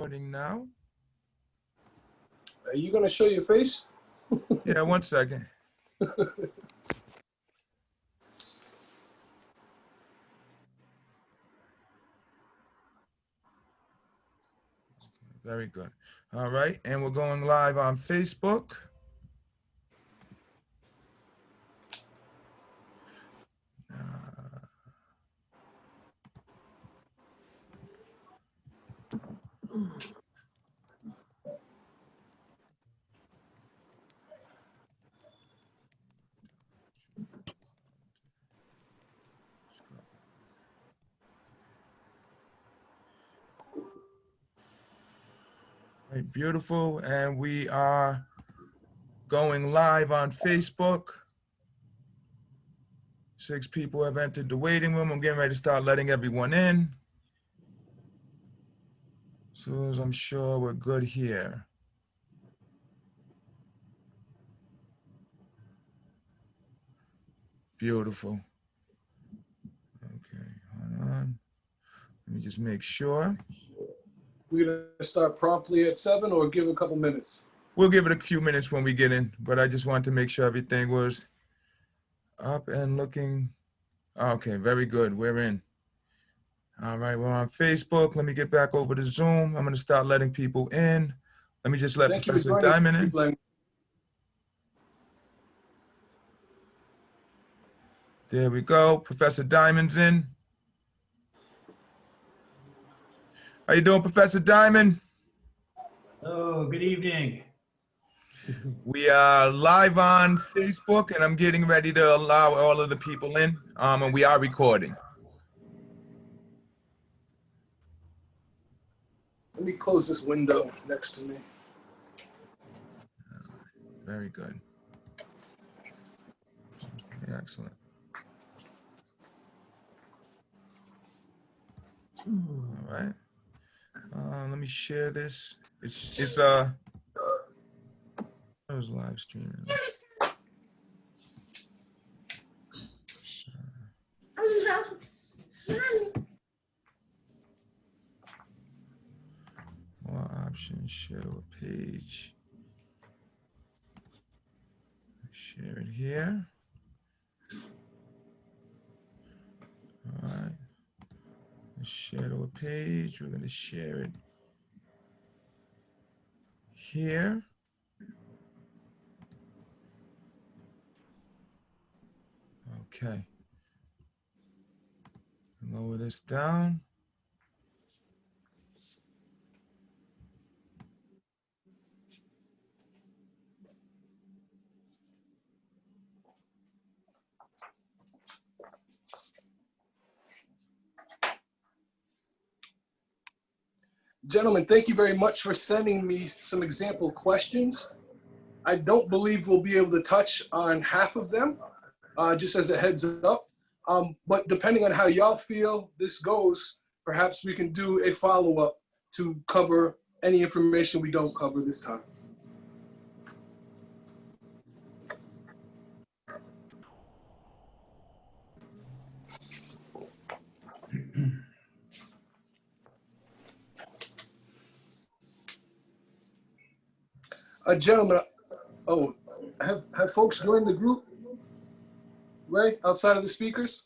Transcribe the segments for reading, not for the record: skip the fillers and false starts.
Recording now. Are you going to show your face? Yeah, 1 second. Very good. All right, and we're going live on Facebook. Right, beautiful, and we are going live on Facebook. 6 people have entered the waiting room. I'm getting ready to start letting everyone in. So as I'm sure we're good here. Beautiful. Okay, hold on. Let me just make sure. We're going to start promptly at 7 or give it a couple minutes? We'll give it a few minutes when we get in, but I just wanted to make sure everything was up and looking. Okay, very good. We're in. All right, we're on Facebook. Let me get back over to Zoom. I'm going to start letting people in. Let me just let Professor Diamond in. There we go. Professor Diamond's in. How you doing, Professor Diamond? Oh, good evening. We are live on Facebook, and I'm getting ready to allow all of the people in, and we are recording. Let me close this window next to me. Very good. Excellent. All right. Let me share this. It's I was live streaming. More options, share to a page. Share it here. All right. Let's share to a page. We're going to share it here. Okay. Lower this down. Gentlemen, thank you very much for sending me some example questions. I don't believe we'll be able to touch on half of them, just as a heads up. But depending on how y'all feel this goes, perhaps we can do a follow-up to cover any information we don't cover this time. Gentlemen, oh, have folks joined the group, Ray, outside of the speakers?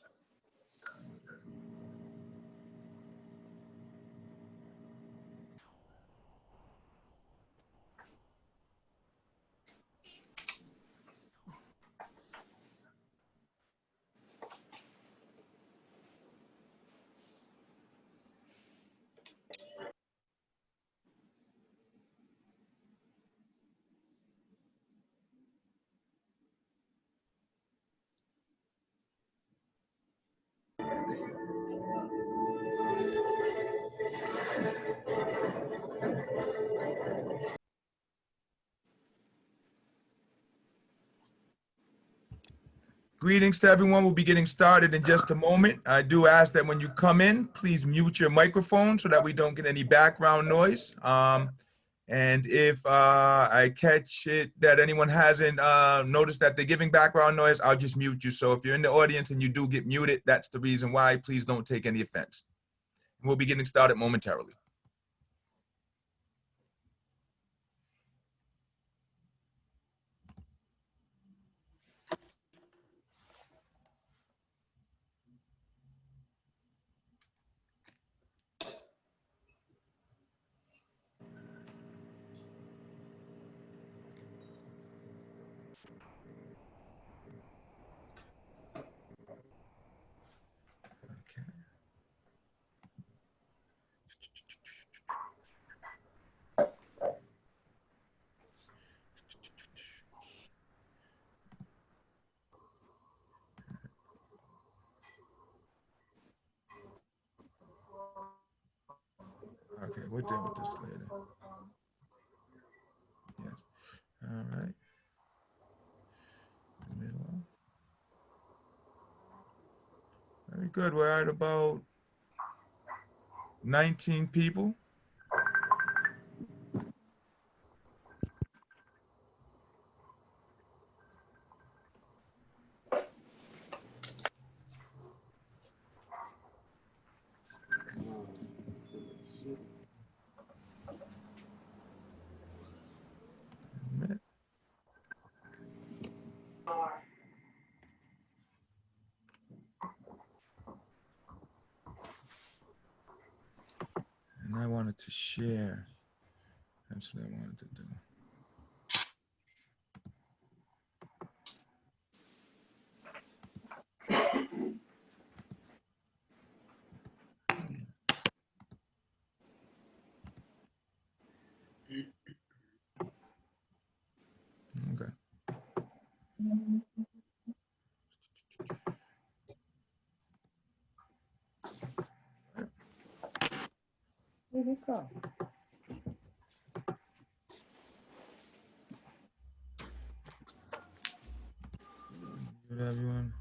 Greetings to everyone. We'll be getting started in just a moment. I do ask that when you come in, please mute your microphone so that we don't get any background noise. And if I catch it that anyone hasn't noticed that they're giving background noise, I'll just mute you. So if you're in the audience and you do get muted, that's the reason why. Please don't take any offense. We'll be getting started momentarily. we'll deal with this later. Yes. All right. Middle. Very good. We're at about 19 people. And I wanted to share. That's what I wanted to do. Okay. Where'd it go? Good, everyone.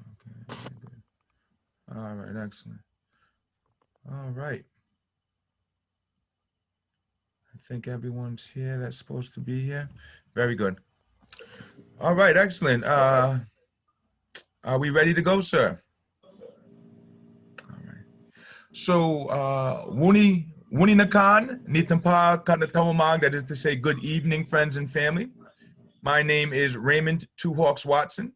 Okay, very good. All right, excellent. All right. I think everyone's here that's supposed to be here. Very good. All right, excellent. Are we ready to go, sir? All right. So, Wuni Nakan, Nitampa Kanatawamag, that is to say, good evening, friends and family. My name is Raymond Two Hawks Watson.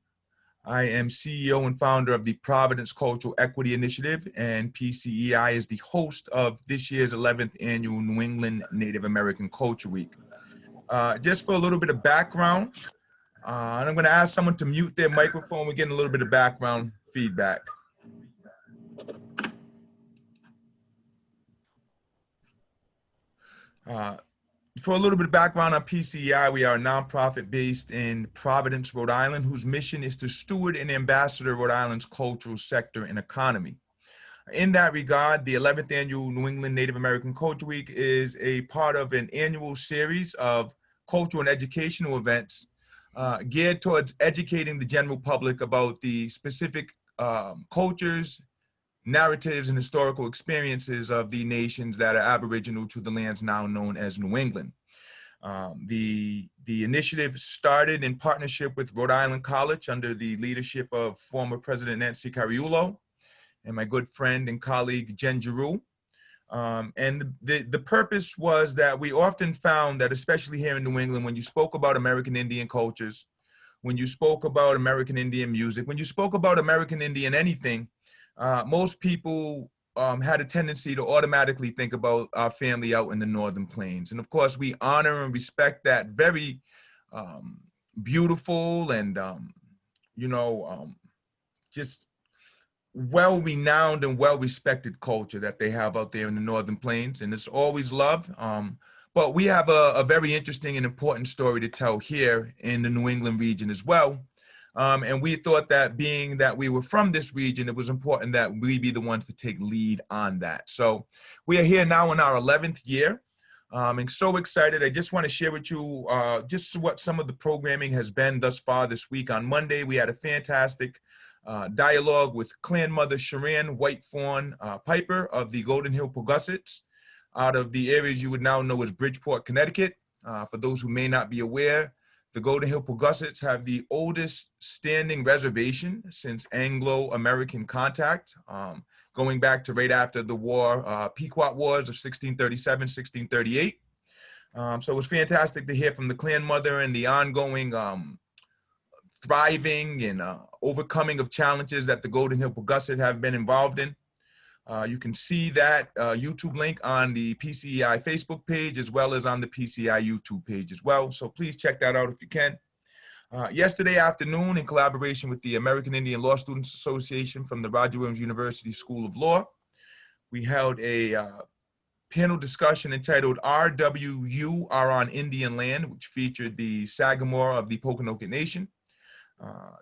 I am CEO and founder of the Providence Cultural Equity Initiative, and PCEI is the host of this year's 11th annual New England Native American Culture Week. Just for a little bit of background, and I'm going to ask someone to mute their microphone. We're getting a little bit of background feedback. For a little bit of background on PCEI, we are a nonprofit based in Providence, Rhode Island, whose mission is to steward and ambassador Rhode Island's cultural sector and economy. In that regard, the 11th annual New England Native American Culture Week is a part of an annual series of cultural and educational events geared towards educating the general public about the specific cultures, narratives, and historical experiences of the nations that are aboriginal to the lands now known as New England. The initiative started in partnership with Rhode Island College under the leadership of former President Nancy Cariulo and my good friend and colleague Jen Giroux. And the purpose was that we often found that, especially here in New England, when you spoke about American Indian cultures, when you spoke about American Indian music, when you spoke about American Indian anything, most people had a tendency to automatically think about our family out in the Northern Plains. And of course, we honor and respect that very beautiful and, just well-renowned and well-respected culture that they have out there in the Northern Plains. And it's always loved. But we have a very interesting and important story to tell here in the New England region as well. And we thought that being that we were from this region, it was important that we be the ones to take lead on that. So we are here now in our 11th year. And so excited. I just want to share with you just what some of the programming has been thus far this week. On Monday, we had a fantastic dialogue with Clan Mother Sharan Whitefawn Piper of the Golden Hill Paugussets out of the areas you would now know as Bridgeport, Connecticut. For those who may not be aware, the Golden Hill Paugussets have the oldest standing reservation since Anglo-American contact, going back to right after the war, Pequot Wars of 1637, 1638. So it was fantastic to hear from the Clan Mother and the ongoing thriving and overcoming of challenges that the Golden Hill Paugusset have been involved in. You can see that YouTube link on the PCEI Facebook page as well as on the PCEI YouTube page as well. So please check that out if you can. Yesterday afternoon, in collaboration with the American Indian Law Students Association from the Roger Williams University School of Law, we held a panel discussion entitled RWU Are on Indian Land, which featured the Sagamore of the Pokanoket Nation,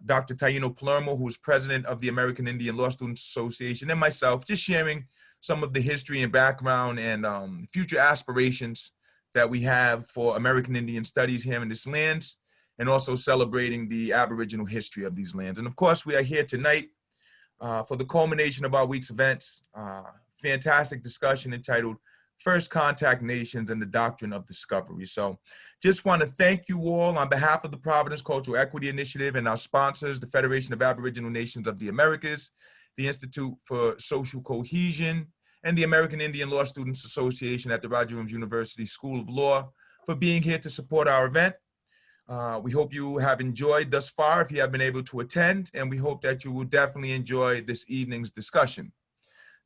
Dr. Taino Palermo, who is president of the American Indian Law Students Association, and myself, just sharing some of the history and background and future aspirations that we have for American Indian studies here in these lands, and also celebrating the Aboriginal history of these lands. And of course, we are here tonight for the culmination of our week's events, fantastic discussion entitled First Contact Nations and the Doctrine of Discovery. So just want to thank you all on behalf of the Providence Cultural Equity Initiative and our sponsors, the Federation of Aboriginal Nations of the Americas, the Institute for Social Cohesion, and the American Indian Law Students Association at the Roger Williams University School of Law for being here to support our event. We hope you have enjoyed thus far if you have been able to attend, and we hope that you will definitely enjoy this evening's discussion.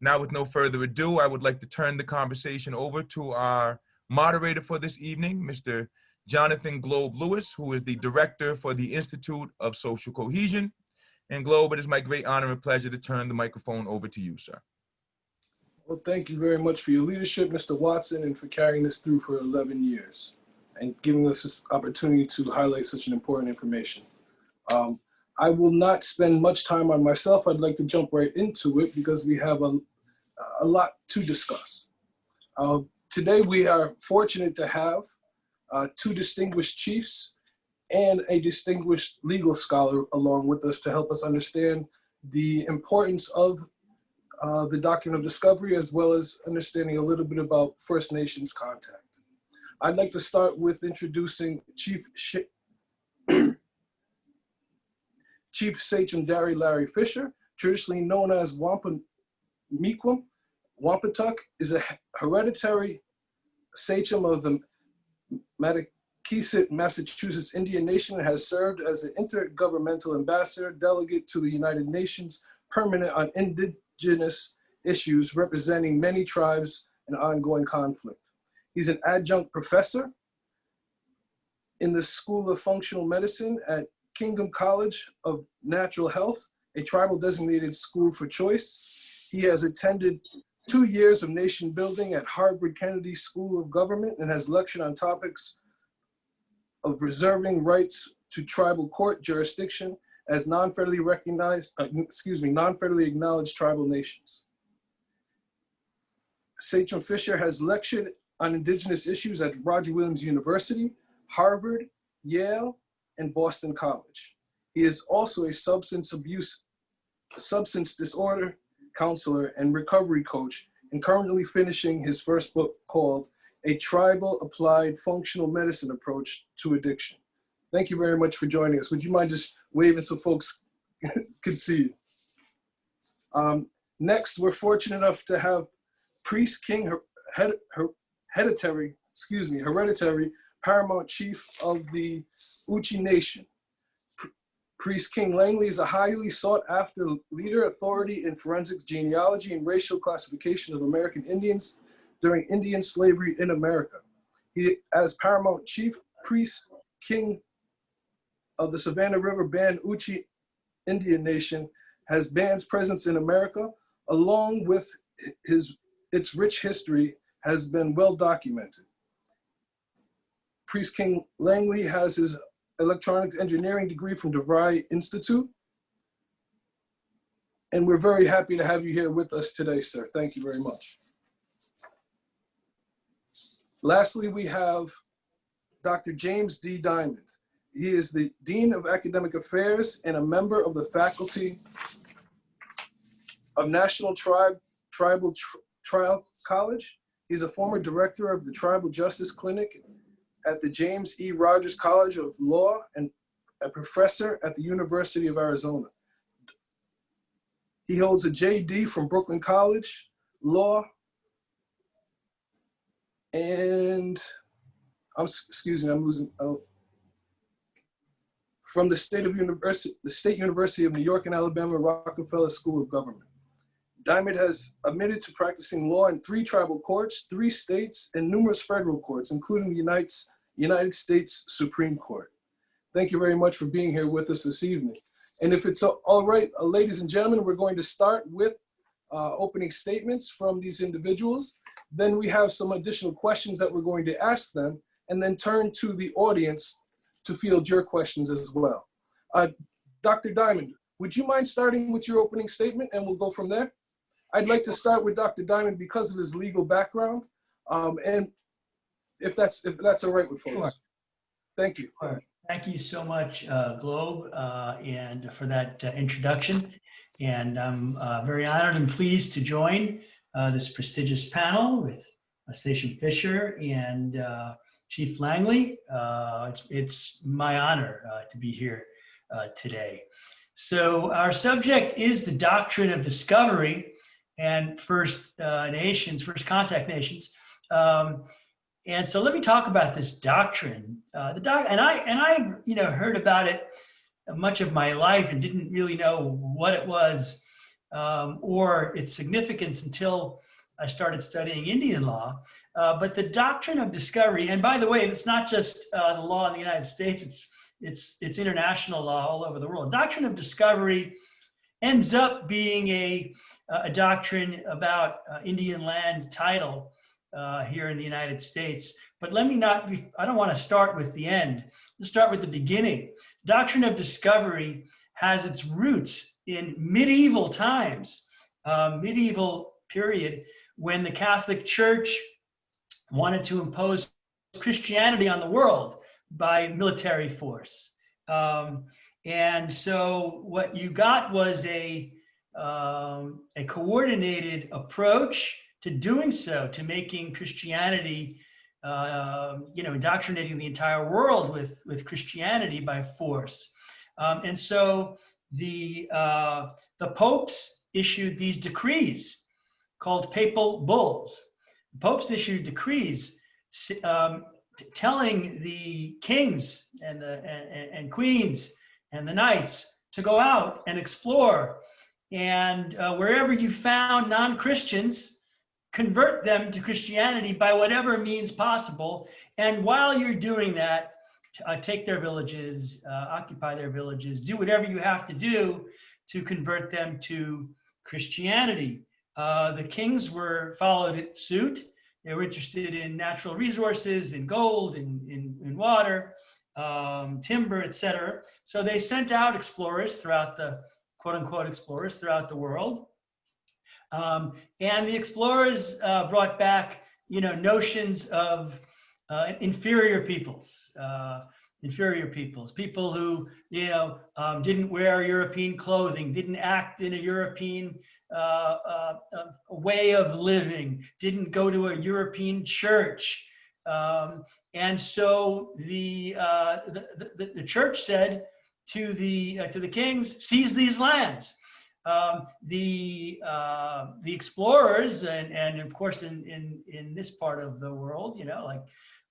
Now, with no further ado, I would like to turn the conversation over to our moderator for this evening, Mr. Jonathan Globe Lewis, who is the director for the Institute of Social Cohesion. And Globe, it is my great honor and pleasure to turn the microphone over to you, sir. Well, thank you very much for your leadership, Mr. Watson, and for carrying this through for 11 years and giving us this opportunity to highlight such an important information. I will not spend much time on myself. I'd like to jump right into it because we have a lot to discuss. Today, we are fortunate to have two distinguished chiefs and a distinguished legal scholar along with us to help us understand the importance of the Doctrine of Discovery, as well as understanding a little bit about First Nations contact. I'd like to start with introducing Chief Sachem Dari Larry Fisher, traditionally known as Wampanoag. Wampatuck is a hereditary sachem of the Mattakeeset, Massachusetts Indian Nation, and has served as an intergovernmental ambassador delegate to the United Nations Permanent on Indigenous Issues, representing many tribes and ongoing conflict. He's an adjunct professor in the School of Functional Medicine at Kingdom College of Natural Health, a tribal designated school for choice. He has attended 2 years of nation building at Harvard Kennedy School of Government and has lectured on topics of reserving rights to tribal court jurisdiction as non-federally acknowledged tribal nations. Sachem Fisher has lectured on Indigenous issues at Roger Williams University, Harvard, Yale, and Boston College. He is also a substance disorder counselor and recovery coach, and currently finishing his first book called A Tribal Applied Functional Medicine Approach to Addiction. Thank you very much for joining us. Would you mind just waving so folks could see you? Next, we're fortunate enough to have Priest King, hereditary paramount chief of the Uchee Nation. Priest King Langley is a highly sought after leader, authority in forensics, genealogy, and racial classification of American Indians during Indian slavery in America. He, as paramount chief, Priest King of the Savannah River Band Uchee Indian Nation, has band's presence in America, along with its rich history, has been well documented. Priest King Langley has his electronic engineering degree from DeVry Institute. And we're very happy to have you here with us today, sir. Thank you very much. Lastly, we have Dr. James D. Diamond. He is the Dean of Academic Affairs and a member of the faculty of National Tribal Trial College. He's a former director of the Tribal Justice Clinic at the James E. Rogers College of Law and a professor at the University of Arizona. He holds a JD from Brooklyn College, Law, and from the State University of New York and Alabama Rockefeller School of Government. Diamond has admitted to practicing law in 3 tribal courts, 3 states, and numerous federal courts, including the United States Supreme Court. Thank you very much for being here with us this evening. And if it's all right, ladies and gentlemen, we're going to start with opening statements from these individuals. Then we have some additional questions that we're going to ask them, and then turn to the audience to field your questions as well. Dr. Diamond, would you mind starting with your opening statement, and we'll go from there? I'd like to start with Dr. Diamond because of his legal background, and if that's all right with folks. Sure. Thank you. Sure. Thank you so much, Globe, and for that introduction. And I'm very honored and pleased to join this prestigious panel with Sachem Fisher and Chief Langley. It's my honor to be here today. So our subject is the doctrine of discovery and First Contact Nations. And so let me talk about this doctrine. I heard about it much of my life and didn't really know what it was or its significance until I started studying Indian law. But the doctrine of discovery, and by the way, it's not just the law in the United States, it's international law all over the world. Doctrine of discovery ends up being a doctrine about Indian land title here in the United States. But I don't want to start with the end. Let's start with the beginning. Doctrine of discovery has its roots in medieval times, medieval period, when the Catholic Church wanted to impose Christianity on the world by military force. And so what you got was a coordinated approach to doing so, to making Christianity, indoctrinating the entire world with Christianity by force. And so the popes issued these decrees called papal bulls. The popes issued decrees telling the kings and queens and the knights to go out and explore, and wherever you found non-Christians, convert them to Christianity by whatever means possible. And while you're doing that, take their villages, occupy their villages, do whatever you have to do to convert them to Christianity. The kings followed suit. They were interested in natural resources, in gold, in water, timber, etc. So they sent out explorers throughout the, quote unquote, explorers throughout the world. And the explorers brought back, notions of inferior peoples, people who, didn't wear European clothing, didn't act in a European way of living, didn't go to a European church. And so the church said to the kings, seize these lands. The explorers, and of course in this part of the world,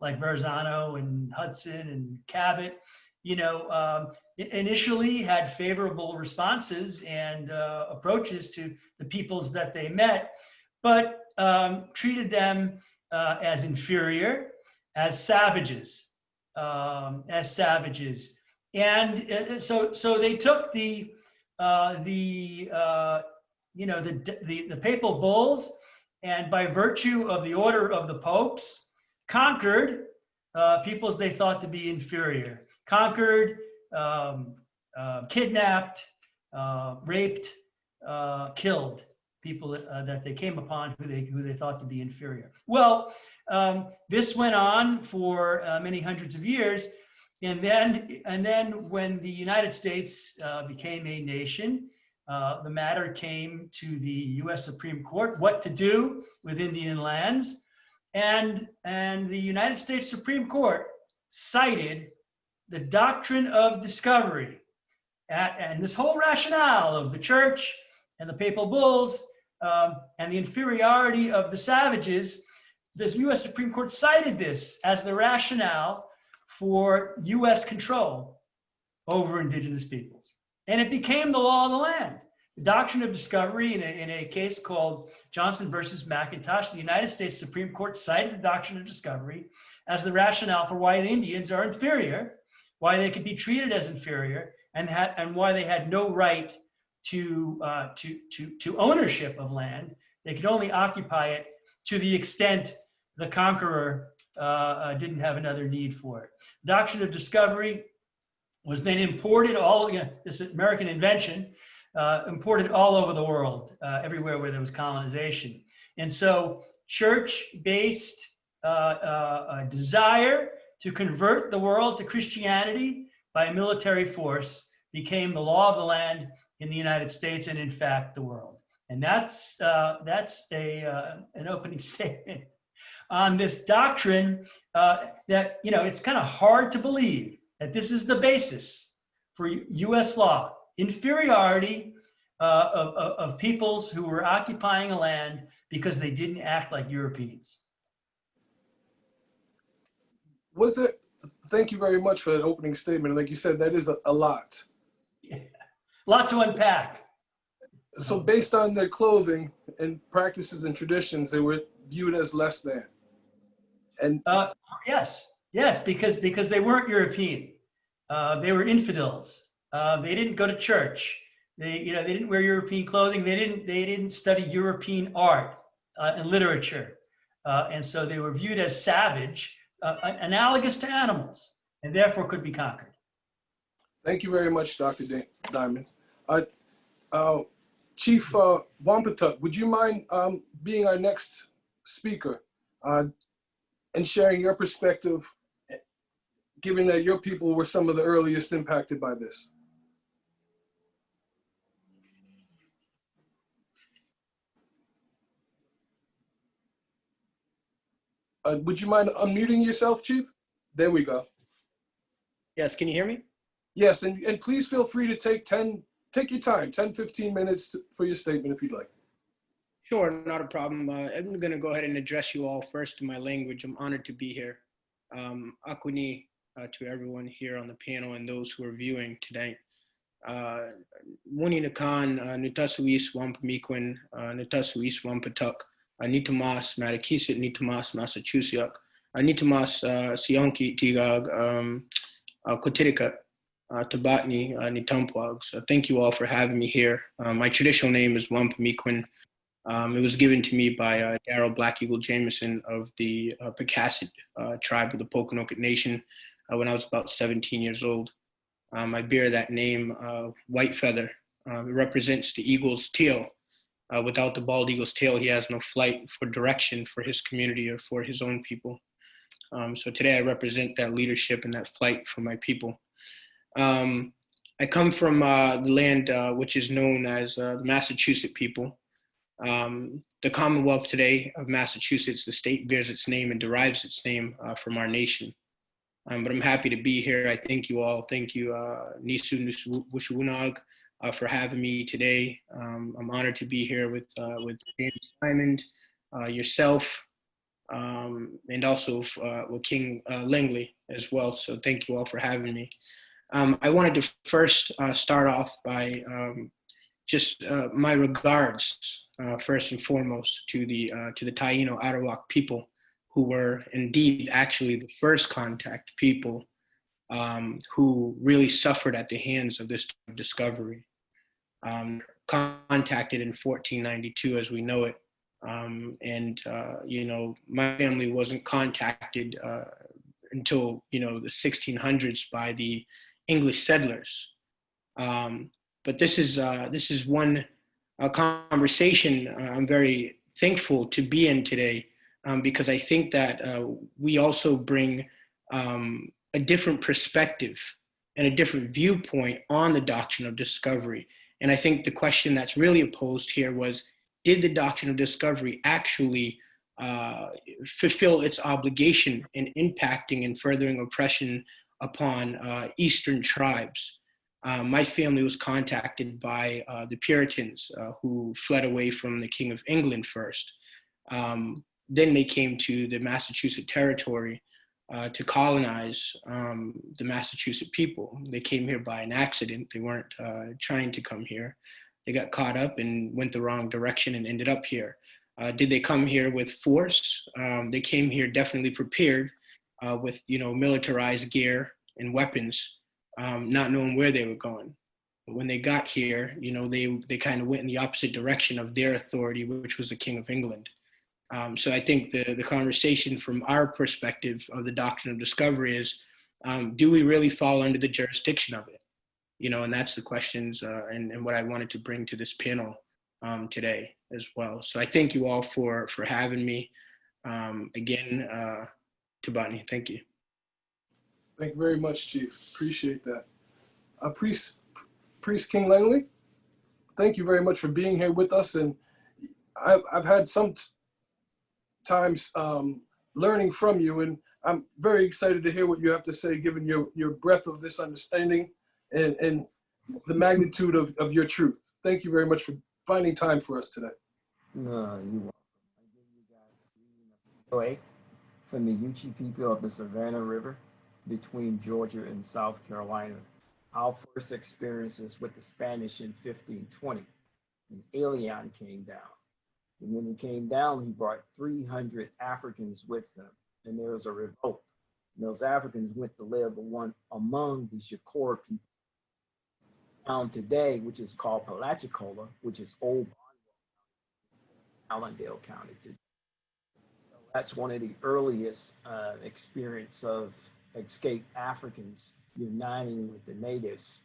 like Verrazano and Hudson and Cabot, initially had favorable responses and approaches to the peoples that they met, but treated them as inferior, as savages, and so they took the papal bulls, and by virtue of the order of the popes, conquered peoples they thought to be inferior, conquered, kidnapped, raped, killed people that they came upon who they thought to be inferior. Well, this went on for many hundreds of years. And then when the United States became a nation, the matter came to the U.S. Supreme Court, what to do with Indian lands. And the United States Supreme Court cited the doctrine of discovery and this whole rationale of the church and the papal bulls and the inferiority of the savages. The U.S. Supreme Court cited this as the rationale for U.S. control over indigenous peoples. And it became the law of the land. the doctrine of discovery in a case called Johnson versus McIntosh, the United States Supreme Court cited the doctrine of discovery as the rationale for why the Indians are inferior, why they could be treated as inferior, and why they had no right to ownership of land. They could only occupy it to the extent the conqueror didn't have another need for it. The doctrine of discovery was then imported this American invention, imported all over the world, everywhere where there was colonization. And so church-based desire to convert the world to Christianity by military force became the law of the land in the United States and, in fact, the world. And that's an opening statement on this doctrine that, it's kind of hard to believe that this is the basis for U.S. law. Inferiority of peoples who were occupying a land because they didn't act like Europeans. Thank you very much for that opening statement. Like you said, that is a lot. Yeah. A lot to unpack. So based on their clothing and practices and traditions, they were viewed as less than. And yes, because they weren't European. They were infidels. They didn't go to church. They didn't wear European clothing. They didn't study European art and literature, and so they were viewed as savage, analogous to animals, and therefore could be conquered. Thank you very much, Dr. Diamond. Chief Wampatuck, would you mind being our next speaker and sharing your perspective, given that your people were some of the earliest impacted by this? Would you mind unmuting yourself, Chief? There we go. Yes, can you hear me? Yes, and please feel free to take your time, 10, 15 minutes for your statement if you'd like. Sure, not a problem. I'm going to go ahead and address you all first in my language. I'm honored to be here. Akuni to everyone here on the panel and those who are viewing today. Wuni Nakan, Nutasuis Wampamiquin, Nutasuis Wampatuk, Nitamas Mattakeeset, Nitamas Massachuseuck, Nitamas Sionki Tigag, Kotirika, Tabatni, Nitampwag. So thank you all for having me here. My traditional name is Wampamiquin. It was given to me by Darrell Black Eagle Jameson of the Mattakeeset tribe of the Pokanoket Nation when I was about 17 years old. I bear that name, White Feather. It represents the eagle's tail. Without the bald eagle's tail, he has no flight for direction for his community or for his own people. So today I represent that leadership and that flight for my people. I come from the land which is known as the Massachuseuck people. The Commonwealth today of Massachusetts, the state bears its name and derives its name from our nation. But I'm happy to be here. I thank you all. Thank you, Nisu Wushuunag, for having me today. I'm honored to be here with James Diamond, yourself, and also with King Langley as well. So thank you all for having me. I wanted to first start off by just my regards, first and foremost, to the Taino Arawak people, who were indeed actually the first contact people who really suffered at the hands of this discovery. Contacted in 1492 as we know it. My family wasn't contacted until, the 1600s by the English settlers. But this is one conversation I'm very thankful to be in today, because I think that we also bring a different perspective and a different viewpoint on the doctrine of discovery. And I think the question that's really posed here was, did the doctrine of discovery actually fulfill its obligation in impacting and furthering oppression upon Eastern tribes? My family was contacted by the Puritans who fled away from the King of England first. Then they came to the Massachusetts territory to colonize the Massachusetts people. They came here by an accident. They weren't trying to come here. they got caught up and went the wrong direction and ended up here. Did they come here with force? They came here definitely prepared with, militarized gear and weapons, not knowing where they were going. But when they got here, they kind of went in the opposite direction of their authority, which was the King of England. So I think the conversation from our perspective of the doctrine of discovery is, do we really fall under the jurisdiction of it? And that's the questions and what I wanted to bring to this panel today as well. So I thank you all for having me. Again, Tabani, thank you. Thank you very much, Chief. Appreciate that. Priest King Langley, thank you very much for being here with us. And I've had some times learning from you, and I'm very excited to hear what you have to say, given your breadth of this understanding and the magnitude of your truth. Thank you very much for finding time for us today. No, you're welcome. I give you guys a reading of from the Uchee people of the Savannah River between Georgia and South Carolina. Our first experiences with the Spanish in 1520, when Elian came down. And when he came down, he brought 300 Africans with him, and there was a revolt. And those Africans went to live among the Shakor people found today, which is called Palachicola, which is old Allendale County today. So that's one of the earliest experience of escaped Africans uniting with the natives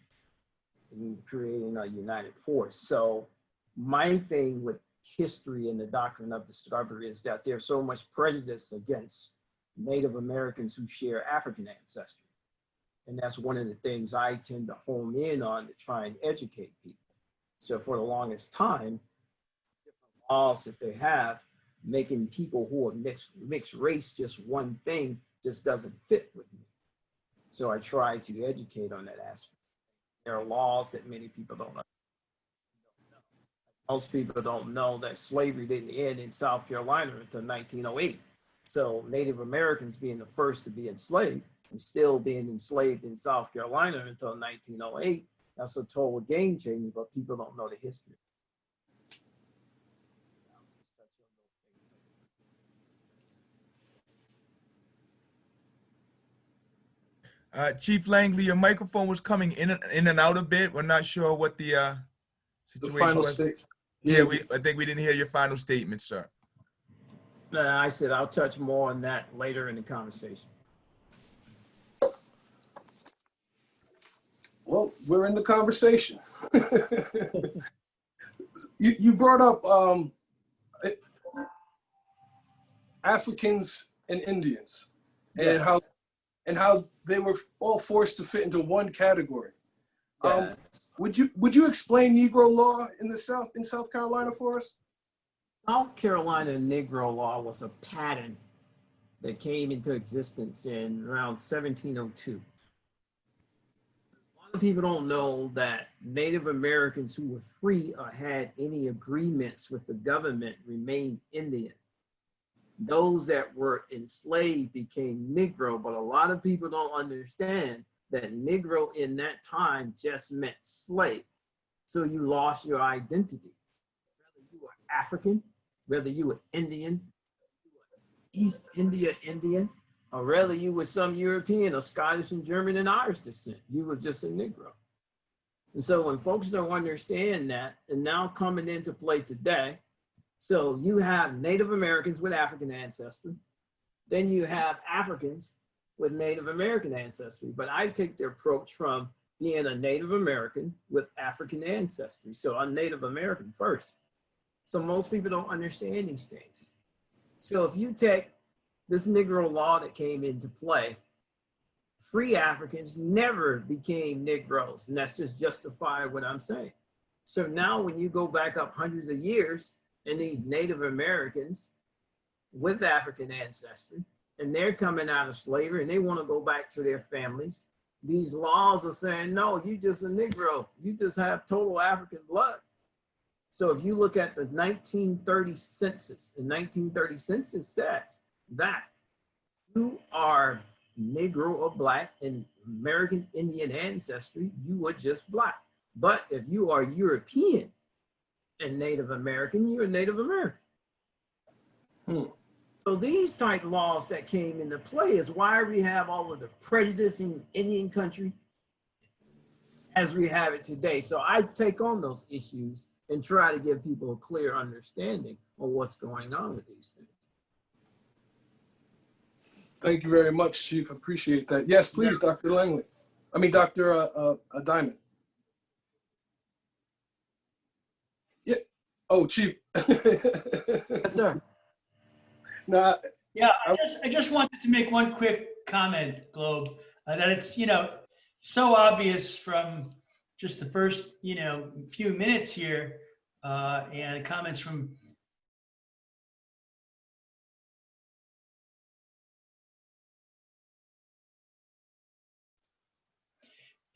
and creating a united force. So my thing with history and the doctrine of discovery is that there's so much prejudice against Native Americans who share African ancestry. And that's one of the things I tend to hone in on to try and educate people. So for the longest time, different laws that they have, making people who are mixed race just one thing just doesn't fit with me. So I try to educate on that aspect. There are laws that many people don't know. Most people don't know that slavery didn't end in South Carolina until 1908. So Native Americans being the first to be enslaved and still being enslaved in South Carolina until 1908, that's a total game changer, but people don't know the history. Chief Langley, your microphone was coming in and out a bit. We're not sure what the situation The final was. state. Yeah, I think we didn't hear your final statement, sir. No, I said I'll touch more on that later in the conversation. Well, we're in the conversation. You brought up Africans and Indians, and how they were all forced to fit into one category. Would you explain Negro law in South Carolina for us? South Carolina Negro law was a pattern that came into existence in around 1702. A lot of people don't know that Native Americans who were free or had any agreements with the government remained Indian. Those that were enslaved became Negro, but a lot of people don't understand that Negro in that time just meant slave. So you lost your identity. Whether you were African, whether you were Indian, East India Indian, or whether you were some European or Scottish and German and Irish descent, you were just a Negro. And so when folks don't understand that, and now coming into play today, so you have Native Americans with African ancestry, then you have Africans with Native American ancestry. But I take the approach from being a Native American with African ancestry. So I'm Native American first. So most people don't understand these things. So if you take this Negro law that came into play, free Africans never became Negroes, and that's just justify what I'm saying. So now when you go back up hundreds of years, and these Native Americans with African ancestry, and they're coming out of slavery and they want to go back to their families, these laws are saying, no, you just a Negro, you just have total African blood. So if you look at the 1930 census, the 1930 census says that you are Negro or Black and American Indian ancestry, you were just Black. But if you are European and Native American, you're a Native American. So these type laws that came into play is why we have all of the prejudice in Indian country as we have it today. So I take on those issues and try to give people a clear understanding of what's going on with these things. Thank you very much, Chief. Appreciate that. Yes, please, Dr. Langley. I mean, Dr. Diamond. Yeah. Oh, Chief. Yes, sir. Nah, Yeah, I just wanted to make one quick comment, Globe, that it's, so obvious from just the first, few minutes here, and comments from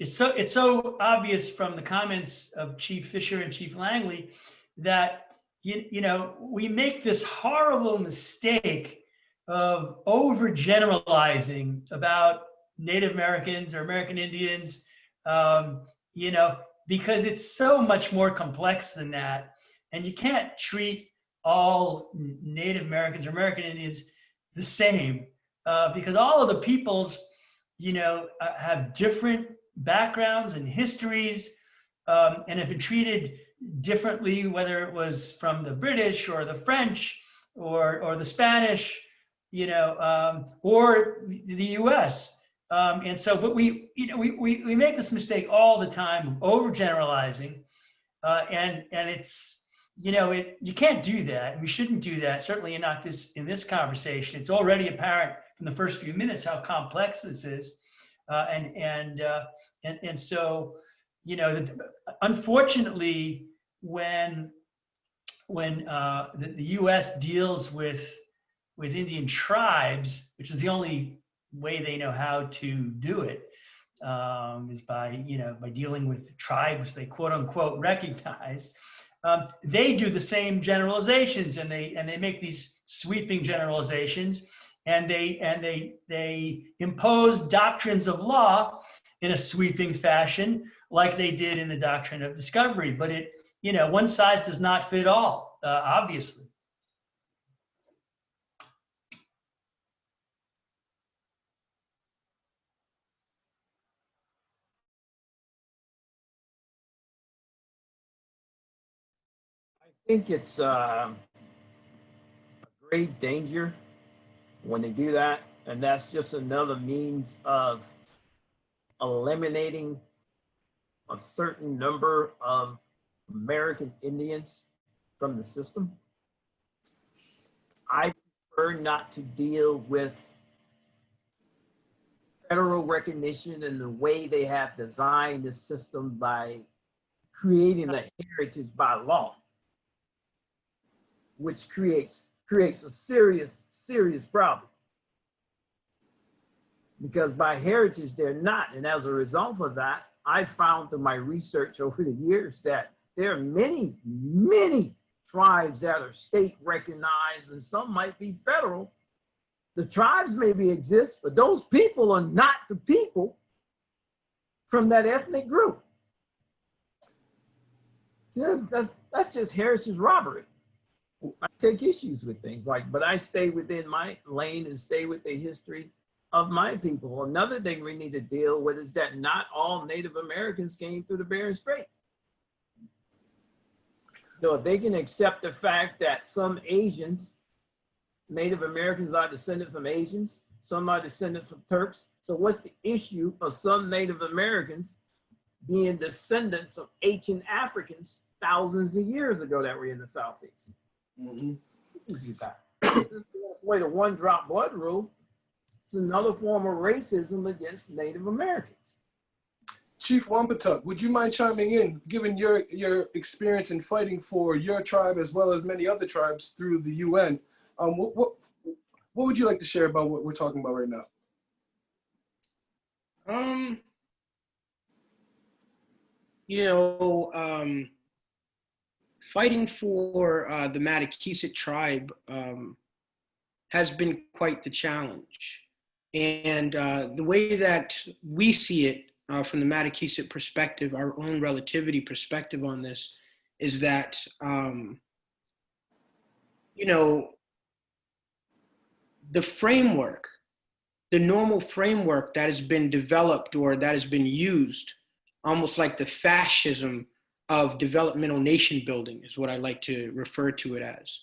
it's so obvious from the comments of Chief Fisher and Chief Langley that we make this horrible mistake of overgeneralizing about Native Americans or American Indians, because it's so much more complex than that. And you can't treat all Native Americans or American Indians the same, because all of the peoples, have different backgrounds and histories, and have been treated differently, whether it was from the British or the French or the Spanish, or the U.S. And so, but we make this mistake all the time of overgeneralizing, and it's, you can't do that. We shouldn't do that. Certainly not in this conversation. It's already apparent from the first few minutes how complex this is, and so, unfortunately, when the U.S. deals with Indian tribes, which is the only way they know how to do it, is by dealing with tribes they quote unquote recognize. They do the same generalizations, and they make these sweeping generalizations, and they impose doctrines of law in a sweeping fashion, like they did in the doctrine of discovery. But one size does not fit all, obviously. I think it's a great danger when they do that, and that's just another means of eliminating a certain number of American Indians from the system. I prefer not to deal with federal recognition and the way they have designed the system by creating a heritage by law, which creates a serious problem. Because by heritage, they're not. And as a result of that, I found through my research over the years that there are many tribes that are state recognized, and some might be federal. The tribes maybe exist, but those people are not the people from that ethnic group. So that's just heritage robbery. I take issues with things but I stay within my lane and stay with the history of my people. Another thing we need to deal with is that not all Native Americans came through the Bering Strait. So if they can accept the fact that some Asians, Native Americans are descended from Asians, some are descended from Turks. So what's the issue of some Native Americans being descendants of ancient Africans thousands of years ago that were in the Southeast? mm-hmm. This is the way the one drop blood rule. It's another form of racism against Native Americans. Chief Wampatuck, would you mind chiming in, given your experience in fighting for your tribe as well as many other tribes through the UN? What would you like to share about what we're talking about right now? Fighting for the Mattakeeset tribe has been quite the challenge. And the way that we see it from the Mattakeeset perspective, our own relativity perspective on this, is that, you know, the framework, the normal framework that has been developed or that has been used, almost like the fascism of developmental nation building is what I like to refer to it as.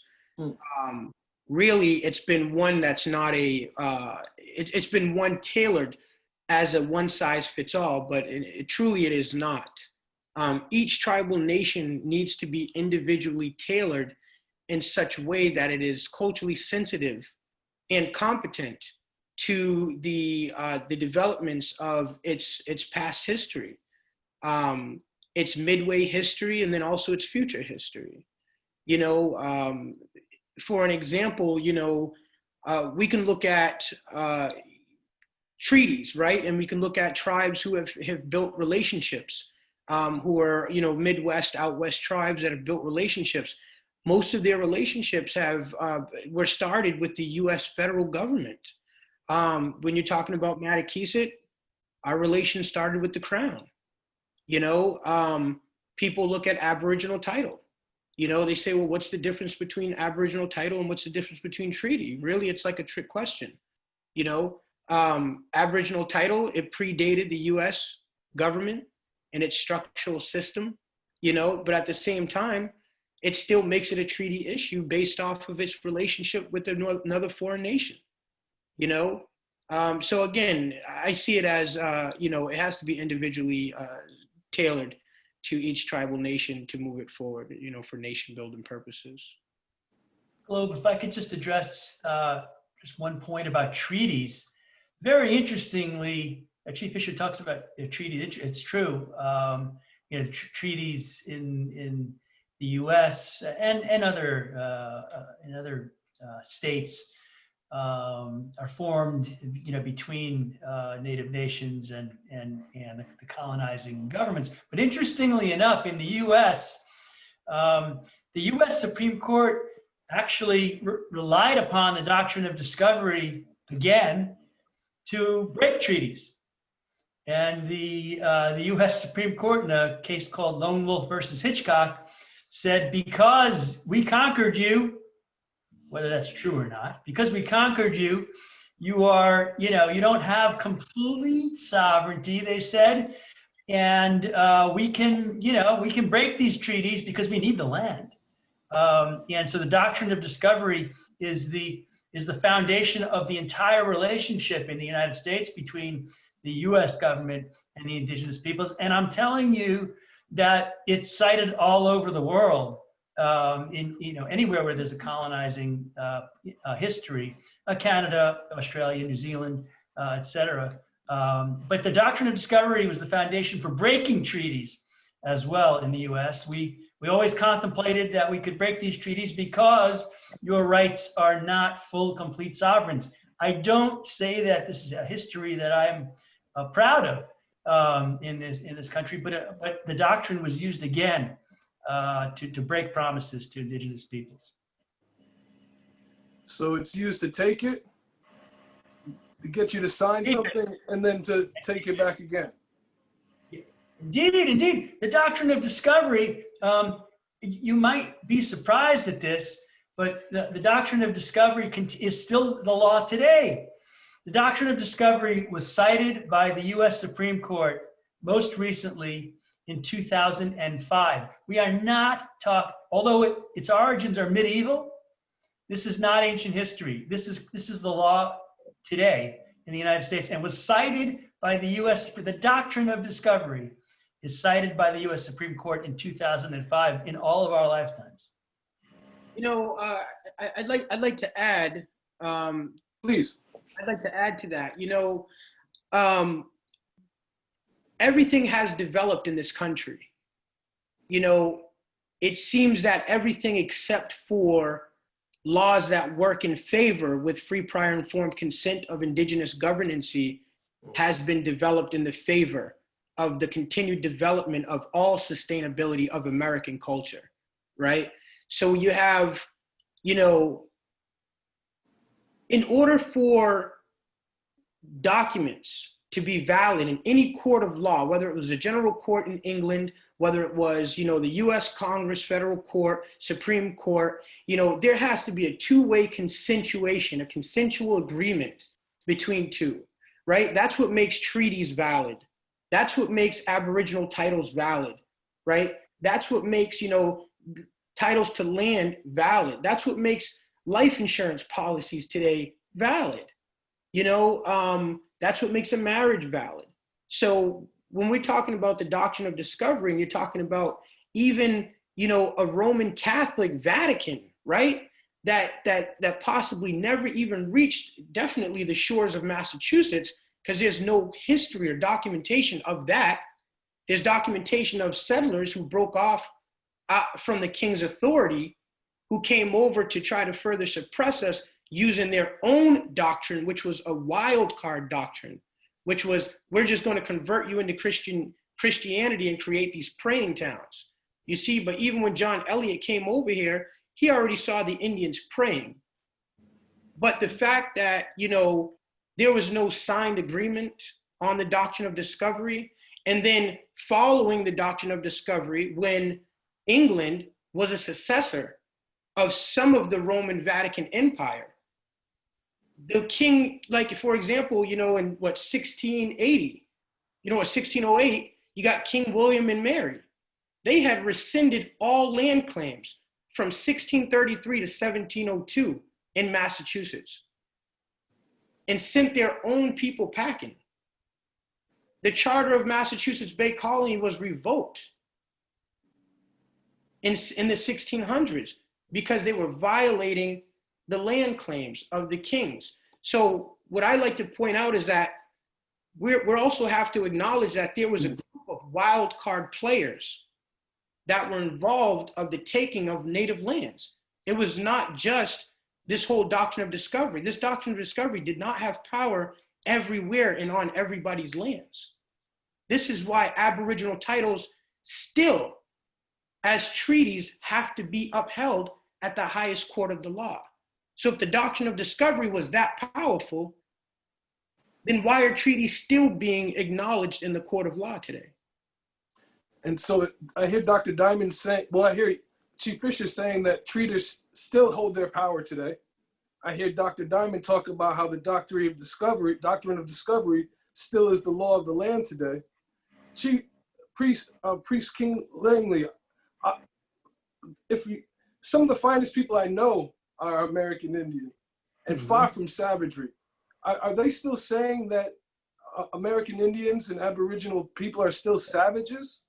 Really, it's been one that's not it's been one tailored as a one size fits all, but truly it is not. Each tribal nation needs to be individually tailored in such a way that it is culturally sensitive and competent to the developments of its past history, its midway history, and then also its future history. You know, for an example, you know, we can look at treaties, right? And we can look at tribes who have built relationships, who are, you know, Midwest, out West tribes that have built relationships. Most of their relationships were started with the US federal government. When you're talking about Mattakeeset, our relations started with the Crown. You know, people look at Aboriginal title. You know, they say, well, what's the difference between Aboriginal title and what's the difference between treaty? Really, it's like a trick question. You know, Aboriginal title, it predated the US government and its structural system, you know, but at the same time, it still makes it a treaty issue based off of its relationship with another foreign nation, you know? So again, I see it as, you know, it has to be individually tailored to each tribal nation to move it forward, you know, for nation building purposes. Globe, if I could just address just one point about treaties. Very interestingly, Chief Fisher talks about treaties. It's true. You know, treaties in the U.S. and other states are formed, you know, between Native nations and the colonizing governments. But interestingly enough, in the U.S., the U.S. Supreme Court actually relied upon the doctrine of discovery again to break treaties. And the U.S. Supreme Court, in a case called Lone Wolf versus Hitchcock, said, because we conquered you, whether that's true or not, because we conquered you, you are, you know, you don't have complete sovereignty, they said, and we can, you know, we can break these treaties because we need the land. And so the doctrine of discovery is the foundation of the entire relationship in the United States between the U.S. government and the indigenous peoples. And I'm telling you that it's cited all over the world, in, you know, anywhere where there's a colonizing history, Canada, Australia, New Zealand, etc. But the doctrine of discovery was the foundation for breaking treaties as well in the U.S. We always contemplated that we could break these treaties because your rights are not full, complete sovereigns. I don't say that this is a history that I'm proud of in this country, but the doctrine was used again to break promises to indigenous peoples. So it's used to take it, to get you to sign something, and then to take it back again. Indeed. The doctrine of discovery, you might be surprised at this, but the doctrine of discovery is still the law today. The doctrine of discovery was cited by the U.S. Supreme Court most recently in 2005. We are not although its origins are medieval, this is not ancient history. This is the law today in the United States, and was cited by the U.S. The doctrine of discovery is cited by the U.S. Supreme Court in 2005 in all of our lifetimes. You know, I'd like to add. Please. I'd like to add to that. You know, everything has developed in this country. You know, it seems that everything except for laws that work in favor with free, prior, informed consent of indigenous governancy has been developed in the favor of the continued development of all sustainability of American culture, right? So you have, you know, in order for documents to be valid in any court of law, whether it was a general court in England whether it was, you know, the US Congress, federal court, Supreme Court, you know, there has to be a two-way consensuation, a consensual agreement between two, right? That's what makes treaties valid. That's what makes Aboriginal titles valid, right? That's what makes, you know, titles to land valid. That's what makes life insurance policies today valid. You know, that's what makes a marriage valid. So when we're talking about the doctrine of discovery, and you're talking about even, you know, a Roman Catholic Vatican, right? That possibly never even reached definitely the shores of Massachusetts, because there's no history or documentation of that. There's documentation of settlers who broke off from the king's authority, who came over to try to further suppress us using their own doctrine, which was a wild card doctrine, which was, we're just going to convert you into Christianity and create these praying towns. You see, but even when John Eliot came over here, he already saw the Indians praying. But the fact that, you know, there was no signed agreement on the doctrine of discovery, and then following the doctrine of discovery, when England was a successor of some of the Roman Vatican Empire, the king, like, for example, you know, in what, 1680, you know, 1608, you got King William and Mary. They had rescinded all land claims from 1633 to 1702 in Massachusetts and sent their own people packing. The charter of Massachusetts Bay Colony was revoked in the 1600s because they were violating the land claims of the kings. So what I like to point out is that we also have to acknowledge that there was a group of wild card players that were involved of the taking of native lands. It was not just this whole doctrine of discovery. This doctrine of discovery did not have power everywhere and on everybody's lands. This is why Aboriginal titles still, as treaties, have to be upheld at the highest court of the law. So if the doctrine of discovery was that powerful, then why are treaties still being acknowledged in the court of law today? And so I hear Dr. Diamond saying, well, I hear Chief Fisher saying that treaties still hold their power today. I hear Dr. Diamond talk about how the doctrine of discovery still is the law of the land today. Priest King Langley, some of the finest people I know are American Indian and far from savagery. Are they still saying that American Indians and Aboriginal people are still savages?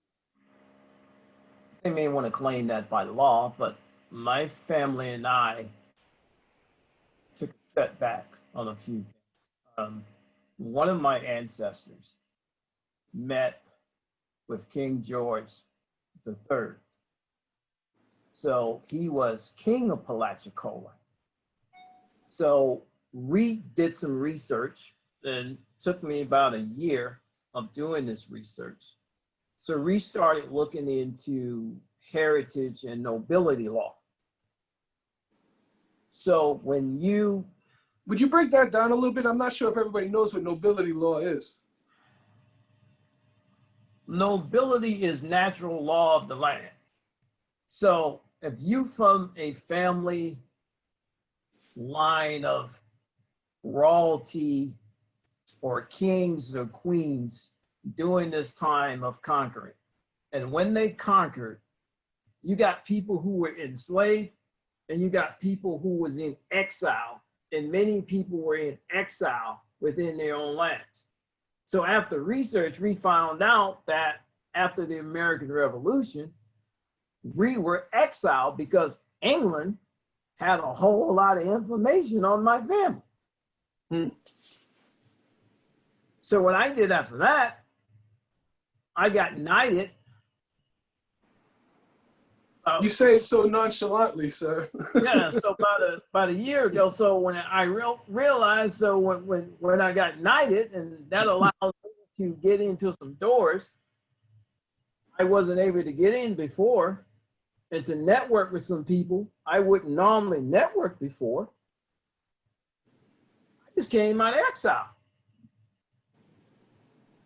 They may want to claim that by law, but my family and I took a step back on a few things. One of my ancestors met with King George III. So he was king of Apalachicola. So we did some research, and it took me about a year of doing this research. So we started looking into heritage and nobility law. So when you... Would you break that down a little bit? I'm not sure if everybody knows what nobility law is. Nobility is natural law of the land. So if you from a family line of royalty or kings or queens during this time of conquering, and when they conquered, you got people who were enslaved and you got people who was in exile, and many people were in exile within their own lands. So after research, we found out that after the American Revolution, we were exiled because England had a whole lot of information on my family. So what I did after that, I got knighted. You say it so nonchalantly, sir. Yeah, so about a year ago, so when I realized, so when I got knighted, and that allowed me to get into some doors I wasn't able to get in before, and to network with some people I wouldn't normally network before. I just came out of exile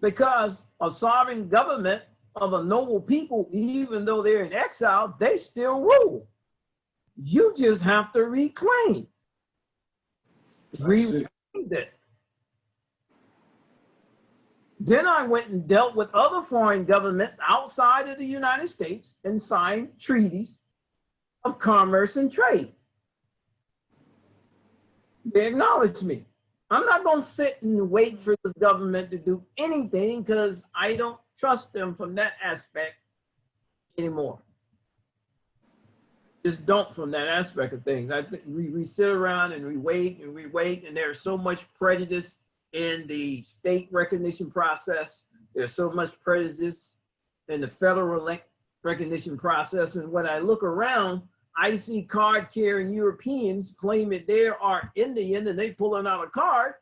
because a sovereign government of a noble people, even though they're in exile, they still rule. You just have to reclaim. Read it. Then I went and dealt with other foreign governments outside of the United States and signed treaties of commerce and trade. They acknowledged me. I'm not going to sit and wait for this government to do anything because I don't trust them from that aspect anymore. Just don't from that aspect of things. I think we sit around and we wait, and there's so much prejudice in the state recognition process. There's so much prejudice in the federal recognition process. And when I look around, I see card-carrying Europeans claiming they are Indian and they pulling out a card.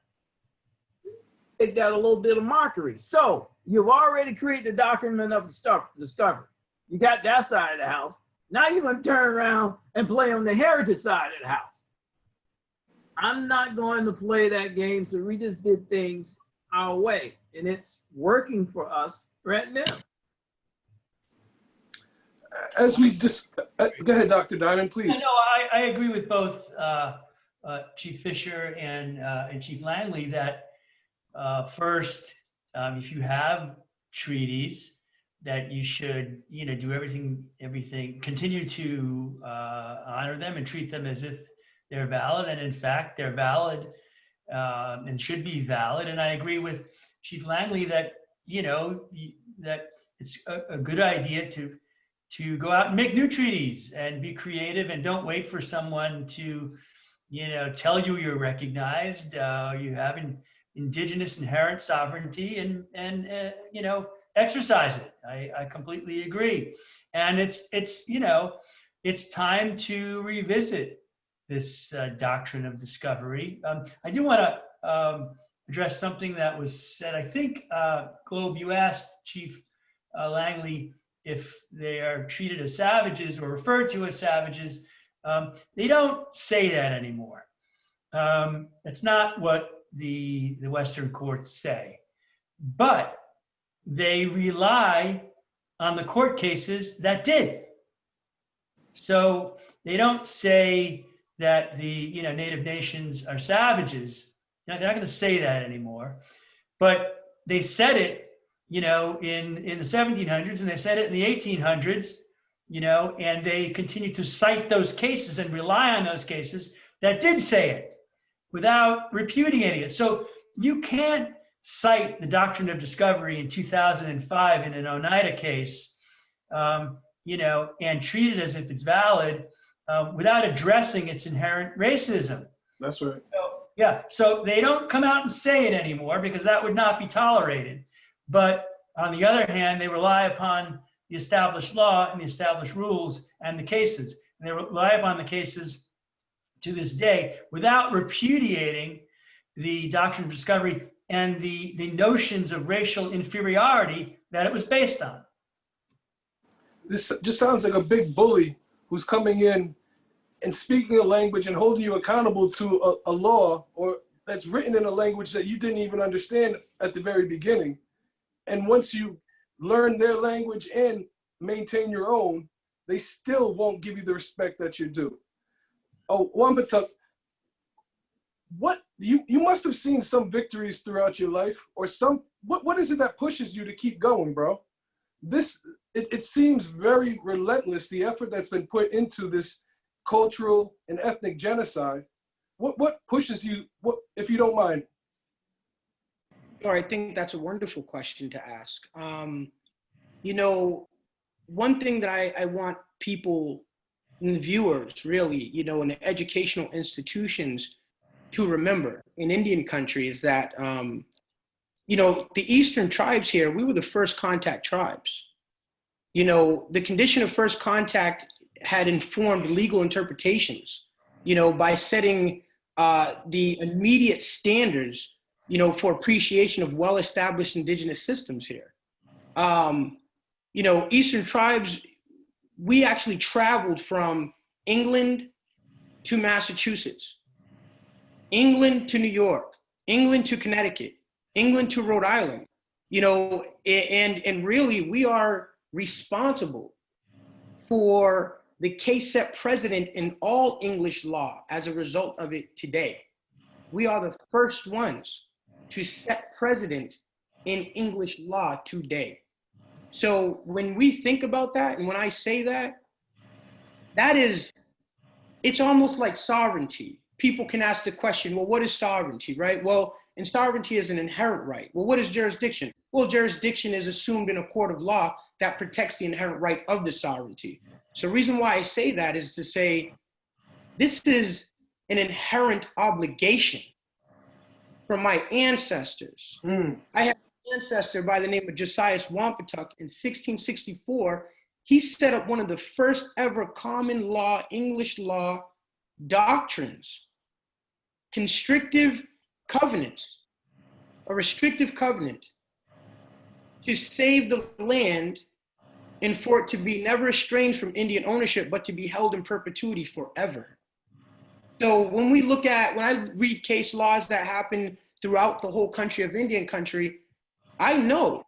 They got a little bit of mockery. So you've already created the doctrine of discovery. You got that side of the house. Now you're going to turn around and play on the heritage side of the house. I'm not going to play that game, so we just did things our way, and it's working for us right now. As we just, go ahead, Dr. Diamond, please. No, I agree with both Chief Fisher and Chief Langley that first, if you have treaties, that you should, do everything, continue to honor them and treat them as if they're valid. And in fact, they're valid and should be valid. And I agree with Chief Langley that, that it's a good idea to go out and make new treaties and be creative, and don't wait for someone to, tell you you're recognized. You have an indigenous inherent sovereignty, and exercise it. I completely agree. And it's time to revisit this doctrine of discovery. I do want to address something that was said. I think, Globe, you asked Chief Langley if they are treated as savages or referred to as savages. They don't say that anymore. It's not what the Western courts say, but they rely on the court cases that did. So they don't say that the Native nations are savages. They're not going to say that anymore. But they said it, in the 1700s, and they said it in the 1800s, and they continue to cite those cases and rely on those cases that did say it without repudiating it. So you can't cite the doctrine of discovery in 2005 in an Oneida case, and treat it as if it's valid without addressing its inherent racism. That's right. So they don't come out and say it anymore because that would not be tolerated. But on the other hand, they rely upon the established law and the established rules and the cases. And they rely upon the cases to this day without repudiating the doctrine of discovery and the notions of racial inferiority that it was based on. This just sounds like a big bully who's coming in and speaking a language and holding you accountable to a law or that's written in a language that you didn't even understand at the very beginning. And once you learn their language and maintain your own, they still won't give you the respect that you do. Oh, Wampatuck, what you must have seen some victories throughout your life, or what is it that pushes you to keep going, bro? It seems very relentless, the effort that's been put into this cultural and ethnic genocide. What pushes you, if you don't mind? Sure, I think that's a wonderful question to ask. One thing that I want people and the viewers really, in the educational institutions to remember in Indian country is that, the Eastern tribes here, we were the first contact tribes. The condition of first contact had informed legal interpretations, by setting the immediate standards, for appreciation of well-established indigenous systems here. Eastern tribes, we actually traveled from England to Massachusetts, England to New York, England to Connecticut, England to Rhode Island, You know, and really we are responsible for the case set precedent in all English law as a result of it today. We are the first ones to set precedent in English law today. So when we think about that, and when I say that, it's almost like sovereignty. People can ask the question, well, what is sovereignty, right? Well, and sovereignty is an inherent right. Well, what is jurisdiction? Well, jurisdiction is assumed in a court of law that protects the inherent right of the sovereignty. So the reason why I say that is to say, this is an inherent obligation from my ancestors. I have an ancestor by the name of Uchee-Uchean in 1664. He set up one of the first ever common law, English law doctrines, constrictive covenants, a restrictive covenant to save the land and for it to be never estranged from Indian ownership, but to be held in perpetuity forever. So when I read case laws that happen throughout the whole country of Indian country, I know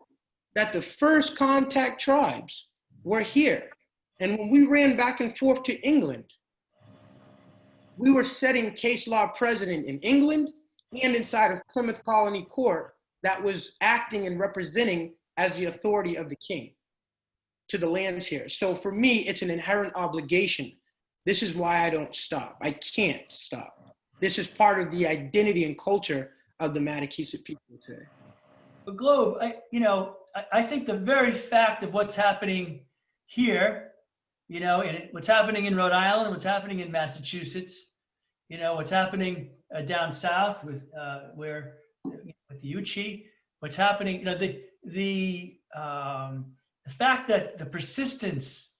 that the first contact tribes were here. And when we ran back and forth to England, we were setting case law precedent in England and inside of Plymouth Colony Court that was acting and representing as the authority of the king to the lands here. So for me, it's an inherent obligation. This is why I don't stop. I can't stop. This is part of the identity and culture of the Mattakeeset people today. But Globe, I think the very fact of what's happening here, and what's happening in Rhode Island, what's happening in Massachusetts, what's happening down south with with the Uchee, what's happening, the fact that the persistence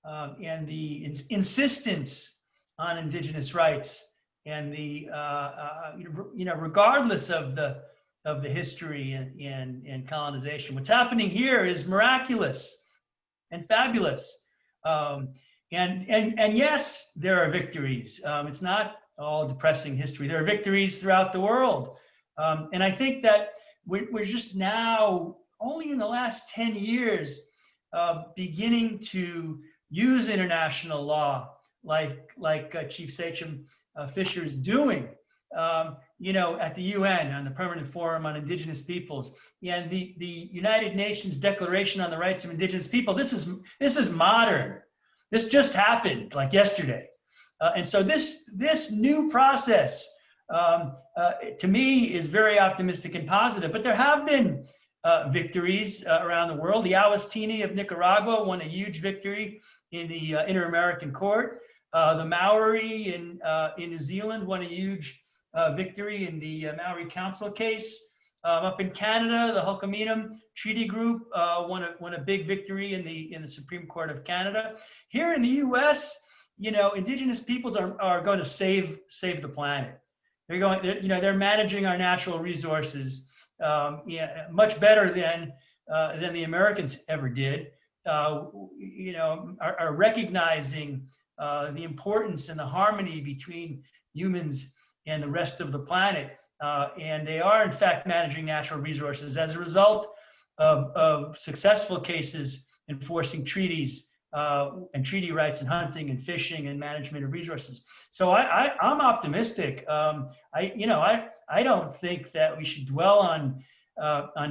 and the insistence on indigenous rights and the regardless of the history and colonization, what's happening here is miraculous and fabulous. And yes, there are victories. It's not all depressing history. There are victories throughout the world. And I think that we're just now, only in the last 10 years, beginning to use international law like Chief Sachem Fisher is doing, at the UN on the Permanent Forum on Indigenous Peoples and the United Nations Declaration on the Rights of Indigenous People. This is modern. This just happened like yesterday. And so this new process, to me, is very optimistic and positive. But there have been victories around the world. The Awastini of Nicaragua won a huge victory in the Inter-American Court. The Maori in New Zealand won a huge victory in the Maori Council case. Up in Canada, the Hulkaminam Treaty Group won a big victory in the Supreme Court of Canada. Here in the U.S., indigenous peoples are going to save the planet. They're managing our natural resources much better than the Americans ever did. Are recognizing the importance and the harmony between humans and the rest of the planet. And they are, in fact, managing natural resources as a result of successful cases enforcing treaties and treaty rights in hunting and fishing and management of resources. So I'm optimistic. I don't think that we should dwell on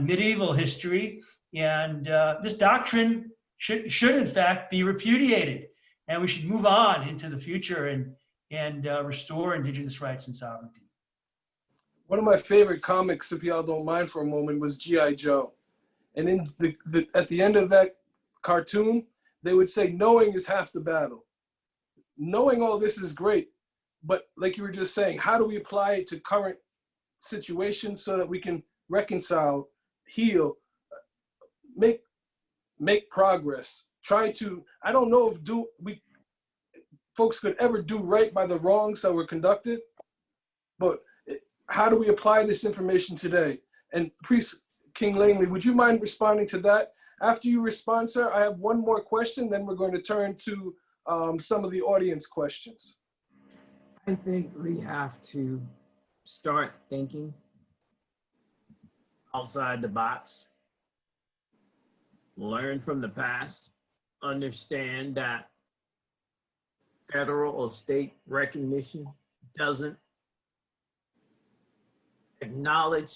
medieval history, and this doctrine should in fact be repudiated, and we should move on into the future and restore indigenous rights and sovereignty. One of my favorite comics, if y'all don't mind for a moment, was G.I. Joe. And in at the end of that cartoon, they would say, knowing is half the battle. Knowing all this is great, but like you were just saying, how do we apply it to current situations so that we can reconcile, heal, make progress? I don't know if folks could ever do right by the wrongs that were conducted, but how do we apply this information today? And Priest King Langley, would you mind responding to that? After you respond, sir, I have one more question, then we're going to turn to some of the audience questions. I think we have to start thinking outside the box. learn from the past, understand that federal or state recognition doesn't acknowledge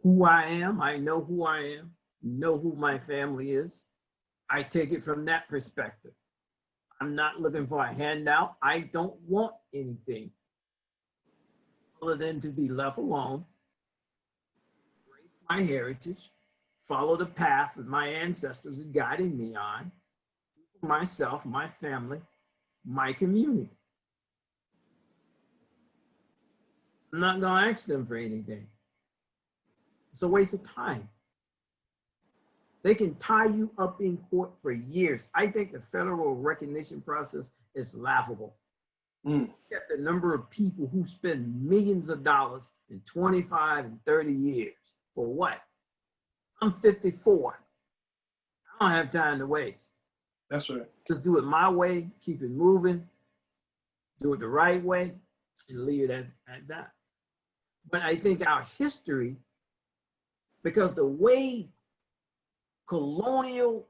who I am. I know who I am, know who my family is. I take it from that perspective. I'm not looking for a handout. I don't want anything other than to be left alone, embrace my heritage, follow the path that my ancestors are guiding me on, for myself, my family, my community. I'm not going to ask them for anything. It's a waste of time. They can tie you up in court for years. I think the federal recognition process is laughable. Look at the number of people who spend millions of dollars in 25 and 30 years. For what? I'm 54. I don't have time to waste. That's right. Just do it my way, keep it moving, do it the right way, and leave it at that. But I think our history, because the way colonial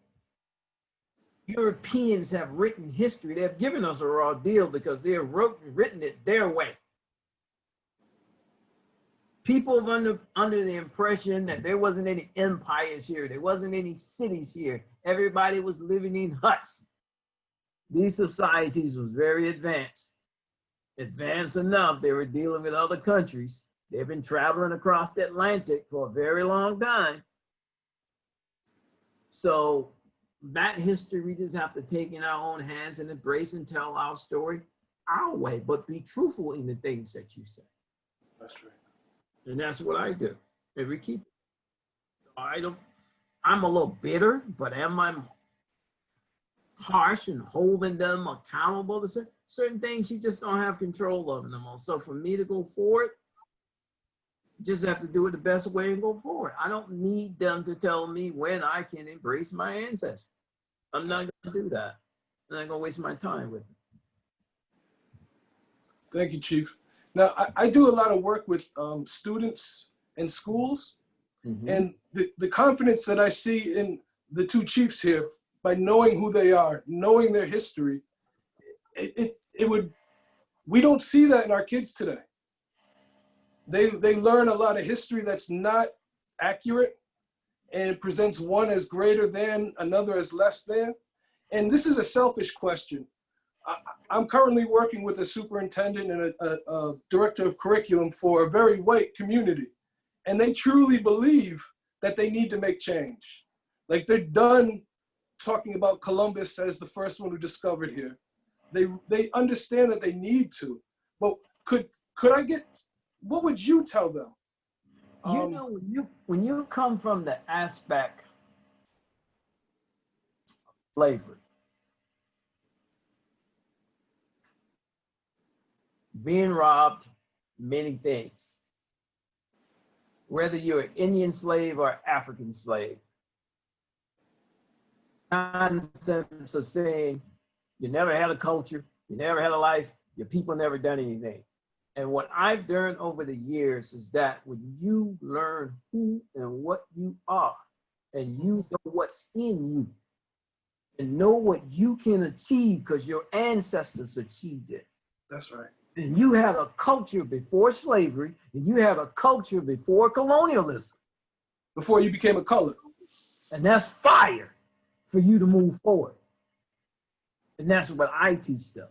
Europeans have written history, they've given us a raw deal because they have written it their way. People under the impression that there wasn't any empires here, there wasn't any cities here, everybody was living in huts. These societies was very advanced. Advanced enough, they were dealing with other countries. They've been traveling across the Atlantic for a very long time. So that history, we just have to take in our own hands and embrace and tell our story our way, but be truthful in the things that you say. That's right. And that's what I do. And we keep, I'm a little bitter, but am I harsh and holding them accountable to certain things you just don't have control of them all. So for me to go forward, just have to do it the best way and go forward. I don't need them to tell me when I can embrace my ancestors. I'm not going to do that. I'm not going to waste my time with it. Thank you, Chief. Now, I do a lot of work with students and schools, and the confidence that I see in the two chiefs here, by knowing who they are, knowing their history, we don't see that in our kids today. They learn a lot of history that's not accurate and presents one as greater than, another as less than. And this is a selfish question. I'm currently working with a superintendent and a director of curriculum for a very white community. And they truly believe that they need to make change. Like, they're done talking about Columbus as the first one who discovered here. They understand that they need to. But could I get, what would you tell them? You know, when you come from the aspect of slavery, being robbed, many things, whether you're an Indian slave or African slave, concepts of saying you never had a culture, you never had a life, your people never done anything. And what I've learned over the years is that when you learn who and what you are, and you know what's in you, and know what you can achieve because your ancestors achieved it. That's right. And you had a culture before slavery, and you had a culture before colonialism. Before you became a color. And that's fire for you to move forward. And that's what I teach them.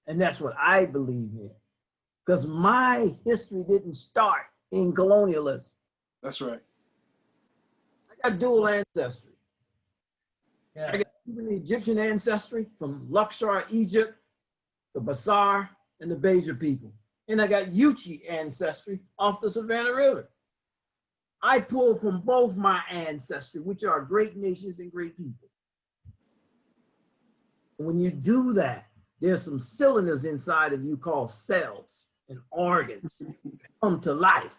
And that's what I believe in. Because my history didn't start in colonialism. That's right. I got dual ancestry. Yeah. I got even Egyptian ancestry from Luxor, Egypt, the Basar, and the Beja people. And I got Uchee ancestry off the Savannah River. I pull from both my ancestry, which are great nations and great people. And when you do that, there's some cylinders inside of you called cells and organs come to life.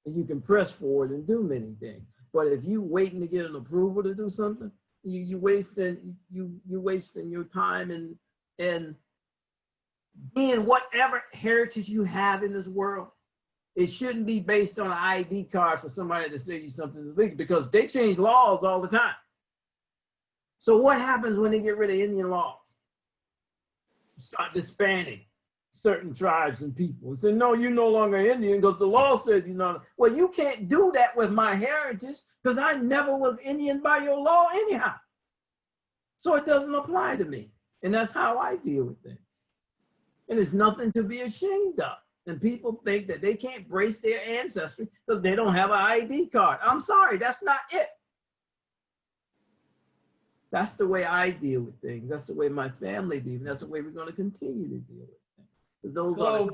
And you can press forward and do many things. But if you waiting to get an approval to do something, you wasting your time and being whatever heritage you have in this world. It shouldn't be based on an ID card for somebody to say you something is legal, because they change laws all the time. So what happens when they get rid of Indian laws? Start disbanding certain tribes and people and say, no, you're no longer Indian because the law says you're not. Well, you can't do that with my heritage because I never was Indian by your law anyhow. So it doesn't apply to me. And that's how I deal with things. And it's nothing to be ashamed of. And people think that they can't brace their ancestry because they don't have an ID card. I'm sorry, that's not it. That's the way I deal with things. That's the way my family deals. That's the way we're going to continue to deal with things. Because those are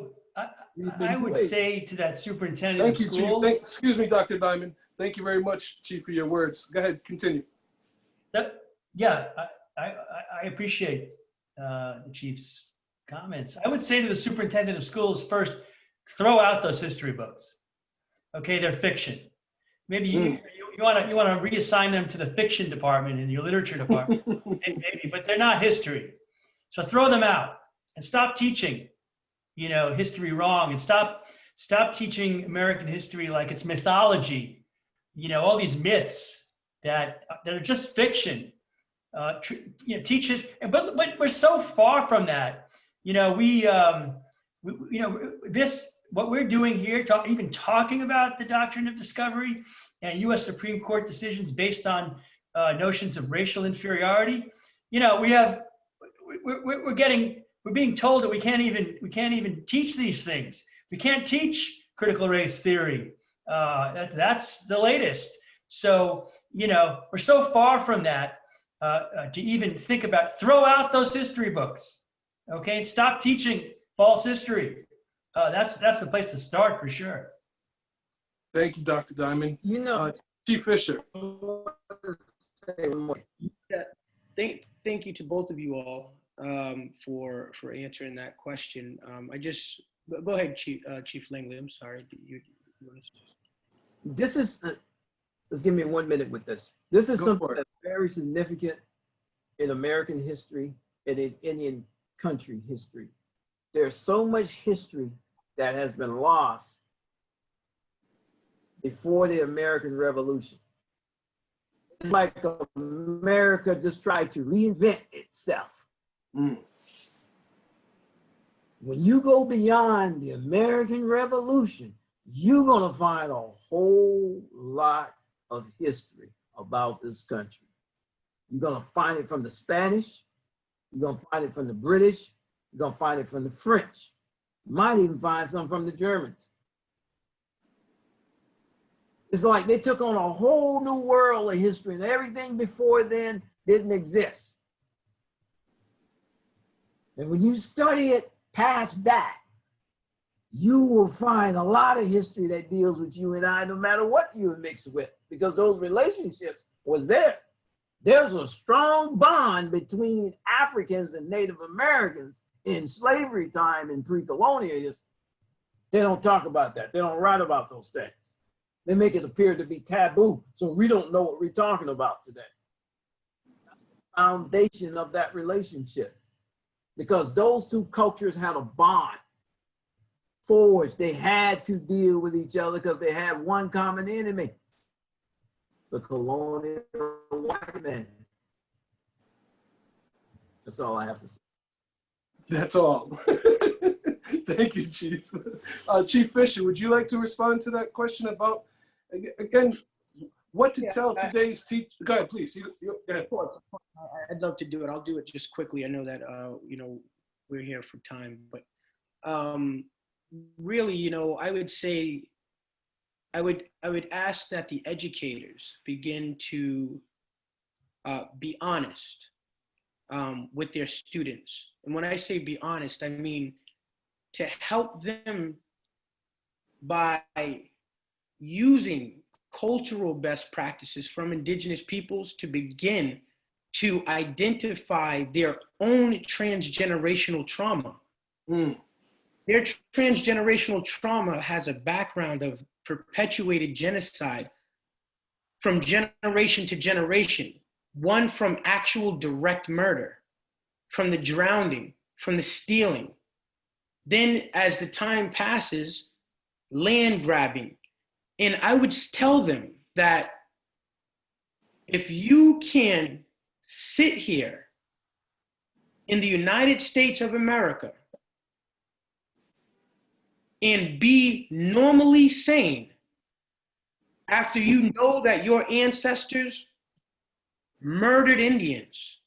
I would say to that superintendent Thank of you, schools. Chief. Excuse me, Dr. Diamond. Thank you very much, Chief, for your words. Go ahead, continue. Yeah, I appreciate the chief's comments. I would say to the superintendent of schools first, throw out those history books. Okay, they're fiction. Maybe you want to reassign them to the fiction department in your literature department, maybe, but they're not history. So throw them out and stop teaching, history wrong, and stop teaching American history like it's mythology. All these myths that are just fiction. Teach it, but we're so far from that. What we're doing here, even talking about the doctrine of discovery and U.S. Supreme Court decisions based on notions of racial inferiority. We're being told that we can't even teach these things. We can't teach critical race theory. That's the latest. So we're so far from that to even think about. Throw out those history books, okay, and stop teaching false history. That's the place to start for sure. Thank you, Dr. Diamond. Chief Fisher. Yeah, thank you to both of you all for answering that question. Go ahead, Chief Langley. I'm sorry. This is, let's give me 1 minute with this. This is something that's very significant in American history and in Indian country history. There's so much history that has been lost before the American Revolution. It's like America just tried to reinvent itself. When you go beyond the American Revolution, you're gonna find a whole lot of history about this country. You're gonna find it from the Spanish, you're gonna find it from the British, you're gonna find it from the French. You might even find some from the Germans. It's like they took on a whole new world of history and everything before then didn't exist. And when you study it past that, you will find a lot of history that deals with you and I, no matter what you mix with, because those relationships was there. There's a strong bond between Africans and Native Americans in slavery time and pre-colonial history. They don't talk about that. They don't write about those things. They make it appear to be taboo, so we don't know what we're talking about today. That's the foundation of that relationship, because those two cultures had a bond forged. They had to deal with each other because they had one common enemy, the colonial white man. That's all I have to say. That's all. Thank you, Chief. Chief Fisher, would you like to respond to that question about, again, what to tell today's teachers? Go ahead, please. Go ahead. I'd love to do it. I'll do it just quickly. I know that, we're here for time, but really, I would say, I would ask that the educators begin to be honest with their students. And when I say be honest, I mean to help them by using cultural best practices from indigenous peoples to begin to identify their own transgenerational trauma. Their transgenerational trauma has a background of perpetuated genocide from generation to generation, one from actual direct murder, from the drowning, from the stealing. Then as the time passes, land grabbing. And I would tell them that if you can sit here in the United States of America and be normally sane after you know that your ancestors murdered Indians?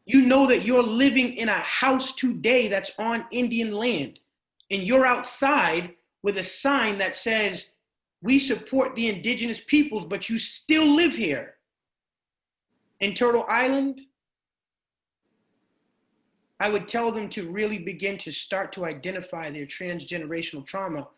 You know that you're living in a house today that's on Indian land, and you're outside with a sign that says, "We support the indigenous peoples," but you still live here in Turtle Island. I would tell them to really begin to start to identify their transgenerational trauma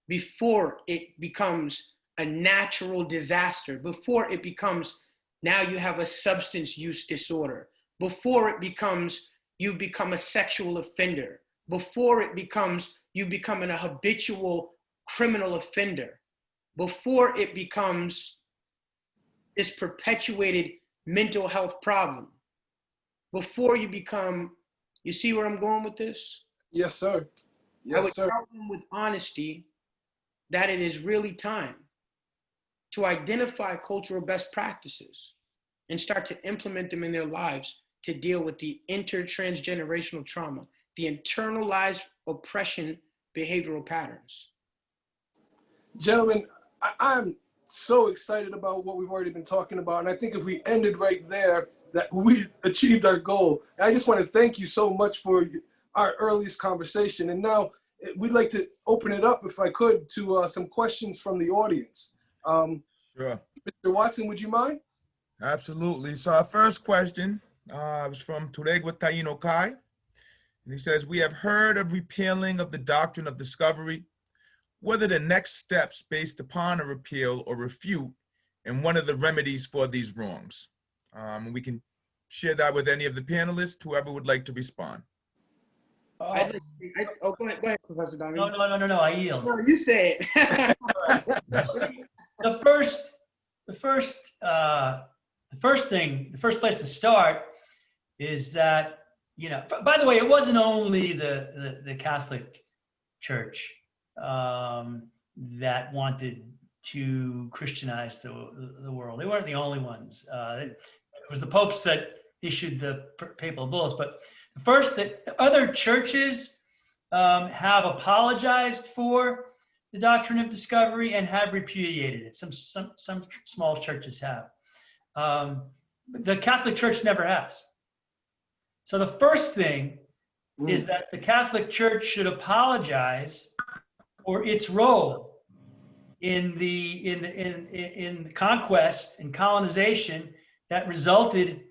before it becomes a natural disaster, before it becomes, now you have a substance use disorder, before it becomes, you become a sexual offender, before it becomes, you become a habitual criminal offender, before it becomes this perpetuated mental health problem, before you become, you see where I'm going with this? Yes, sir. I would Yes, sir. tell them with honesty that it is really time to identify cultural best practices and start to implement them in their lives to deal with the intertransgenerational trauma, the internalized oppression behavioral patterns. Gentlemen, I'm so excited about what we've already been talking about. And I think if we ended right there, that we achieved our goal. And I just want to thank you so much for our earliest conversation. And now we'd like to open it up, if I could, to some questions from the audience. Sure. Mr. Watson, would you mind? Absolutely. So our first question was from Turegwa Taino Kai. And he says, "We have heard of repealing of the doctrine of discovery. What are the next steps based upon a repeal or refute, and one of the remedies for these wrongs?" We can share that with any of the panelists, whoever would like to respond. Go ahead, Professor Diamond. No, I yield. No, you say it. The first place to start is that, by the way, it wasn't only the Catholic Church that wanted to Christianize the world. They weren't the only ones. It was the popes that issued the papal bulls. But first, the other churches have apologized for the doctrine of discovery and have repudiated it. Some small churches have. The Catholic Church never has. So the first thing is that the Catholic Church should apologize for its role in the conquest and colonization that resulted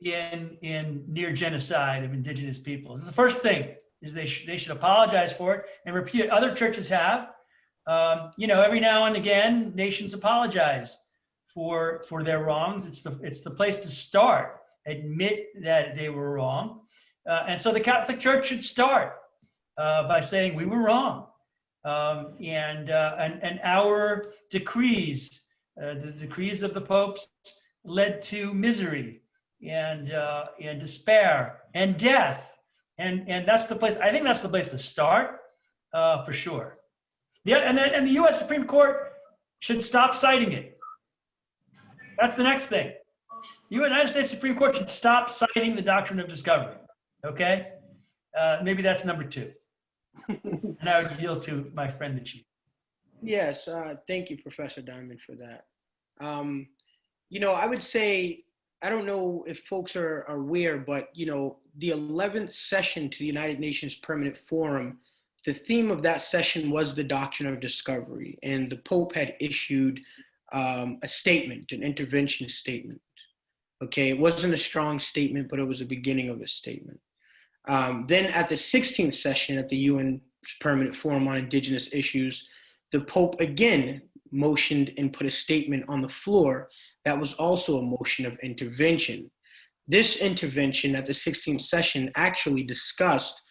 in near genocide of indigenous peoples. This is the first thing, is they should apologize for it and repeat it. Other churches have. Every now and again, nations apologize for their wrongs. It's the place to start. Admit that they were wrong. And so the Catholic Church should start by saying we were wrong. And our decrees, the decrees of the popes, led to misery and despair and death. And that's the place. I think that's the place to start, for sure. And the U.S. Supreme Court should stop citing it. That's the next thing. The United States Supreme Court should stop citing the doctrine of discovery. Okay, maybe that's number two. And I would yield to my friend the chief. Yes, thank you, Professor Diamond, for that. I would say, I don't know if folks are aware, but the 11th session to the United Nations Permanent Forum, the theme of that session was the doctrine of discovery, and the Pope had issued a statement, an intervention statement. Okay, it wasn't a strong statement, but it was a beginning of a statement. Then at the 16th session at the UN Permanent Forum on Indigenous Issues, the Pope again motioned and put a statement on the floor that was also a motion of intervention. This intervention at the 16th session actually discussed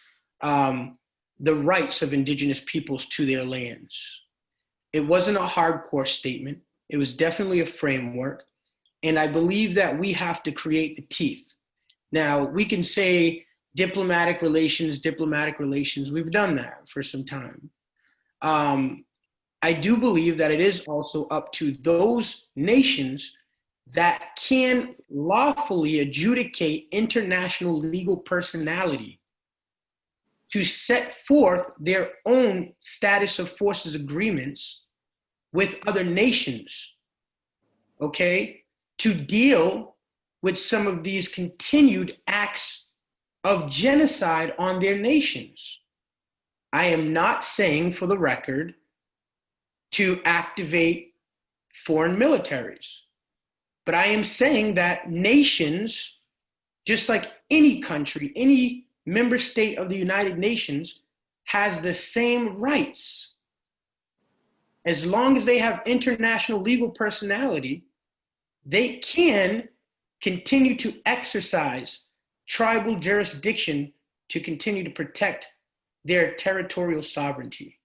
the rights of indigenous peoples to their lands. It wasn't a hardcore statement. It was definitely a framework. And I believe that we have to create the teeth. Now, we can say diplomatic relations. We've done that for some time. I do believe that it is also up to those nations that can lawfully adjudicate international legal personality to set forth their own status of forces agreements with other nations, okay, to deal with some of these continued acts of genocide on their nations. I am not saying, for the record, to activate foreign militaries, but I am saying that nations, just like any country, any member state of the United Nations, has the same rights. As long as they have international legal personality, they can continue to exercise tribal jurisdiction to continue to protect their territorial sovereignty.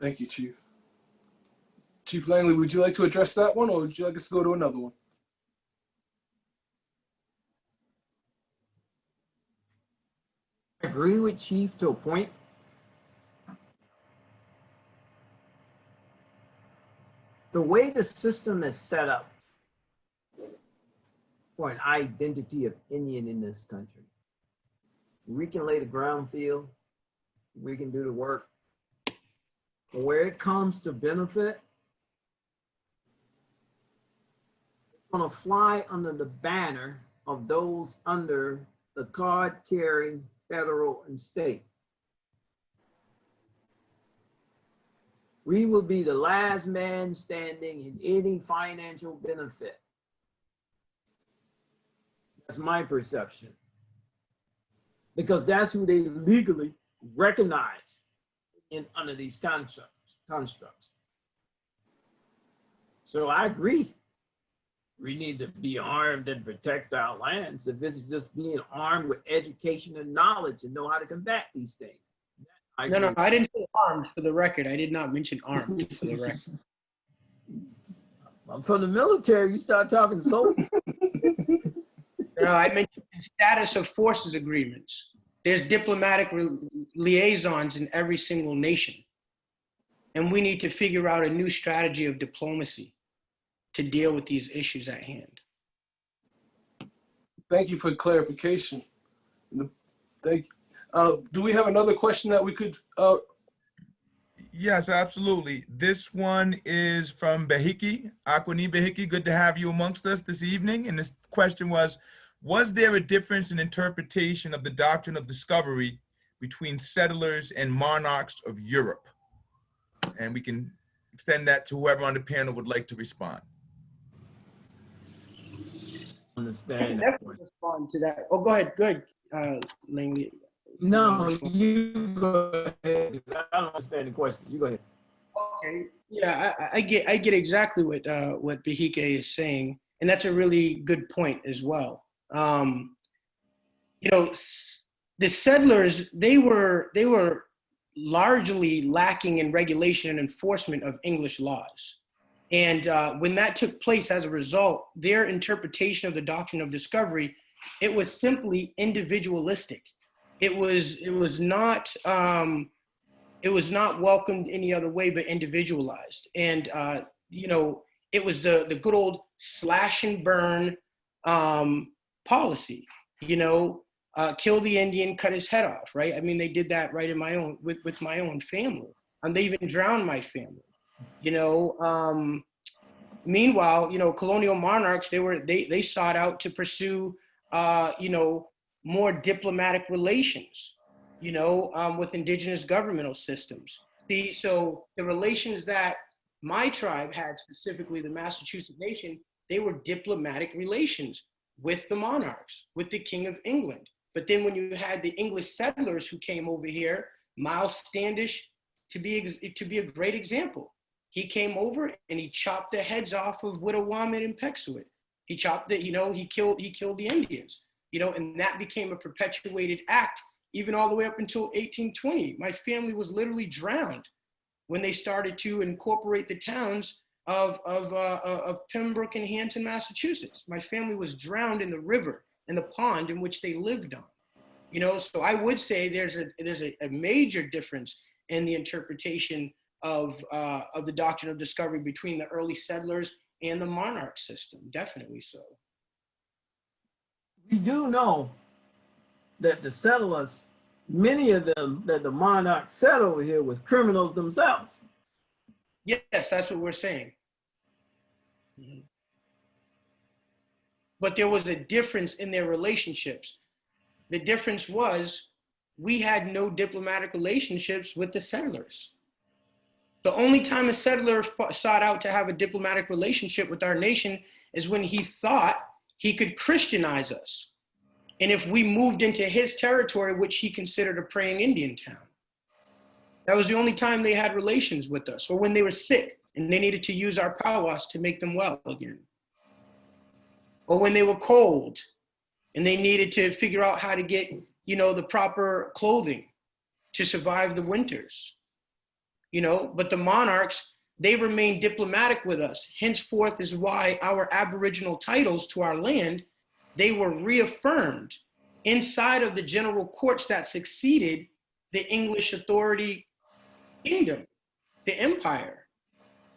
Thank you, Chief. Chief Langley, would you like to address that one, or would you like us to go to another one? I agree with Chief to a point. The way the system is set up for an identity of Indian in this country, we can lay the ground field, we can do the work. But where it comes to benefit, it's gonna fly under the banner of those under the card-carrying federal and state. We will be the last man standing in any financial benefit. That's my perception. Because that's who they legally recognize under these constructs. So I agree. We need to be armed and protect our lands. If this is just being armed with education and knowledge and know how to combat these things. No, I didn't say armed, for the record. I did not mention armed, for the record. I'm from the military. You start talking soldiers. No, I mentioned the status of forces agreements. There's diplomatic liaisons in every single nation. And we need to figure out a new strategy of diplomacy to deal with these issues at hand. Thank you for clarification. Thank you. Do we have another question that we could? Yes, absolutely. This one is from Behiki, Akwani Behiki. Good to have you amongst us this evening. And this question was there a difference in interpretation of the doctrine of discovery between settlers and monarchs of Europe? And we can extend that to whoever on the panel would like to respond. Understand I that can respond to that. Oh, go ahead, Langley. No, you go ahead. I don't understand the question. You go ahead. Okay. Yeah, I get exactly what Behike is saying, and that's a really good point as well. You know, the settlers, they were largely lacking in regulation and enforcement of English laws. And when that took place as a result, their interpretation of the doctrine of discovery, it was simply individualistic. It was not welcomed any other way but individualized. And you know, it was the good old slash and burn policy. You know, kill the Indian, cut his head off. Right? I mean, they did that right in my own with my own family, and they even drowned my family. You know. Meanwhile, you know, colonial monarchs, they sought out to pursue, you know, more diplomatic relations, you know, with indigenous governmental systems. See, so the relations that my tribe had, specifically the Massachuseuck Nation, they were diplomatic relations with the monarchs, with the King of England. But then when you had the English settlers who came over here, Miles Standish, to be a great example. He came over and he chopped the heads off of Wittawamit and Pecksuot. He chopped it, you know, he killed the Indians, you know, and that became a perpetuated act even all the way up until 1820. My family was literally drowned when they started to incorporate the towns of Pembroke and Hanson, Massachusetts. My family was drowned in the river, in the pond in which they lived on. You know, so I would say there's a major difference in the interpretation of the doctrine of discovery between the early settlers and the monarch system, definitely so. We do know that the settlers, many of them that the monarchs set over here was criminals themselves. Yes, that's what we're saying. But there was a difference in their relationships. The difference was we had no diplomatic relationships with the settlers. The only time a settler sought out to have a diplomatic relationship with our nation is when he thought he could Christianize us. And if we moved into his territory, which he considered a praying Indian town, that was the only time they had relations with us, or when they were sick and they needed to use our powwows to make them well again. Or when they were cold and they needed to figure out how to get, the proper clothing to survive the winters. But the monarchs, they remained diplomatic with us. Henceforth is why our aboriginal titles to our land, they were reaffirmed inside of the general courts that succeeded the English authority kingdom, the empire.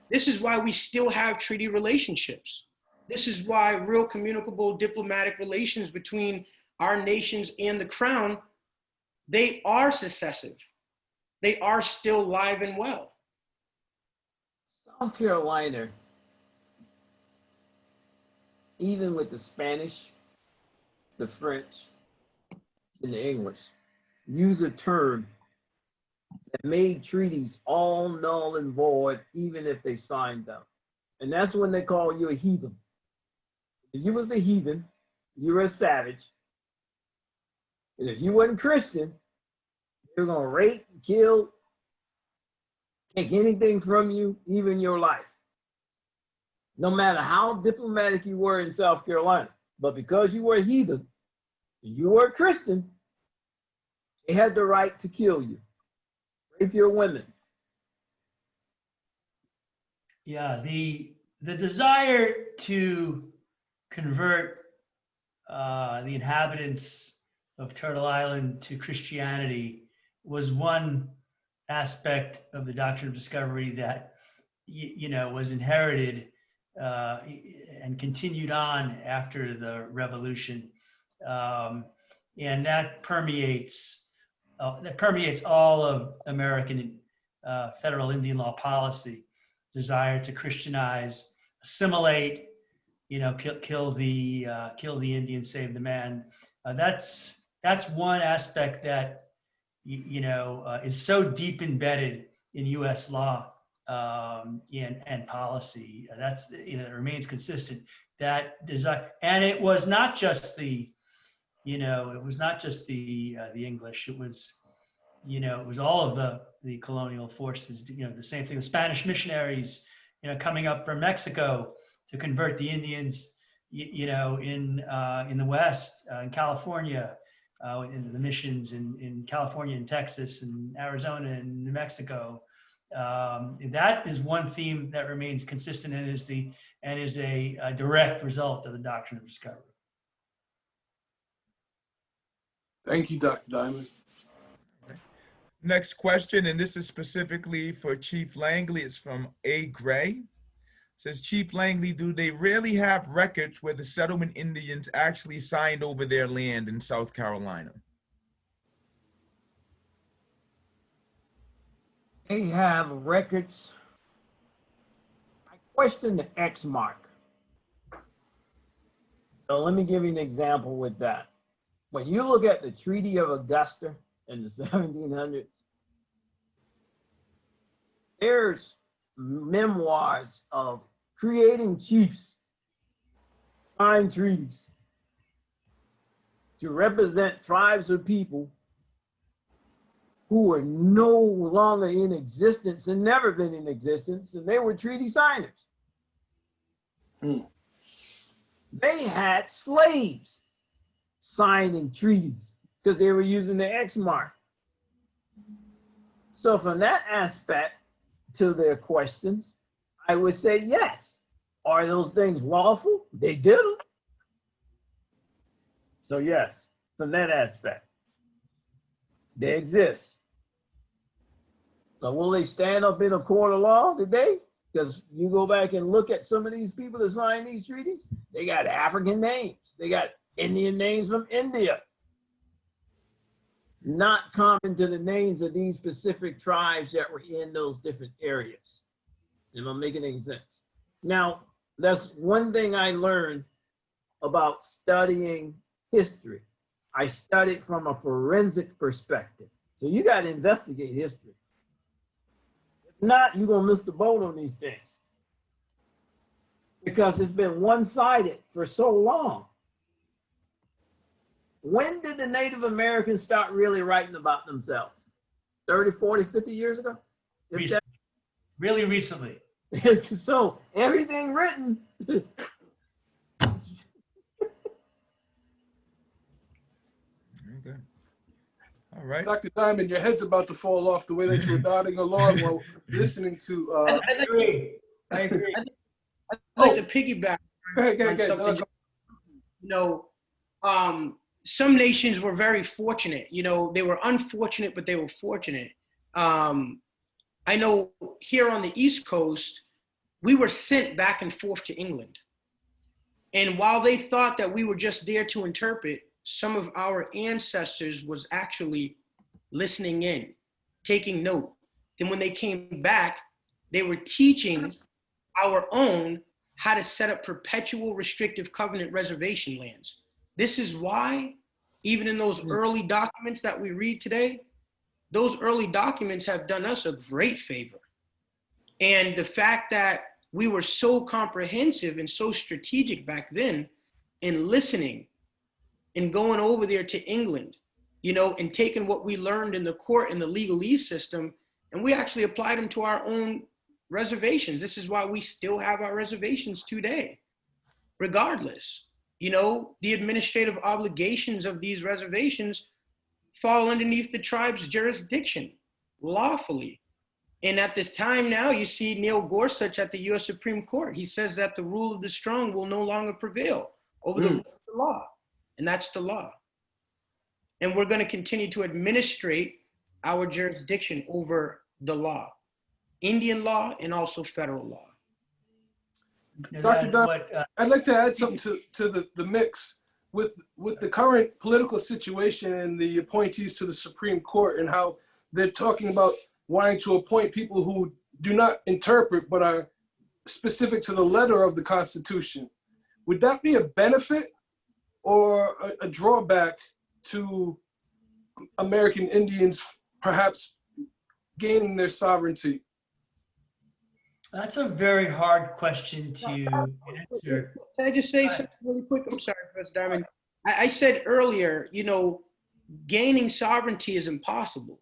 This is why we still have treaty relationships. This is why real communicable diplomatic relations between our nations and the crown, they are successive. They are still live and well. South Carolina, even with the Spanish, the French, and the English, use a term that made treaties all null and void, even if they signed them. And that's when they call you a heathen. If you was a heathen, you were a savage. And if you wasn't Christian, they're gonna rape, kill, take anything from you, even your life. No matter how diplomatic you were in South Carolina. But because you were a heathen, you were a Christian, they had the right to kill you, rape your women. Yeah, the desire to convert the inhabitants of Turtle Island to Christianity was one aspect of the Doctrine of Discovery that was inherited and continued on after the Revolution, and that permeates all of American federal Indian law policy. Desire to Christianize, assimilate, kill the Indian, save the man. That's one aspect that is so deep embedded in U.S. law and policy. That's it remains consistent. That desire, and it was not just the English. It was it was all of the colonial forces. The same thing. The Spanish missionaries, coming up from Mexico to convert the Indians, in the West, in California, in the missions in California and Texas and Arizona and New Mexico. That is one theme that remains consistent and is a direct result of the Doctrine of Discovery. Thank you, Dr. Diamond. Next question, and this is specifically for Chief Langley. It's from A. Gray. It says, Chief Langley, do they really have records where the settlement Indians actually signed over their land in South Carolina? They have records. I question the X mark. So let me give you an example with that. When you look at the Treaty of Augusta in the 1700s, there's memoirs of creating chiefs, signed treaties to represent tribes of people who were no longer in existence and never been in existence, and they were treaty signers. They had slaves signing treaties because they were using the X mark. So from that aspect to their questions, I would say yes. Are those things lawful? They did them. So yes, from that aspect, they exist. So will they stand up in a court of law today? Because you go back and look at some of these people that signed these treaties, they got African names. They got Indian names from India. Not common to the names of these specific tribes that were in those different areas. Am I making any sense? Now, that's one thing I learned about studying history. I studied from a forensic perspective. So you got to investigate history. If not, you're going to miss the boat on these things. Because it's been one-sided for so long. When did the Native Americans start really writing about themselves? 30, 40, 50 years ago? Really recently. So everything written. Okay. All right. Dr. Diamond, your head's about to fall off the way that you were nodding along while listening to. I agree. I'd like to piggyback on something. You know, some nations were very fortunate. You know, they were unfortunate, but they were fortunate. I know here on the East Coast, we were sent back and forth to England. And while they thought that we were just there to interpret, some of our ancestors was actually listening in, taking note. Then when they came back, they were teaching our own how to set up perpetual restrictive covenant reservation lands. This is why, even in those early documents that we read today, those early documents have done us a great favor. And the fact that we were so comprehensive and so strategic back then in listening and going over there to England, you know, and taking what we learned in the court and the legalese system, and we actually applied them to our own reservations. This is why we still have our reservations today, regardless. You know, the administrative obligations of these reservations fall underneath the tribe's jurisdiction lawfully. And at this time now, you see Neil Gorsuch at the US Supreme Court. He says that the rule of the strong will no longer prevail over the rule of the law. And that's the law. And we're going to continue to administrate our jurisdiction over the law, Indian law and also federal law. Dr. Dunn, I'd like to add something to the mix with the current political situation and the appointees to the Supreme Court and how they're talking about wanting to appoint people who do not interpret but are specific to the letter of the Constitution. Would that be a benefit or a drawback to American Indians perhaps gaining their sovereignty? That's a very hard question to answer. Can I just say something really quick? I'm sorry, Professor Diamond. I said earlier, you know, gaining sovereignty is impossible.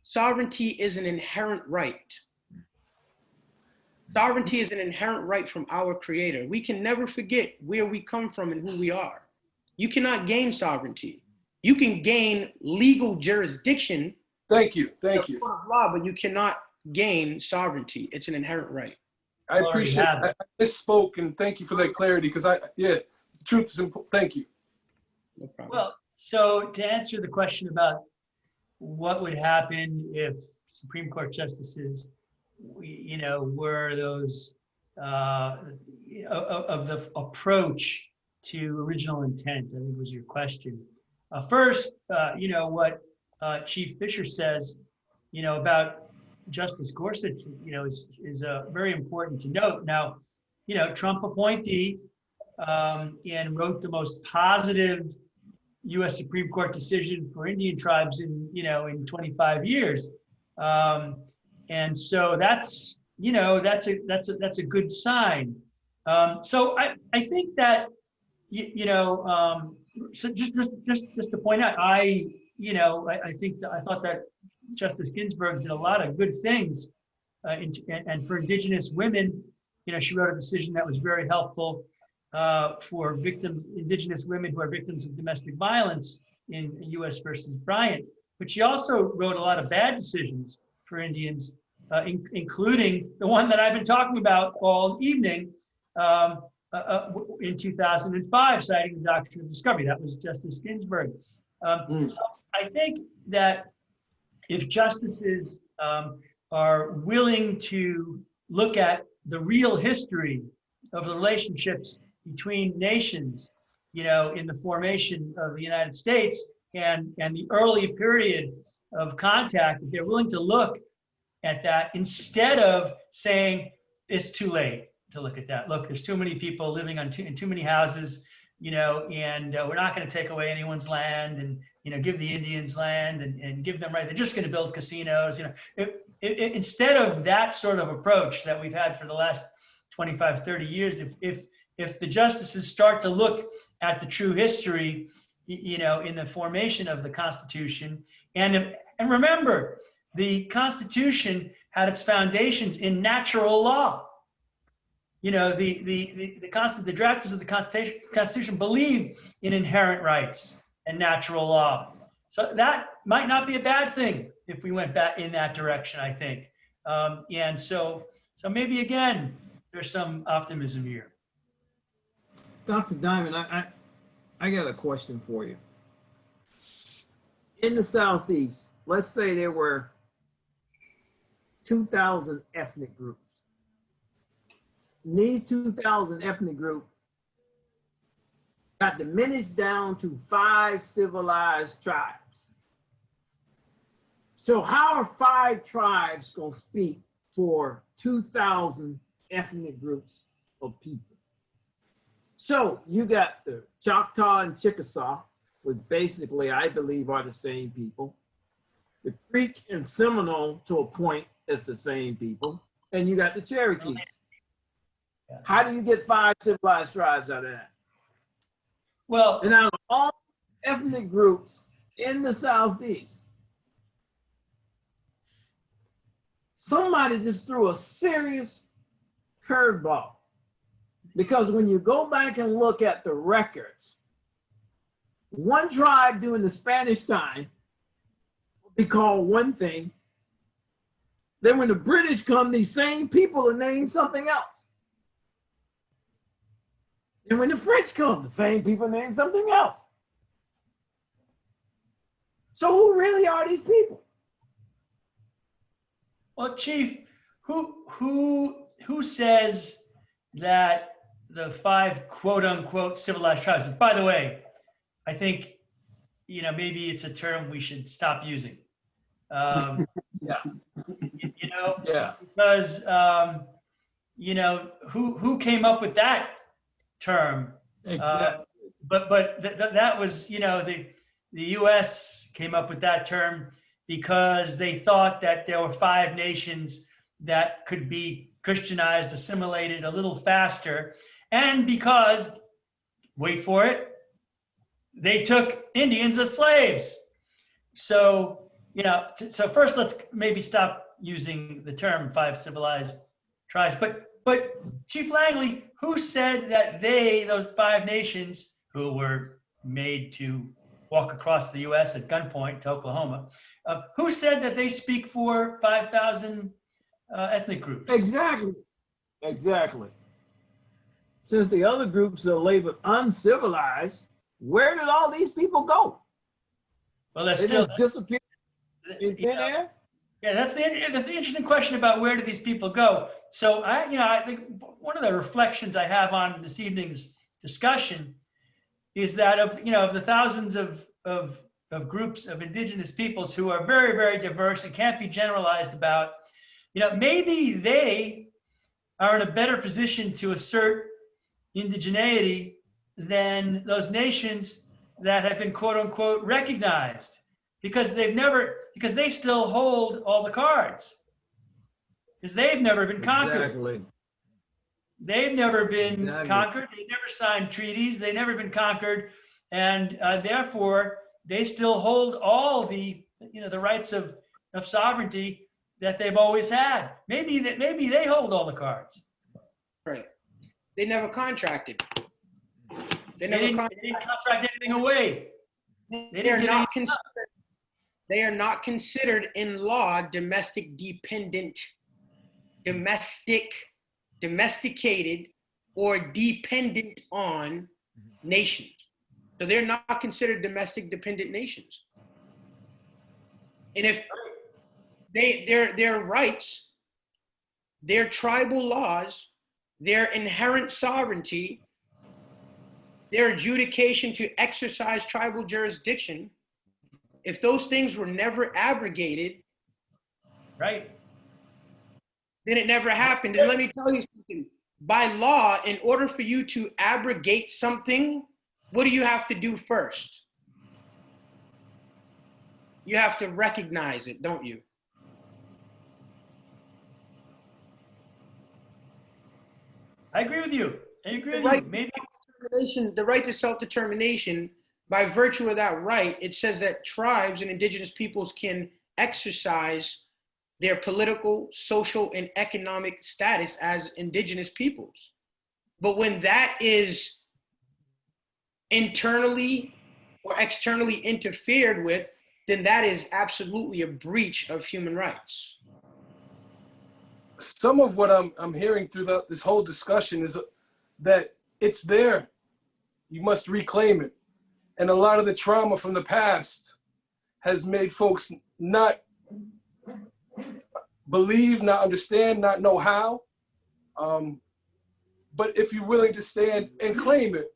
Sovereignty is an inherent right. Sovereignty is an inherent right from our Creator. We can never forget where we come from and who we are. You cannot gain sovereignty. You can gain legal jurisdiction. Thank you. Thank you. Law, but you cannot gain sovereignty. It's an inherent right. I appreciate it. I misspoke, and thank you for that clarity, because the truth is important. Thank you. No problem. Well, so to answer the question about what would happen if Supreme Court justices, you know, were those of the approach to original intent, I think was your question. First, you know, what Chief Fisher says, you know, about Justice Gorsuch, you know, is very important to note. Now, you know, Trump appointee and wrote the most positive U.S. Supreme Court decision for Indian tribes in, you know, in 25 years. And so that's, you know, that's a good sign. So I think that, you know, so just to point out, I thought that Justice Ginsburg did a lot of good things, and for Indigenous women, you know, she wrote a decision that was very helpful for victims, Indigenous women who are victims of domestic violence in U.S. versus Bryant. But she also wrote a lot of bad decisions for Indians, including the one that I've been talking about all evening in 2005, citing the Doctrine of Discovery. That was Justice Ginsburg. So I think that if justices are willing to look at the real history of the relationships between nations, you know, in the formation of the United States and the early period of contact, if they're willing to look at that instead of saying it's too late to look at that. Look, there's too many people living in too many houses, you know, and we're not going to take away anyone's land and, you know, give the Indians land and give them right. They're just going to build casinos, you know. Instead of that sort of approach that we've had for the last 25, 30 years, if the justices start to look at the true history, you know, in the formation of the Constitution, and remember, the Constitution had its foundations in natural law. You know, the drafters of the Constitution believed in inherent rights and natural law. So that might not be a bad thing if we went back in that direction, I think. And so maybe again, there's some optimism here. Dr. Diamond, I got a question for you. In the Southeast, let's say there were 2,000 ethnic groups. And these 2,000 ethnic groups got diminished down to 5 civilized tribes. So how are 5 tribes going to speak for 2,000 ethnic groups of people? So you got the Choctaw and Chickasaw, which basically I believe are the same people. The Creek and Seminole, to a point, is the same people. And you got the Cherokees. How do you get 5 civilized tribes out of that? Well, and out of all ethnic groups in the Southeast, somebody just threw a serious curveball. Because when you go back and look at the records, one tribe during the Spanish time would be called one thing. Then when the British come, these same people are named something else. And when the French come, the same people name something else. So who really are these people? Well, Chief, who says that the 5 quote unquote civilized tribes? By the way, I think, you know, maybe it's a term we should stop using. Yeah. You know, Yeah. because you know, who came up with that term? Exactly. But that was, you know, the U.S. came up with that term because they thought that there were 5 nations that could be Christianized, assimilated a little faster, and because, wait for it, they took Indians as slaves. So, you know, so first let's maybe stop using the term 5 civilized tribes. But Chief Langley, who said that those 5 nations who were made to walk across the U.S. at gunpoint to Oklahoma, who said that they speak for 5,000 ethnic groups? Exactly. Exactly. Since the other groups are labeled uncivilized, where did all these people go? Well, that's They still just disappeared in thin air? Yeah, that's the interesting question about where do these people go. So I think one of the reflections I have on this evening's discussion is that of the thousands of groups of indigenous peoples who are very, very diverse and can't be generalized about, you know, maybe they are in a better position to assert indigeneity than those nations that have been quote unquote recognized, because they still hold all the cards, because they've never been conquered. Exactly. They've never been conquered. They've never signed treaties. They've never been conquered, and therefore they still hold all the rights of sovereignty that they've always had. Maybe they hold all the cards. Right. They never contracted. They didn't contract anything away. They are not considered in law domesticated, or dependent on nations. So they're not considered domestic dependent nations. And if their rights their tribal laws, their inherent sovereignty, their adjudication to exercise tribal jurisdiction, if those things were never abrogated, Right. then it never happened. And let me tell you something. By law, in order for you to abrogate something, what do you have to do first? You have to recognize it, don't you? I agree with you. I agree with Right you. Maybe. The right to self-determination, by virtue of that right, it says that tribes and indigenous peoples can exercise their political, social, and economic status as indigenous peoples. But when that is internally or externally interfered with, then that is absolutely a breach of human rights. Some of what I'm hearing through this whole discussion is that it's there. You must reclaim it. And a lot of the trauma from the past has made folks not believe, not understand, not know how. But if you're willing to stand and claim it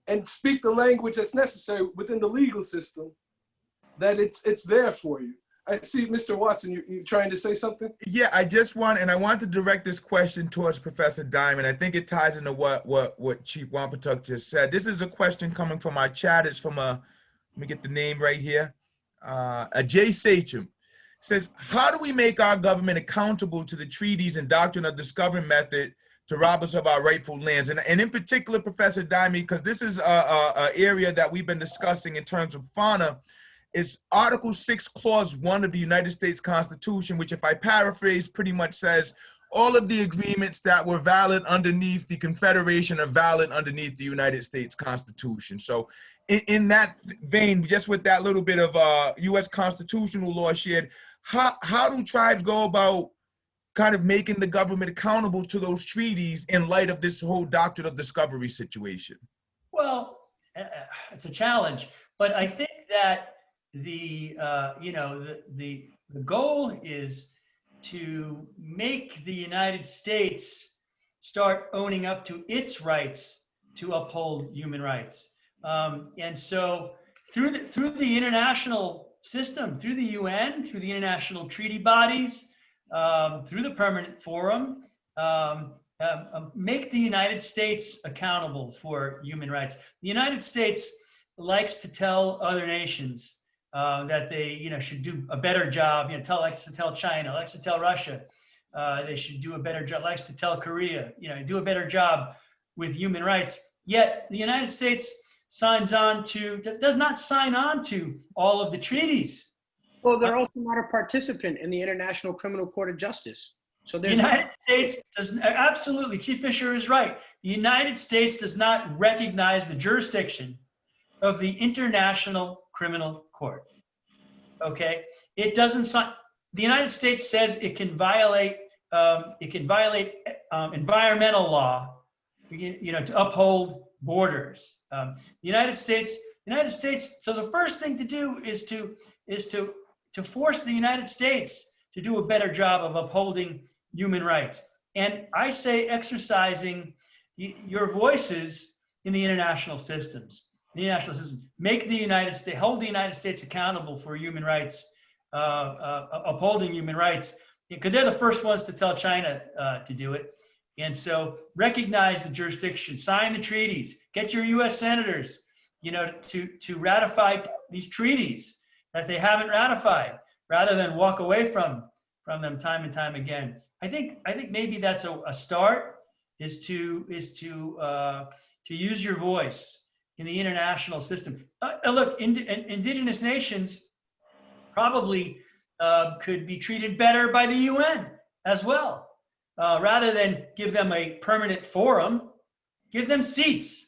and speak the language that's necessary within the legal system, that it's there for you. I see, Mr. Watson, you trying to say something? Yeah, I want to direct this question towards Professor Diamond. I think it ties into what Chief Wampatuck just said. This is a question coming from our chat. It's from let me get the name right here. Jay Sachem says, how do we make our government accountable to the treaties and doctrine of discovery method to rob us of our rightful lands? And in particular, Professor Diamond, because this is a area that we've been discussing in terms of fauna, is Article 6, Clause 1 of the United States Constitution, which, if I paraphrase, pretty much says all of the agreements that were valid underneath the Confederation are valid underneath the United States Constitution. So in that vein, just with that little bit of U.S. constitutional law shared, how do tribes go about kind of making the government accountable to those treaties in light of this whole doctrine of discovery situation? Well, it's a challenge, but I think that the goal is to make the United States start owning up to its rights to uphold human rights, and so through the international system, through the UN, through the international treaty bodies, through the Permanent Forum, make the United States accountable for human rights. The United States likes to tell other nations that they, should do a better job. Likes to tell China, likes to tell Russia, they should do a better job. Likes to tell Korea, do a better job with human rights. Yet the United States does not sign on to all of the treaties. Well, they're also not a participant in the International Criminal Court of Justice. So the United States does absolutely. Chief Fisher is right. The United States does not recognize the jurisdiction of the International Criminal Court. Okay, it doesn't sign. The United States says it can violate environmental law, to uphold borders. The United States. So the first thing to do is to force the United States to do a better job of upholding human rights. And I say exercising your voices in the international systems. Make the United States, hold the United States accountable for human rights, upholding human rights, because they're the first ones to tell China to do it. And so recognize the jurisdiction, sign the treaties, get your US senators, to ratify these treaties that they haven't ratified, rather than walk away from them time and time again. I think maybe that's a start, is to use your voice in the international system. Look, indigenous nations probably could be treated better by the UN as well. Rather than give them a permanent forum, give them seats.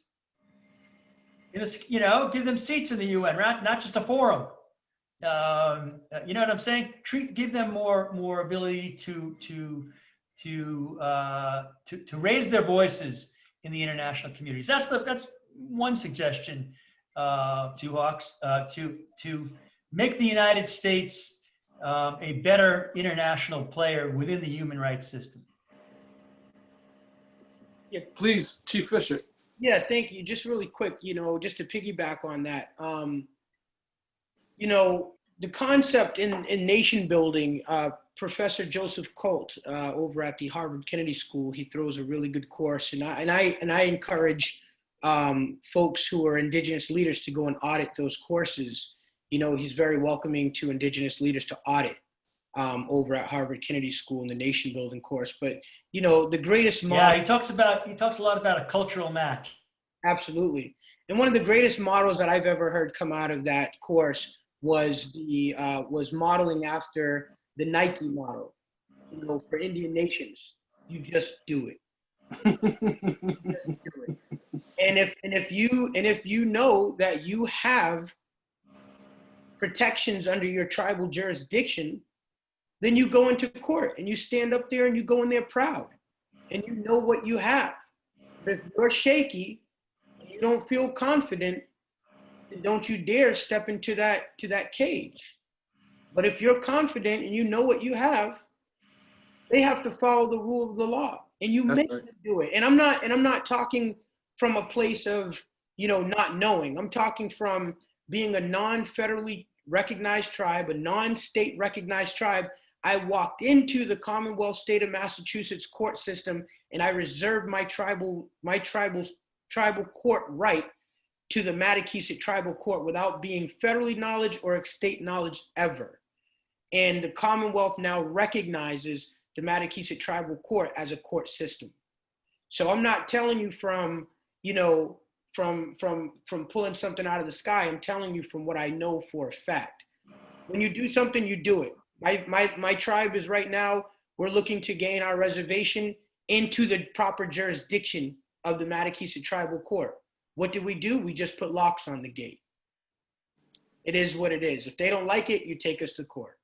Give them seats in the UN, not just a forum. You know what I'm saying? Give them more ability to raise their voices in the international communities. That's one suggestion to Hawks, to make the United States a better international player within the human rights system? Please, Chief Fisher. Yeah, thank you. Just really quick, just to piggyback on that, the concept in nation building, Professor Joseph Colt over at the Harvard Kennedy School, he throws a really good course, and I encourage folks who are indigenous leaders to go and audit those courses. He's very welcoming to indigenous leaders to audit over at Harvard Kennedy School in the nation building course. But the greatest model. Yeah, he talks a lot about a cultural match. Absolutely, and one of the greatest models that I've ever heard come out of that course was modeling after the Nike model. For Indian nations, you just do it. You just do it. And if you know that you have protections under your tribal jurisdiction, then you go into court and you stand up there and you go in there proud and you know what you have. But if you're shaky and you don't feel confident, then don't you dare step into that cage. But if you're confident and you know what you have, they have to follow the rule of the law, and you make them do it. And I'm not talking from a place of not knowing. I'm talking from being a non-federally recognized tribe, a non-state recognized tribe. I walked into the Commonwealth state of Massachusetts court system, and I reserved my tribal court right to the Mattakeeset tribal court without being federally knowledge or state knowledge ever. And the Commonwealth now recognizes the Mattakeeset tribal court as a court system. So I'm not telling you from pulling something out of the sky. I'm telling you from what I know for a fact. When you do something, you do it. My tribe is right now, we're looking to gain our reservation into the proper jurisdiction of the Mattakeeset tribal court. What did we do? We just put locks on the gate. It is what it is. If they don't like it, you take us to court.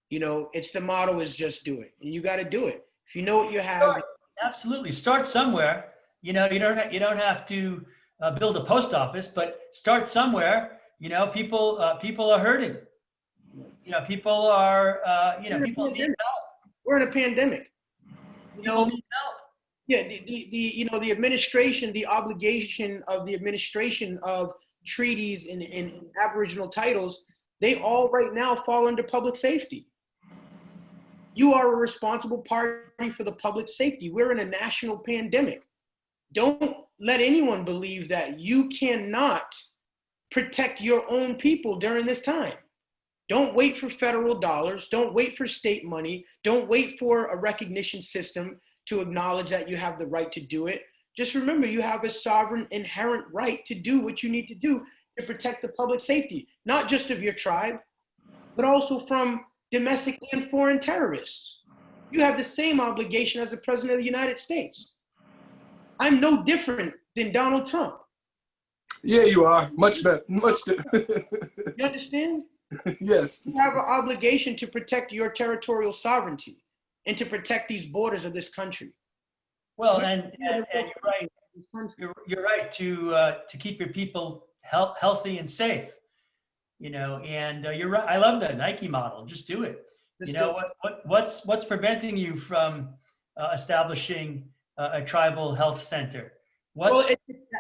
It's the motto is just do it. And you got to do it. If you know what you have. Absolutely. Start somewhere. You don't have to build a post office, but start somewhere. People are hurting. People are, people need help. We're in a pandemic. People need help. Yeah, the administration, the obligation of the administration of treaties and Aboriginal titles, they all right now fall under public safety. You are a responsible party for the public safety. We're in a national pandemic. Don't let anyone believe that you cannot protect your own people during this time. Don't wait for federal dollars. Don't wait for state money. Don't wait for a recognition system to acknowledge that you have the right to do it. Just remember, you have a sovereign inherent right to do what you need to do to protect the public safety, not just of your tribe, but also from domestic and foreign terrorists. You have the same obligation as the President of the United States. I'm no different than Donald Trump. Yeah, you are. Much better. Much different. You understand? Yes. You have an obligation to protect your territorial sovereignty and to protect these borders of this country. Well, and you're right. You're right to keep your people healthy and safe. And you're right. I love the Nike model. Just do it. What's preventing you from establishing a tribal health center?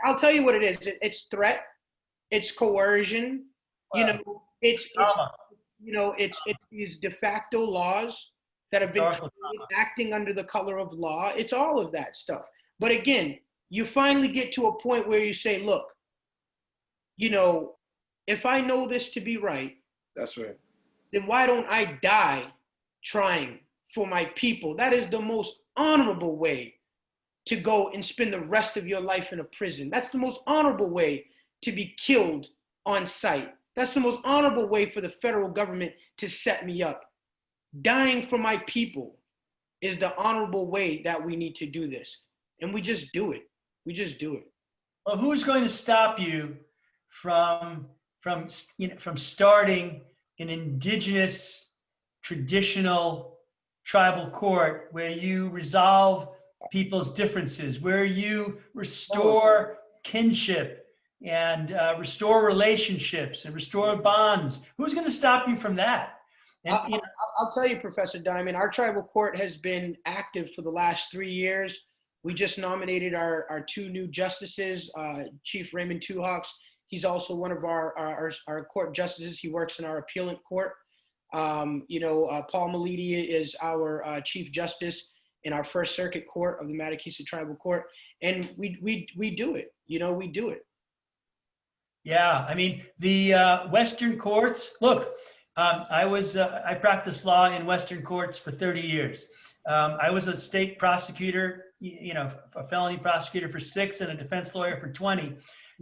I'll tell you what it is. It's threat. It's coercion. It's these de facto laws that have been acting under the color of law. It's all of that stuff. But again, you finally get to a point where you say, look, if I know this to be right, that's right, then why don't I die trying for my people? That is the most honorable way to go and spend the rest of your life in a prison. That's the most honorable way to be killed on sight. That's the most honorable way for the federal government to set me up. Dying for my people is the honorable way that we need to do this. And we just do it. We just do it. Well, who's going to stop you from starting an indigenous traditional tribal court where you resolve people's differences, where you restore kinship and restore relationships and restore bonds? Who's going to stop you from that? And, you know, I'll tell you, Professor Diamond, our tribal court has been active for the last 3 years. We just nominated our 2 new justices, Chief Raymond Two Hawks. He's also one of our court justices. He works in our appellant court. Paul Malidi is our Chief Justice in our First Circuit Court of the Mattakeeset Tribal Court. And we do it, we do it. yeah, I mean, the Western courts, look, I practiced law in Western courts for 30 years. I was a state prosecutor, a felony prosecutor for 6 and a defense lawyer for 20.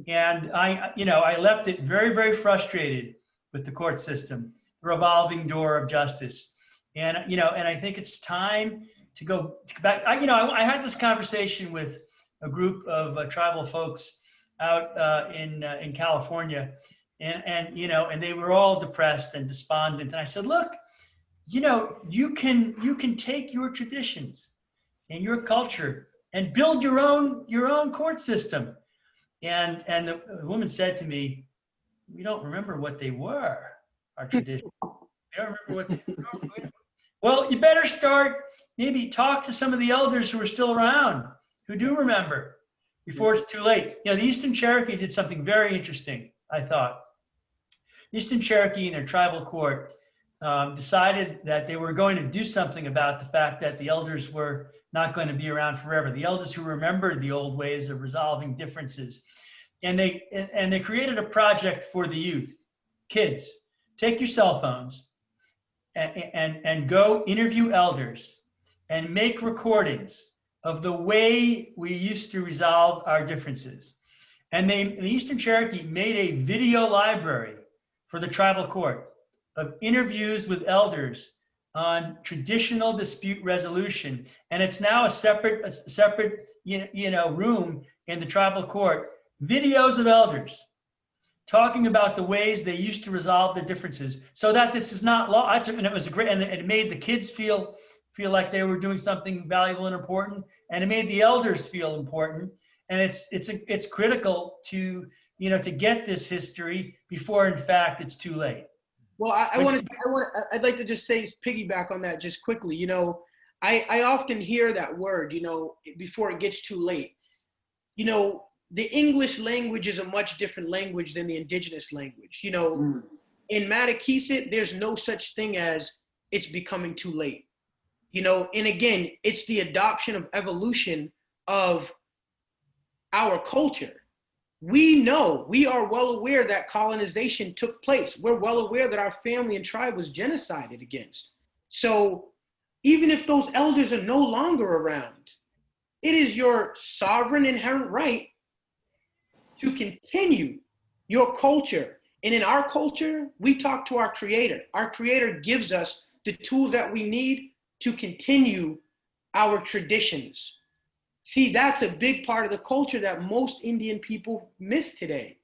And I left it very, very frustrated with the court system, the revolving door of justice. And, and I think it's time to go back. I had this conversation with a group of tribal folks out in California, and they were all depressed and despondent. And I said, look, you can take your traditions and your culture and build your own court system. And the woman said to me, we don't remember what they were, our traditions. We don't remember what they were. Well, you better start, maybe talk to some of the elders who are still around, who do remember, before it's too late. The Eastern Cherokee did something very interesting, I thought. The Eastern Cherokee in their tribal court decided that they were going to do something about the fact that the elders were not going to be around forever. The elders who remembered the old ways of resolving differences. And they created a project for the youth. Kids, take your cell phones and go interview elders and make recordings of the way we used to resolve our differences. And the Eastern Cherokee made a video library for the tribal court of interviews with elders on traditional dispute resolution. And it's now a separate room in the tribal court, videos of elders talking about the ways they used to resolve the differences, so that this is not law. And it was great, and it made the kids feel like they were doing something valuable and important, and it made the elders feel important. And it's critical to get this history before, in fact, it's too late. Well, I'd like to just say, piggyback on that just quickly. I often hear that word, before it gets too late. The English language is a much different language than the indigenous language. In Mattakeeset, there's no such thing as it's becoming too late. And again, it's the adoption of evolution of our culture. We are well aware that colonization took place. We're well aware that our family and tribe was genocided against. So even if those elders are no longer around, it is your sovereign inherent right to continue your culture. And in our culture, we talk to our creator. Our creator gives us the tools that we need to continue our traditions. See, that's a big part of the culture that most Indian people miss today,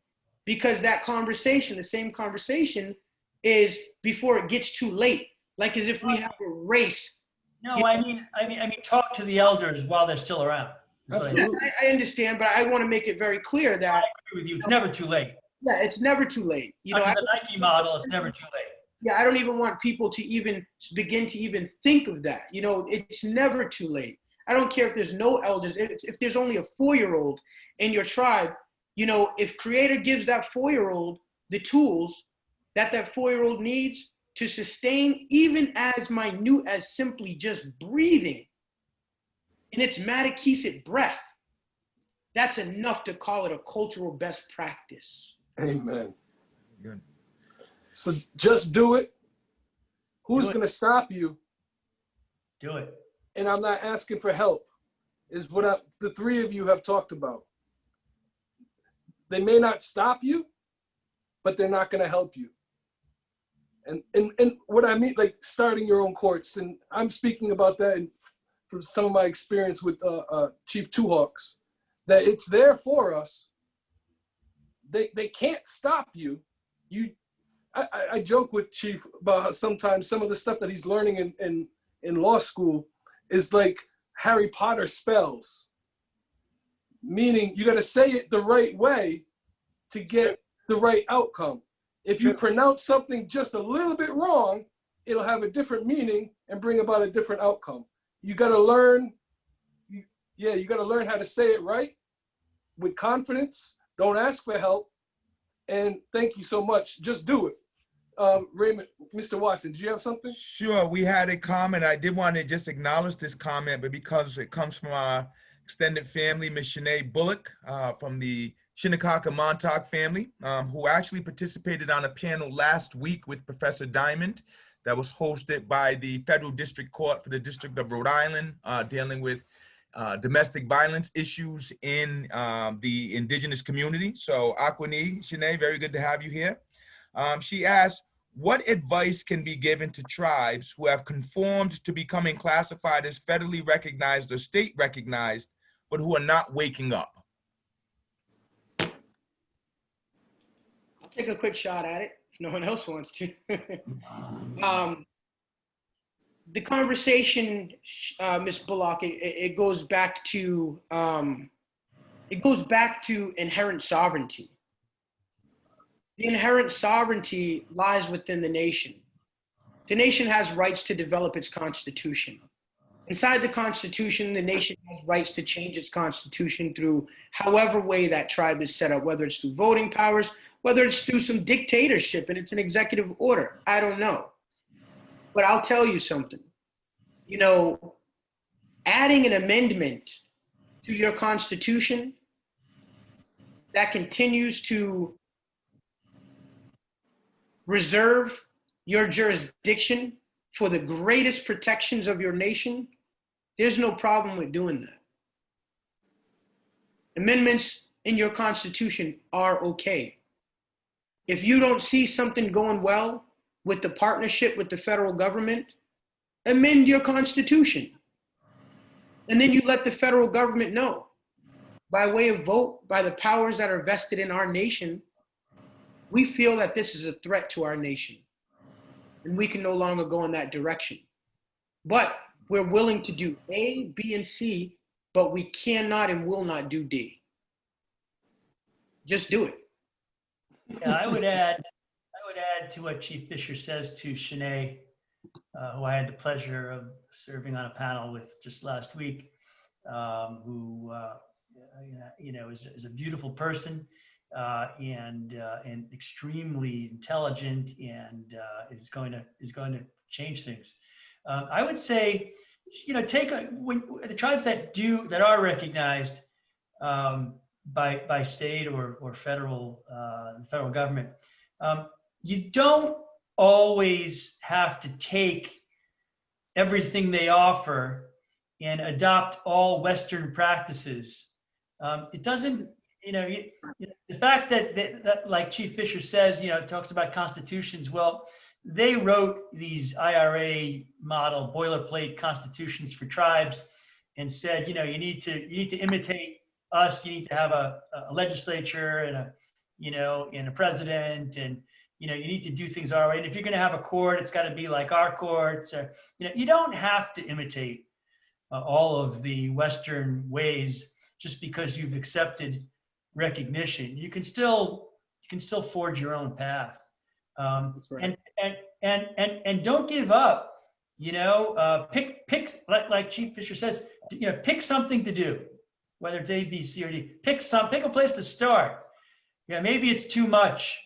because that conversation, the same conversation, is before it gets too late, like as if we have a race. No, I mean, talk to the elders while they're still around. Absolutely. I understand, but I want to make it very clear that I agree with you. It's never too late. Yeah, it's never too late. Under the Nike model, it's never too late. Yeah, I don't even want people to even begin to even think of that. It's never too late. I don't care if there's no elders, if there's only a 4-year-old in your tribe, if creator gives that 4-year-old the tools that 4-year-old needs to sustain, even as minute as simply just breathing, and it's Mattakeeset breath, that's enough to call it a cultural best practice. Amen. Good. So just do it. Who's going to stop you? Do it. And I'm not asking for help, is what the 3 of you have talked about. They may not stop you, but they're not going to help you. And what I mean, like starting your own courts, and I'm speaking about that from some of my experience with Chief Two Hawks, that it's there for us. They can't stop you. I joke with Chief about how sometimes some of the stuff that he's learning in law school is like Harry Potter spells, meaning you got to say it the right way to get the right outcome. If you pronounce something just a little bit wrong, it'll have a different meaning and bring about a different outcome. You got to learn, you got to learn how to say it right with confidence. Don't ask for help. And thank you so much. Just do it. Raymond, Mr. Watson, do you have something? Sure, we had a comment. I did want to just acknowledge this comment, but because it comes from our extended family, Ms. Shanae Bullock from the Shinnecock Montauk family, who actually participated on a panel last week with Professor Diamond that was hosted by the Federal District Court for the District of Rhode Island, dealing with domestic violence issues in the indigenous community. So Aquani, Shanae, very good to have you here. She asked, what advice can be given to tribes who have conformed to becoming classified as federally recognized or state recognized, but who are not waking up? I'll take a quick shot at it if no one else wants to. The conversation, Ms. Bullock, it goes back to inherent sovereignty. The inherent sovereignty lies within the nation. The nation has rights to develop its constitution. Inside the constitution, the nation has rights to change its constitution through however way that tribe is set up, whether it's through voting powers, whether it's through some dictatorship and it's an executive order. I don't know. But I'll tell you something. You know, adding an amendment to your constitution that continues to reserve your jurisdiction for the greatest protections of your nation, there's no problem with doing that. Amendments in your constitution are okay. If you don't see something going well with the partnership with the federal government, amend your constitution. And then you let the federal government know, by way of vote, by the powers that are vested in our nation, we feel that this is a threat to our nation and we can no longer go in that direction. But we're willing to do A, B, and C, but we cannot and will not do D. Just do it. Yeah, I would add to what Chief Fisher says to Shanae, who I had the pleasure of serving on a panel with just last week, who is a beautiful person and extremely intelligent and is going to change things. I would say, when the tribes that are recognized by state or federal government, you don't always have to take everything they offer and adopt all Western practices. It doesn't, the fact that like Chief Fisher says, talks about constitutions. Well, they wrote these IRA model boilerplate constitutions for tribes and said, you need to imitate us. You need to have a legislature and a president, and you need to do things our way. And if you're going to have a court, it's got to be like our courts. You don't have to imitate all of the Western ways just because you've accepted recognition. You can still forge your own path. Right. And don't give up. Pick like Chief Fisher says. Pick something to do, whether it's A, B, C, or D. Pick a place to start. Maybe it's too much.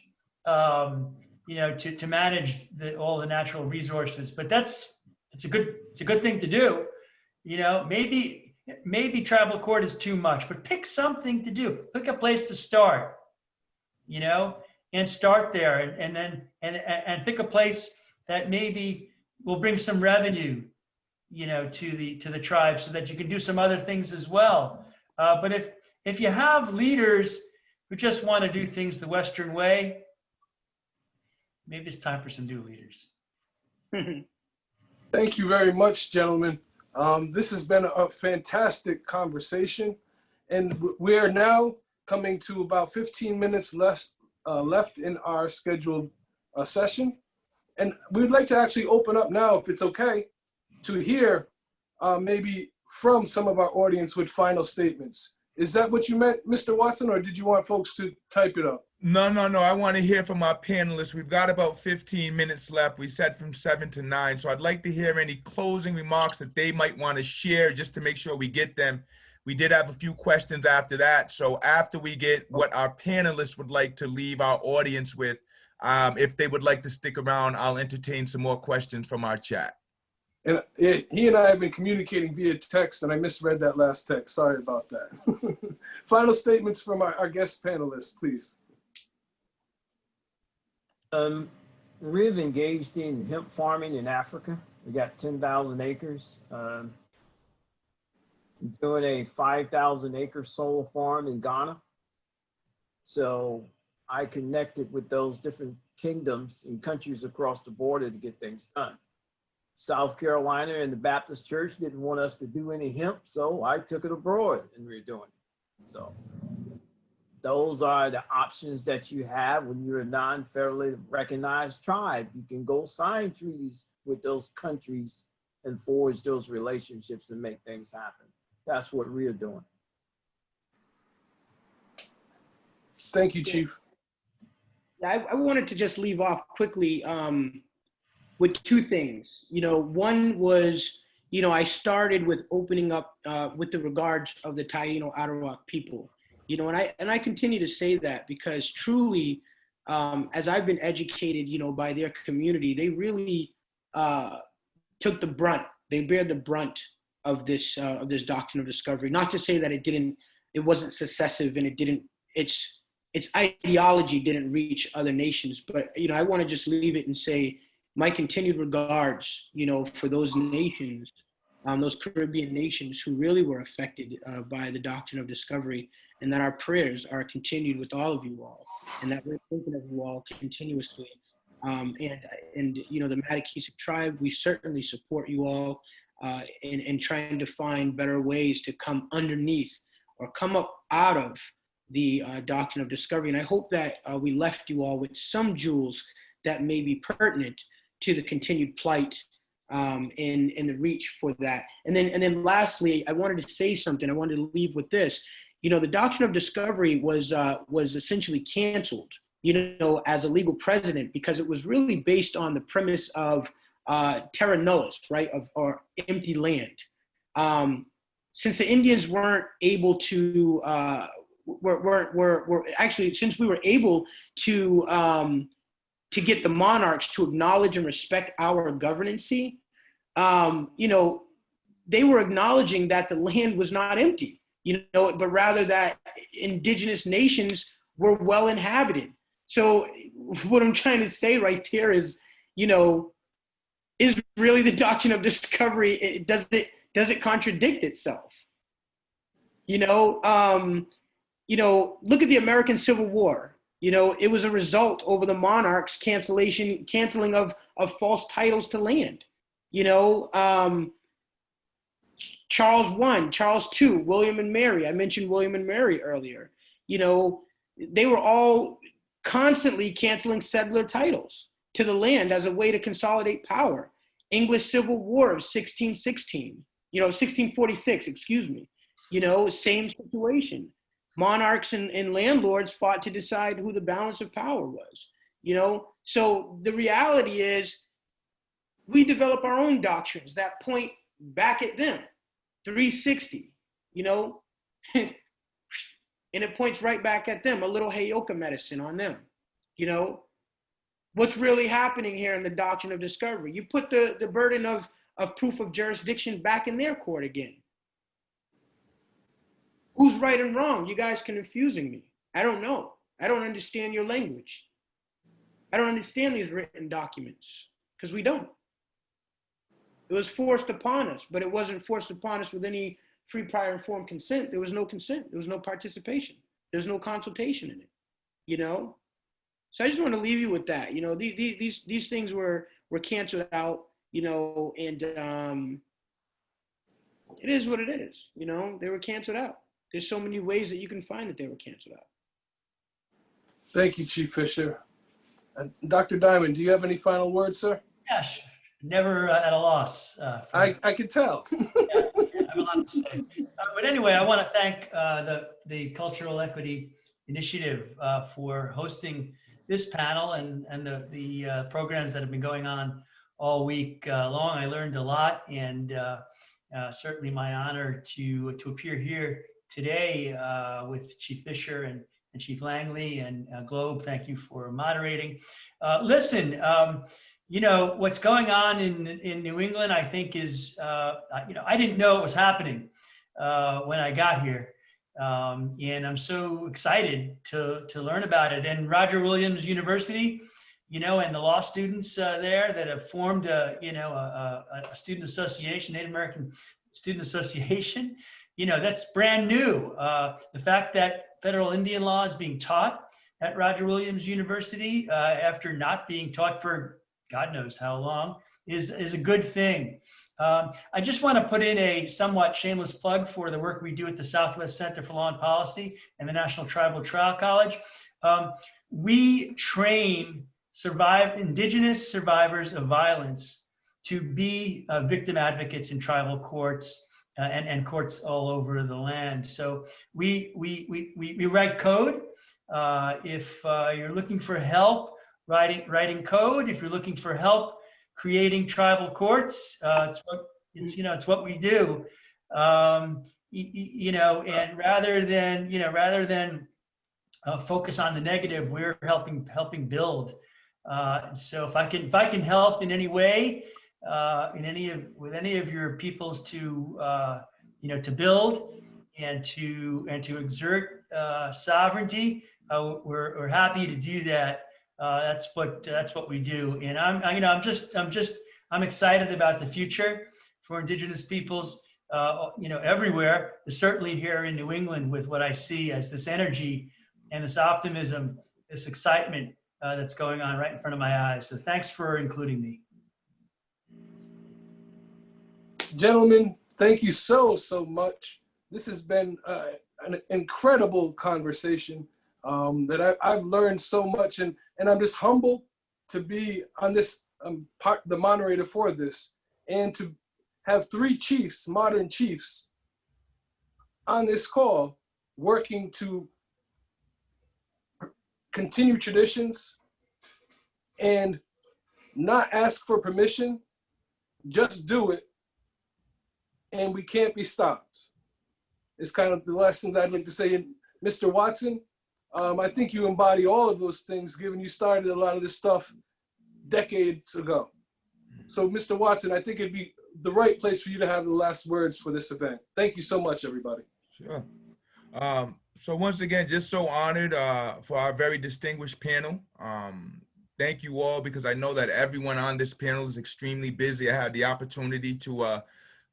To manage all the natural resources, but it's a good thing to do. Maybe tribal court is too much, but pick something to do. Pick a place to start, and start there, and then pick a place that maybe will bring some revenue, to the tribe, so that you can do some other things as well. But if you have leaders who just want to do things the Western way, maybe it's time for some new leaders. Thank you very much, gentlemen. This has been a fantastic conversation, and we are now coming to about 15 minutes left in our scheduled session. And we'd like to actually open up now, if it's okay, to hear maybe from some of our audience with final statements. Is that what you meant, Mr. Watson, or did you want folks to type it up? No, no, no. I want to hear from our panelists. We've got about 15 minutes left. We said from 7 to 9. So I'd like to hear any closing remarks that they might want to share just to make sure we get them. We did have a few questions after that. So after we get what our panelists would like to leave our audience with, if they would like to stick around, I'll entertain some more questions from our chat. And he and I have been communicating via text, and I misread that last text. Sorry about that. Final statements from our guest panelists, please. We've engaged in hemp farming in Africa. We got 10,000 acres. Doing a 5,000 acre solar farm in Ghana. So I connected with those different kingdoms and countries across the border to get things done. South Carolina and the Baptist Church didn't want us to do any hemp, so I took it abroad and we're doing it. So those are the options that you have when you're a non-federally recognized tribe. You can go sign treaties with those countries and forge those relationships and make things happen. That's what we're doing. Thank you, Chief. I wanted to just leave off quickly with two things. One was, I started with opening up with the regards of the Taino Arawak people. And I continue to say that because truly, as I've been educated, by their community, they really took the brunt. They bear the brunt of this doctrine of discovery. Not to say that it wasn't successive and its ideology didn't reach other nations, but I want to just leave it and say my continued regards, for those nations, those Caribbean nations who really were affected by the doctrine of discovery, and that our prayers are continued with all of you all, and that we're thinking of you all continuously. And the Mattakeeset tribe, we certainly support you all in trying to find better ways to come underneath or come up out of the doctrine of discovery. And I hope that we left you all with some jewels that may be pertinent to the continued plight and the reach for that. And then lastly, I wanted to say something. I wanted to leave with this. The doctrine of discovery was essentially canceled, as a legal precedent, because it was really based on the premise of terra nullis, right, or empty land. Since the Indians weren't able to, since we were able to get the monarchs to acknowledge and respect our governancy, they were acknowledging that the land was not empty, but rather that indigenous nations were well inhabited. So what I'm trying to say right there is, is really the doctrine of discovery, does it contradict itself? Look at the American Civil War. It was a result over the monarchs canceling of false titles to land. Charles I, Charles II, William and Mary. I mentioned William and Mary earlier. They were all constantly canceling settler titles to the land as a way to consolidate power. English Civil War of 1646, excuse me. Same situation. Monarchs and landlords fought to decide who the balance of power was. So the reality is we develop our own doctrines that point back at them, 360, and it points right back at them, a little Heyoka medicine on them. What's really happening here in the doctrine of discovery? You put the burden of proof of jurisdiction back in their court again. Who's right and wrong? You guys confusing me. I don't know. I don't understand your language. I don't understand these written documents because we don't. It was forced upon us, but it wasn't forced upon us with any free, prior, informed consent. There was no consent. There was no participation. There's no consultation in it. So I just want to leave you with that. These things were canceled out. And it is what it is. They were canceled out. There's so many ways that you can find that they were canceled out. Thank you, Chief Fisher. Dr. Diamond, do you have any final words, sir? Yes, never at a loss. I can tell. Yeah, I have a lot to say. But anyway, I want to thank the Cultural Equity initiative for hosting this panel and the programs that have been going on all week long. I learned a lot, and certainly my honor to appear here today with Chief Fisher and Chief Langley and Globe. Thank you for moderating. Listen, you know, what's going on in New England, I think is, you know, I didn't know it was happening when I got here. And I'm so excited to learn about it. And Roger Williams University, you know, and the law students there that have formed a student association, Native American Student Association, you know, that's brand new. The fact that federal Indian law is being taught at Roger Williams University after not being taught for God knows how long is a good thing. I just want to put in a somewhat shameless plug for the work we do at the Southwest Center for Law and Policy and the National Tribal Trial College. We train indigenous survivors of violence to be victim advocates in tribal courts and courts all over the land. So we write code. If you're looking for help writing code, if you're looking for help creating tribal courts, it's what we do. You know, and rather than focus on the negative, we're helping build. So if I can help in any way, with any of your peoples to to build and to exert sovereignty, we're happy to do that. That's what we do, and I'm excited about the future for Indigenous peoples, everywhere, but certainly here in New England, with what I see as this energy and this optimism, this excitement that's going on right in front of my eyes. So thanks for including me. Gentlemen, thank you so much. This has been an incredible conversation that I've learned so much, and I'm just humbled to be on this, the moderator for this, and to have 3 chiefs, modern chiefs, on this call, working to continue traditions and not ask for permission, just do it, and we can't be stopped. It's kind of the lessons I'd like to say. And Mr. Watson, I think you embody all of those things, given you started a lot of this stuff decades ago. So Mr. Watson, I think it'd be the right place for you to have the last words for this event. Thank you so much, everybody. Sure. So once again, just so honored for our very distinguished panel. Thank you all, because I know that everyone on this panel is extremely busy. I had the opportunity to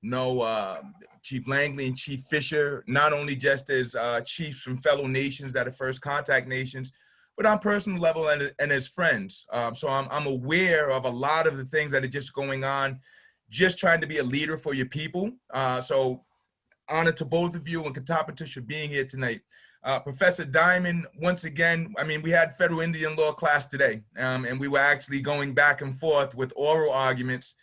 know Chief Langley and Chief Fisher, not only just as chiefs from fellow nations that are first contact nations, but on personal level and as friends. So I'm aware of a lot of the things that are just going on, just trying to be a leader for your people. So honor to both of you, and Katapatish for being here tonight. Professor Diamond, once again, I mean, we had federal Indian law class today, and we were actually going back and forth with oral arguments.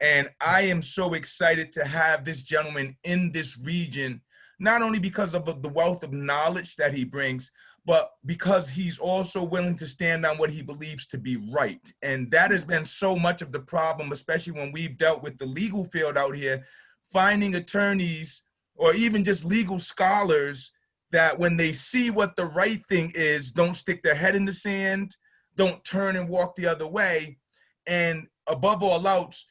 And I am so excited to have this gentleman in this region, not only because of the wealth of knowledge that he brings, but because he's also willing to stand on what he believes to be right. And that has been so much of the problem, especially when we've dealt with the legal field out here, finding attorneys or even just legal scholars that when they see what the right thing is, don't stick their head in the sand, don't turn and walk the other way, and above all else,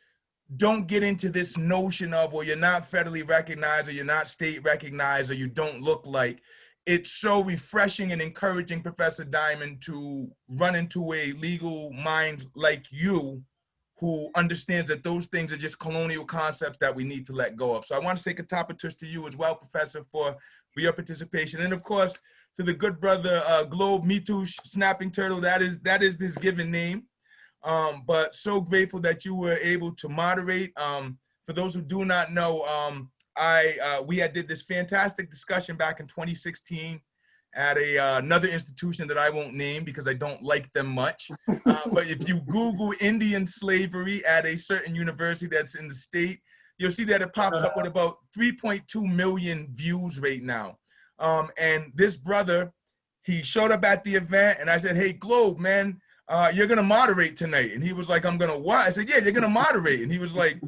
don't get into this notion of, well, you're not federally recognized, or you're not state recognized, or you don't look like. It's so refreshing and encouraging, Professor Diamond, to run into a legal mind like you, who understands that those things are just colonial concepts that we need to let go of. So I want to say Katapatish to you as well, Professor, for your participation. And of course, to the good brother, Globe Mitush, Snapping Turtle, that is his given name. But so grateful that you were able to moderate. For those who do not know, we did this fantastic discussion back in 2016 at another institution that I won't name because I don't like them much. But if you Google Indian slavery at a certain university that's in the state, you'll see that it pops up with about 3.2 million views right now. And this brother, he showed up at the event, and I said, hey, Globe, man, you're going to moderate tonight. And he was like, I'm going to what? I said, yeah, you're going to moderate. And he was like,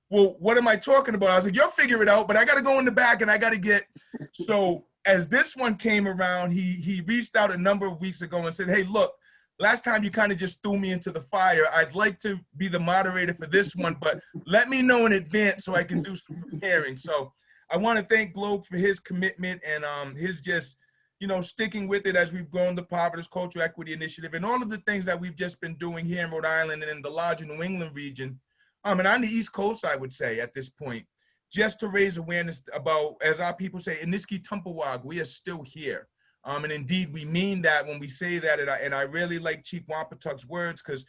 well, what am I talking about? I was like, you'll figure it out, but I got to go in the back and I got to get. So as this one came around, he reached out a number of weeks ago and said, hey, look, last time you kind of just threw me into the fire. I'd like to be the moderator for this one, but let me know in advance so I can do some preparing. So I want to thank Globe for his commitment and his just, you know, sticking with it as we've grown the Providence Cultural Equity Initiative and all of the things that we've just been doing here in Rhode Island and in the larger New England region, and on the East Coast, I would say at this point, just to raise awareness about, as our people say, Iniski Tumpawag, we are still here. And indeed, we mean that when we say that, and I really like Chief Wampatuck's words, because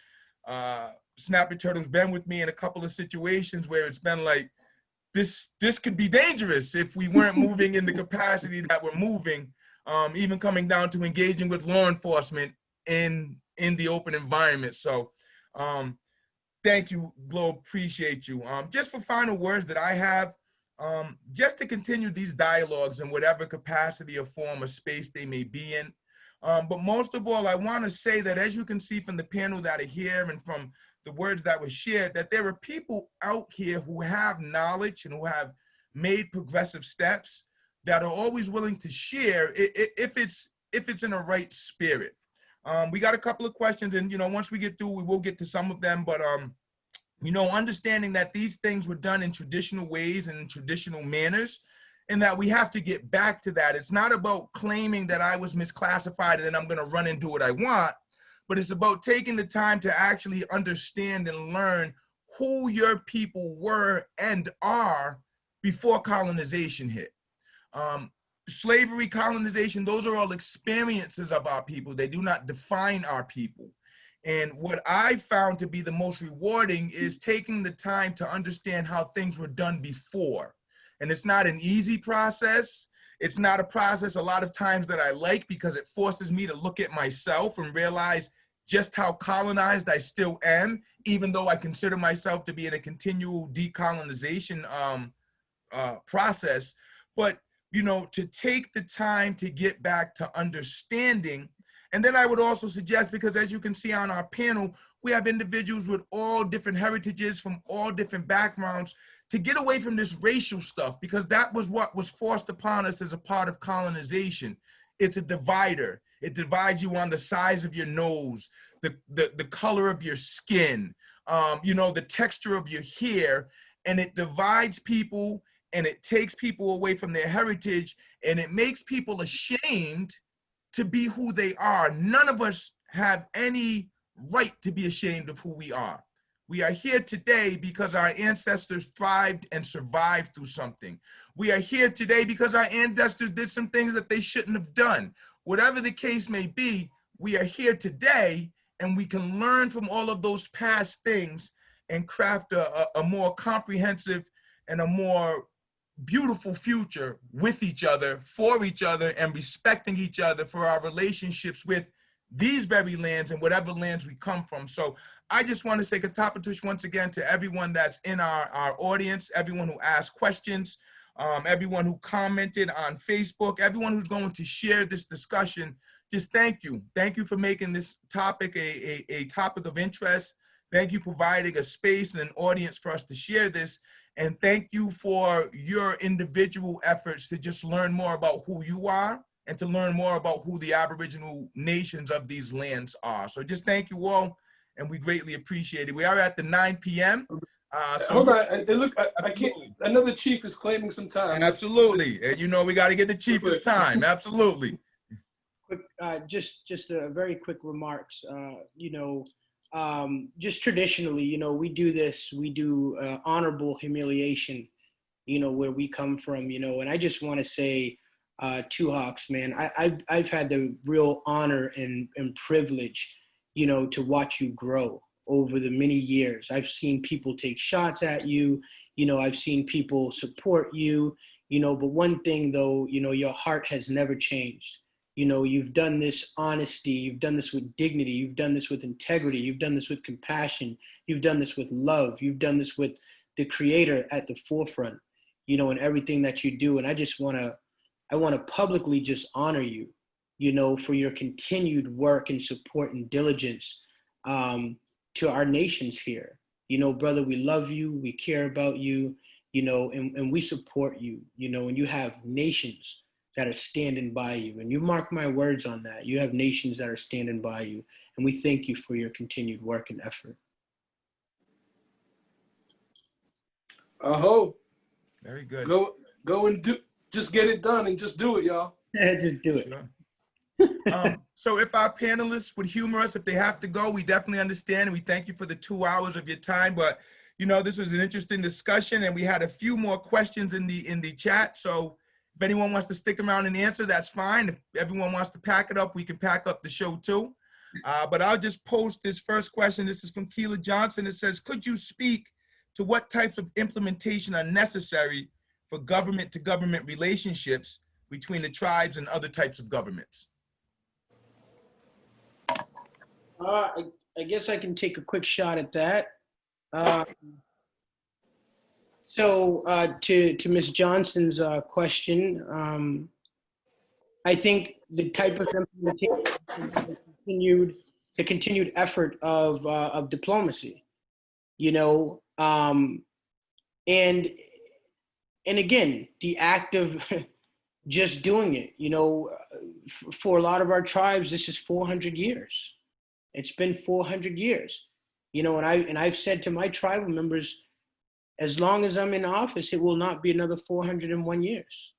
Snappy Turtle's been with me in a couple of situations where it's been like, this could be dangerous if we weren't moving in the capacity that we're moving. Even coming down to engaging with law enforcement in the open environment. So thank you, Globe, appreciate you. Just for final words that I have, just to continue these dialogues in whatever capacity or form or space they may be in. But most of all, I want to say that as you can see from the panel that are here and from the words that were shared, that there are people out here who have knowledge and who have made progressive steps that are always willing to share if it's in the right spirit. We got a couple of questions, and you know, once we get through, we will get to some of them. But you know, understanding that these things were done in traditional ways and in traditional manners, and that we have to get back to that. It's not about claiming that I was misclassified and then I'm going to run and do what I want, but it's about taking the time to actually understand and learn who your people were and are before colonization hit. Slavery, colonization, those are all experiences of our people. They do not define our people. And what I found to be the most rewarding is taking the time to understand how things were done before. And it's not an easy process. It's not a process a lot of times that I like, because it forces me to look at myself and realize just how colonized I still am, even though I consider myself to be in a continual decolonization process. But you know, to take the time to get back to understanding. And then I would also suggest, because as you can see on our panel, we have individuals with all different heritages from all different backgrounds, to get away from this racial stuff, because that was what was forced upon us as a part of colonization. It's a divider. It divides you on the size of your nose, the color of your skin, you know, the texture of your hair, and it divides people. And it takes people away from their heritage, and it makes people ashamed to be who they are. None of us have any right to be ashamed of who we are. We are here today because our ancestors thrived and survived through something. We are here today because our ancestors did some things that they shouldn't have done. Whatever the case may be, we are here today, and we can learn from all of those past things and craft a more comprehensive and a more beautiful future with each other, for each other, and respecting each other for our relationships with these very lands and whatever lands we come from. So I just want to say katapatush once again to everyone that's in our audience, everyone who asked questions, everyone who commented on Facebook, everyone who's going to share this discussion. Just thank you. Thank you for making this topic a topic of interest. Thank you for providing a space and an audience for us to share this. And thank you for your individual efforts to just learn more about who you are and to learn more about who the Aboriginal nations of these lands are. So just thank you all, and we greatly appreciate it. We are at the 9 p.m. So hold on, I can't, another chief is claiming some time. Absolutely, and you know we got to get the chief's time, absolutely. Quick, just a very quick remarks, you know, just traditionally, you know, we do honorable humiliation, you know, where we come from, you know, and I just want to say, Two Hawks, man, I've had the real honor and privilege, you know, to watch you grow over the many years. I've seen people take shots at you, you know, I've seen people support you, you know, but one thing though, you know, your heart has never changed. You know, you've done this honesty, you've done this with dignity, you've done this with integrity, you've done this with compassion, you've done this with love, you've done this with the Creator at the forefront, you know, in everything that you do. And I want to publicly just honor you, you know, for your continued work and support and diligence to our nations here. You know, brother, we love you, we care about you, you know, and we support you, you know, and you have nations that are standing by you. And you mark my words on that. You have nations that are standing by you. And we thank you for your continued work and effort. Aho. Very good. Go and do, just get it done and just do it, y'all. Just do it. Sure. So if our panelists would humor us, if they have to go, we definitely understand. And we thank you for the 2 hours of your time. But, you know, this was an interesting discussion and we had a few more questions in the chat. So if anyone wants to stick around and answer, that's fine. If everyone wants to pack it up, we can pack up the show too. But I'll just post this first question. This is from Keela Johnson. It says, could you speak to what types of implementation are necessary for government-to-government relationships between the tribes and other types of governments? I guess I can take a quick shot at that. So to Ms. Johnson's question, I think the type of implementation, the continued effort of diplomacy, you know, and again, the act of just doing it, you know, for a lot of our tribes, this is 400 years. It's been 400 years, you know, and I've said to my tribal members, as long as I'm in office, it will not be another 401 years.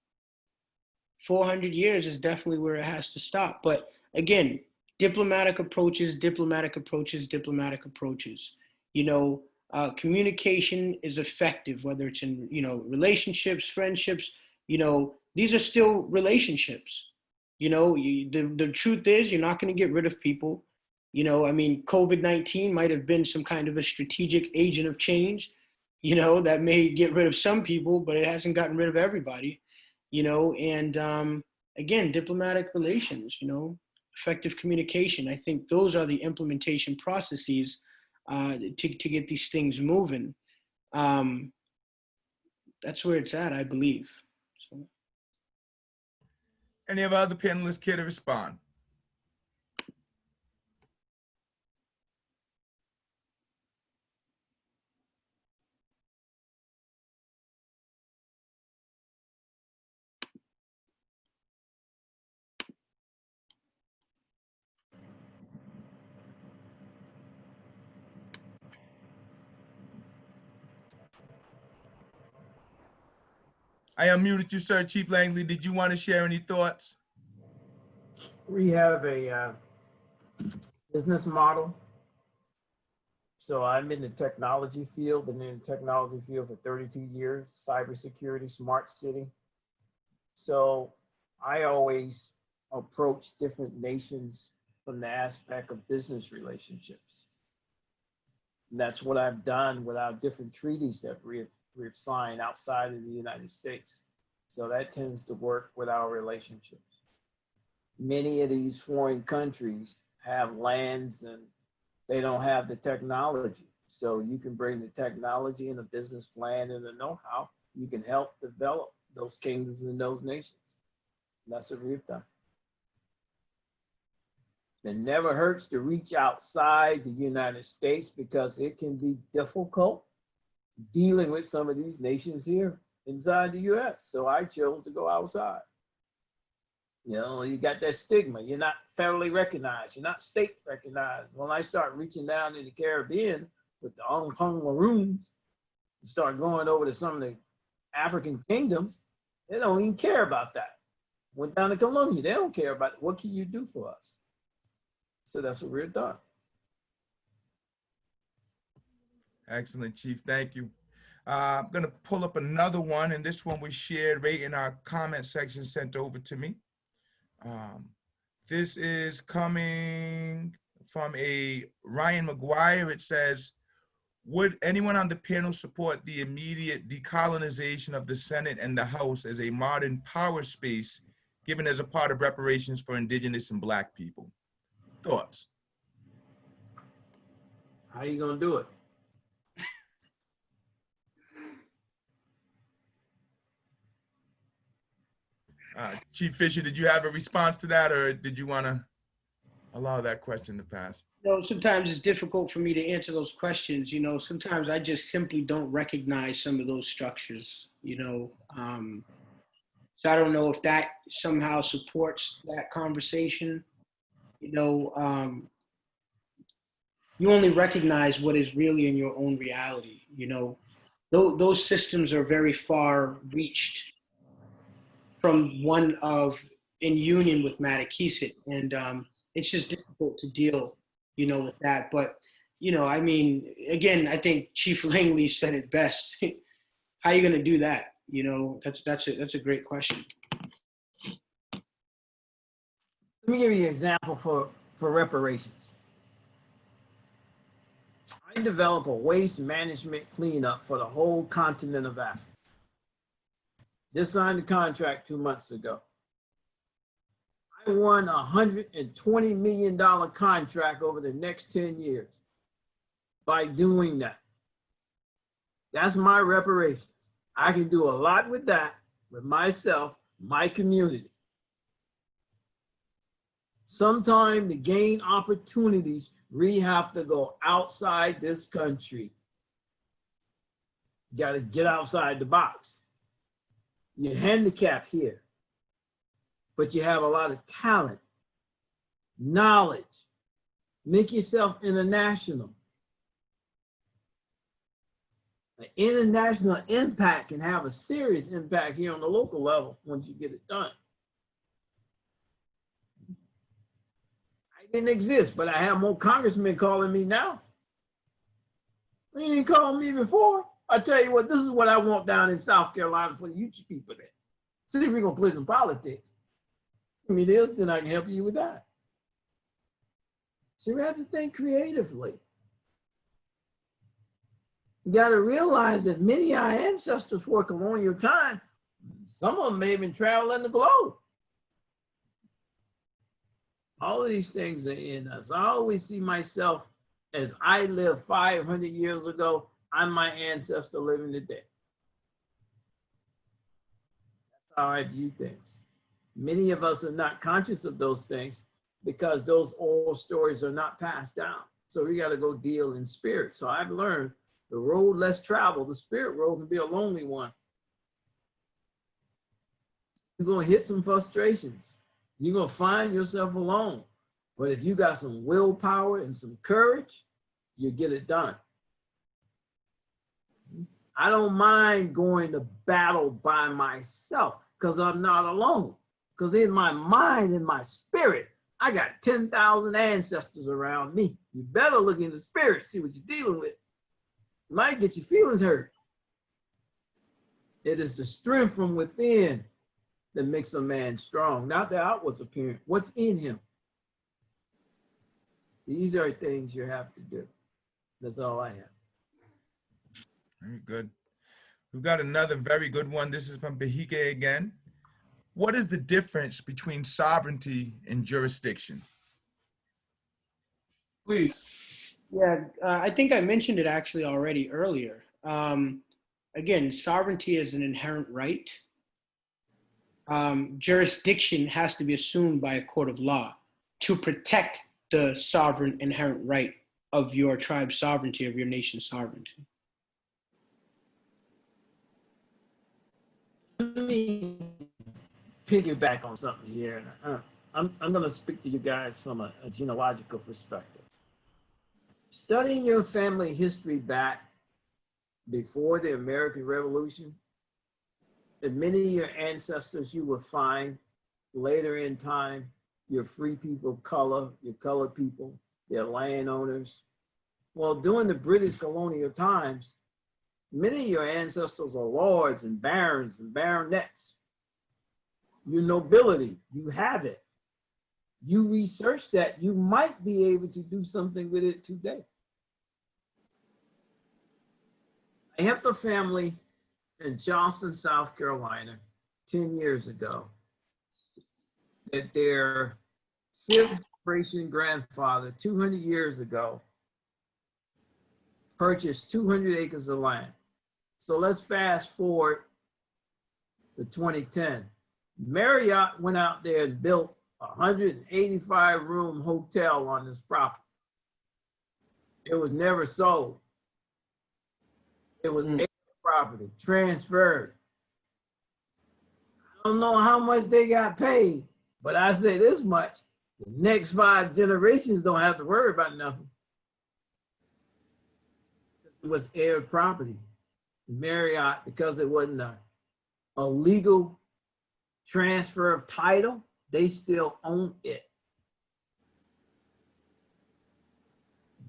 400 years is definitely where it has to stop. But again, diplomatic approaches, diplomatic approaches, diplomatic approaches. You know, communication is effective, whether it's in, you know, relationships, friendships, you know, these are still relationships. You know, the truth is you're not going to get rid of people. You know, I mean, COVID-19 might have been some kind of a strategic agent of change, you know, that may get rid of some people, but it hasn't gotten rid of everybody, you know, and again, diplomatic relations, you know, effective communication. I think those are the implementation processes to get these things moving. That's where it's at, I believe. So. Any of our other panelists care to respond? I unmuted you, sir. Chief Langley, did you want to share any thoughts? We have a business model. So I'm in the technology field, been in the technology field for 32 years, cybersecurity, smart city. So I always approach different nations from the aspect of business relationships. And that's what I've done with our different treaties that we've signed outside of the United States. So that tends to work with our relationships. Many of these foreign countries have lands and they don't have the technology. So you can bring the technology and the business plan and the know-how. You can help develop those kingdoms and those nations. And that's what we've done. It never hurts to reach outside the United States because it can be difficult dealing with some of these nations here inside the US. So I chose to go outside. You know, you got that stigma. You're not federally recognized. You're not state recognized. When I start reaching down in the Caribbean with the Hong Kong Maroons, and start going over to some of the African kingdoms, they don't even care about that. Went down to Colombia, they don't care about it. What can you do for us? So that's what we're done. Excellent, Chief. Thank you. I'm going to pull up another one, and this one was shared right in our comment section sent over to me. This is coming from a Ryan McGuire. It says, would anyone on the panel support the immediate decolonization of the Senate and the House as a modern power space, given as a part of reparations for Indigenous and Black people? Thoughts? How you gonna do it? Chief Fisher, did you have a response to that, or did you want to allow that question to pass? No, sometimes it's difficult for me to answer those questions. You know, sometimes I just simply don't recognize some of those structures, you know. So I don't know if that somehow supports that conversation. You know, you only recognize what is really in your own reality. You know, those systems are very far reached from one of in union with Mattakeeset, and it's just difficult to deal, you know, with that. But you know, I mean, again, I think Chief Langley said it best. How are you going to do that? You know, that's a great question. Let me give you an example for reparations. I developed a waste management cleanup for the whole continent of Africa. Just signed a contract 2 months ago. I won a $120 million contract over the next 10 years by doing that. That's my reparations. I can do a lot with that, with myself, my community. Sometime to gain opportunities, we have to go outside this country. You got to get outside the box. You're handicapped here, but you have a lot of talent, knowledge. Make yourself international. An international impact can have a serious impact here on the local level once you get it done. I didn't exist, but I have more congressmen calling me now. They didn't call me before. I tell you what, this is what I want down in South Carolina for the Uchee people there. See if we're gonna play some politics. Give me this, then I can help you with that. So we have to think creatively. You got to realize that many of our ancestors were colonial time. Some of them may even travel in the globe. All of these things are in us. I always see myself as I lived 500 years ago. I'm my ancestor living today. That's how I view things. Many of us are not conscious of those things because those oral stories are not passed down. So we got to go deal in spirit. So I've learned the road less traveled, the spirit road, can be a lonely one. You're going to hit some frustrations. You're going to find yourself alone. But if you got some willpower and some courage, you get it done. I don't mind going to battle by myself because I'm not alone. Because in my mind, in my spirit, I got 10,000 ancestors around me. You better look in the spirit, see what you're dealing with. It might get your feelings hurt. It is the strength from within that makes a man strong, not the outward appearance. What's in him? These are things you have to do. That's all I have. Very good. We've got another very good one. This is from Bahike again. What is the difference between sovereignty and jurisdiction? Please. Yeah, I think I mentioned it actually already earlier. Again, sovereignty is an inherent right. Jurisdiction has to be assumed by a court of law to protect the sovereign inherent right of your tribe's sovereignty, of your nation's sovereignty. Let me piggyback on something here. I'm going to speak to you guys from a genealogical perspective. Studying your family history back before the American Revolution, and many of your ancestors you will find later in time, your free people of color, your colored people, their landowners. Well, during the British colonial times, many of your ancestors are lords and barons and baronets. Your nobility, you have it. You research that, you might be able to do something with it today. I helped a family in Charleston, South Carolina, 10 years ago, that their fifth generation grandfather, 200 years ago, purchased 200 acres of land. So let's fast forward to 2010. Marriott went out there and built a 185-room hotel on this property. It was never sold. It was a property transferred. I don't know how much they got paid, but I say this much: the next 5 generations don't have to worry about nothing. It was heired property. Marriott, because it wasn't a legal transfer of title, they still own it.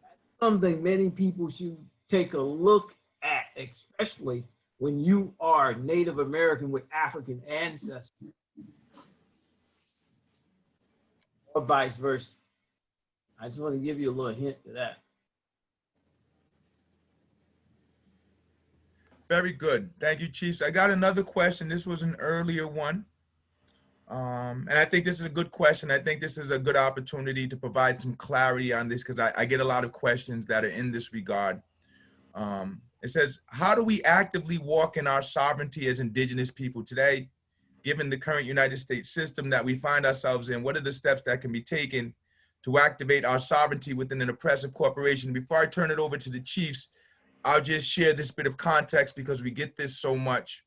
That's something many people should take a look at, especially when you are Native American with African ancestry, or vice versa. I just want to give you a little hint to that. Very good. Thank you, Chiefs. I got another question. This was an earlier one. And I think this is a good question. I think this is a good opportunity to provide some clarity on this because I get a lot of questions that are in this regard. It says, how do we actively walk in our sovereignty as Indigenous people today, given the current United States system that we find ourselves in? What are the steps that can be taken to activate our sovereignty within an oppressive corporation? Before I turn it over to the Chiefs, I'll just share this bit of context because we get this so much.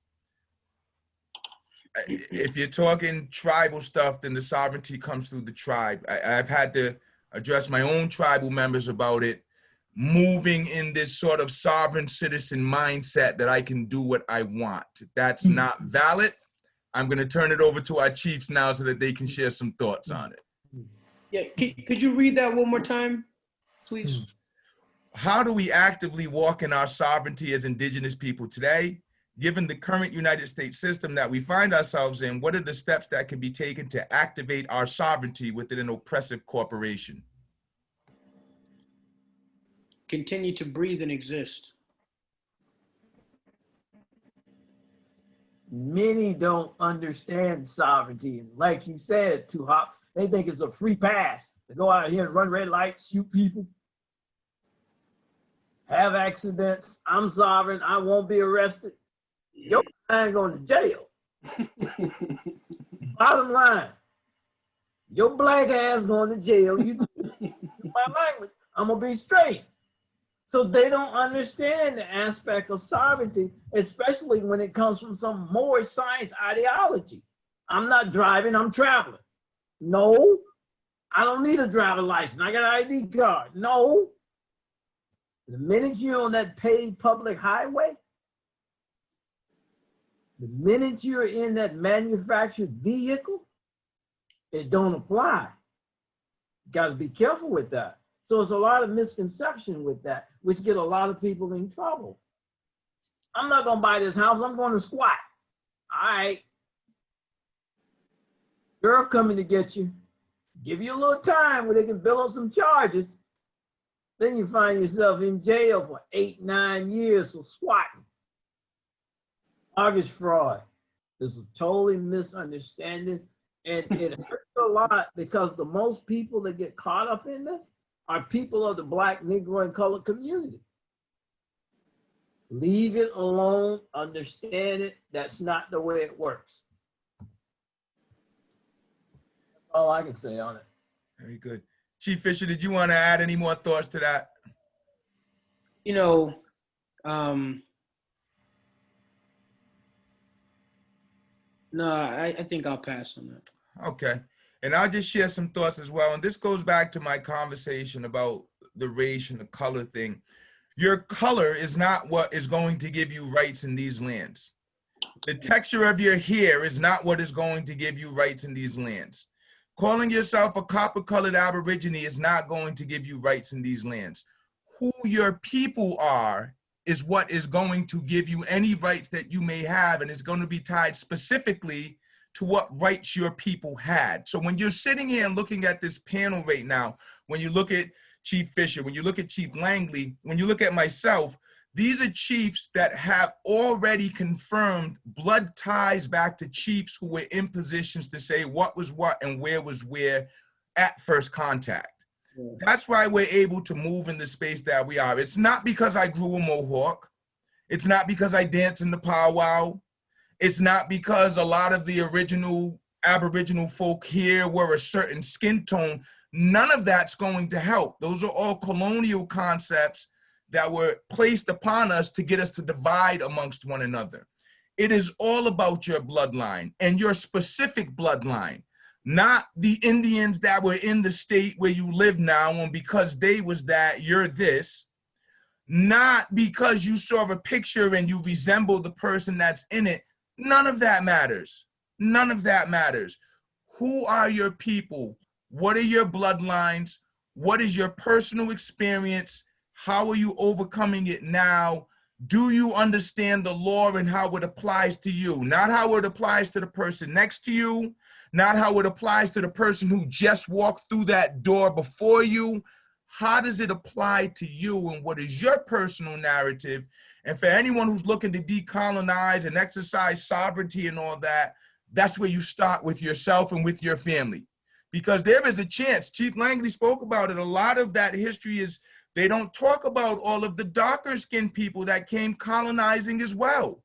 If you're talking tribal stuff, then the sovereignty comes through the tribe. I've had to address my own tribal members about it, moving in this sort of sovereign citizen mindset that I can do what I want. That's not valid. I'm going to turn it over to our Chiefs now so that they can share some thoughts on it. Yeah, could you read that one more time, please? How do we actively walk in our sovereignty as Indigenous people today? Given the current United States system that we find ourselves in, what are the steps that can be taken to activate our sovereignty within an oppressive corporation? Continue to breathe and exist. Many don't understand sovereignty. And like you said, Two Hops, they think it's a free pass to go out here and run red lights, shoot people, have accidents. I'm sovereign. I won't be arrested. Your man going to jail. Bottom line, your black ass going to jail. You my language. I'm gonna be straight. So they don't understand the aspect of sovereignty, especially when it comes from some more science ideology. I'm not driving. I'm traveling. No, I don't need a driver license. I got an ID card. No. The minute you're on that paid public highway, the minute you're in that manufactured vehicle, it don't apply. You got to be careful with that. So there's a lot of misconception with that, which get a lot of people in trouble. I'm not going to buy this house. I'm going to squat. All right. Girl coming to get you. Give you a little time where they can bill on some charges. Then you find yourself in jail for 8, 9 years for squatting. Mortgage fraud is a totally misunderstanding, and it hurts a lot because the most people that get caught up in this are people of the Black, Negro, and colored community. Leave it alone, understand it. That's not the way it works. That's all I can say on it. Very good. Chief Fisher, did you want to add any more thoughts to that? You know, no, I think I'll pass on that. Okay. And I'll just share some thoughts as well. And this goes back to my conversation about the race and the color thing. Your color is not what is going to give you rights in these lands. The texture of your hair is not what is going to give you rights in these lands. Calling yourself a copper-colored Aborigine is not going to give you rights in these lands. Who your people are is what is going to give you any rights that you may have, and it's going to be tied specifically to what rights your people had. So when you're sitting here and looking at this panel right now, when you look at Chief Fisher, when you look at Chief Langley, when you look at myself, these are chiefs that have already confirmed blood ties back to chiefs who were in positions to say what was what and where was where at first contact. Yeah. That's why we're able to move in the space that we are. It's not because I grew a mohawk. It's not because I dance in the powwow. It's not because a lot of the original Aboriginal folk here were a certain skin tone. None of that's going to help. Those are all colonial concepts that were placed upon us to get us to divide amongst one another. It is all about your bloodline and your specific bloodline, not the Indians that were in the state where you live now, and because they was that, you're this. Not because you saw a picture and you resemble the person that's in it. None of that matters. None of that matters. Who are your people? What are your bloodlines? What is your personal experience? How are you overcoming it now? Do you understand the law and how it applies to you? Not how it applies to the person next to you, not how it applies to the person who just walked through that door before you. How does it apply to you, and what is your personal narrative? And for anyone who's looking to decolonize and exercise sovereignty and all that, that's where you start with yourself and with your family. Because there is a chance, Chief Langley spoke about it, a lot of that history is, they don't talk about all of the darker skinned people that came colonizing as well,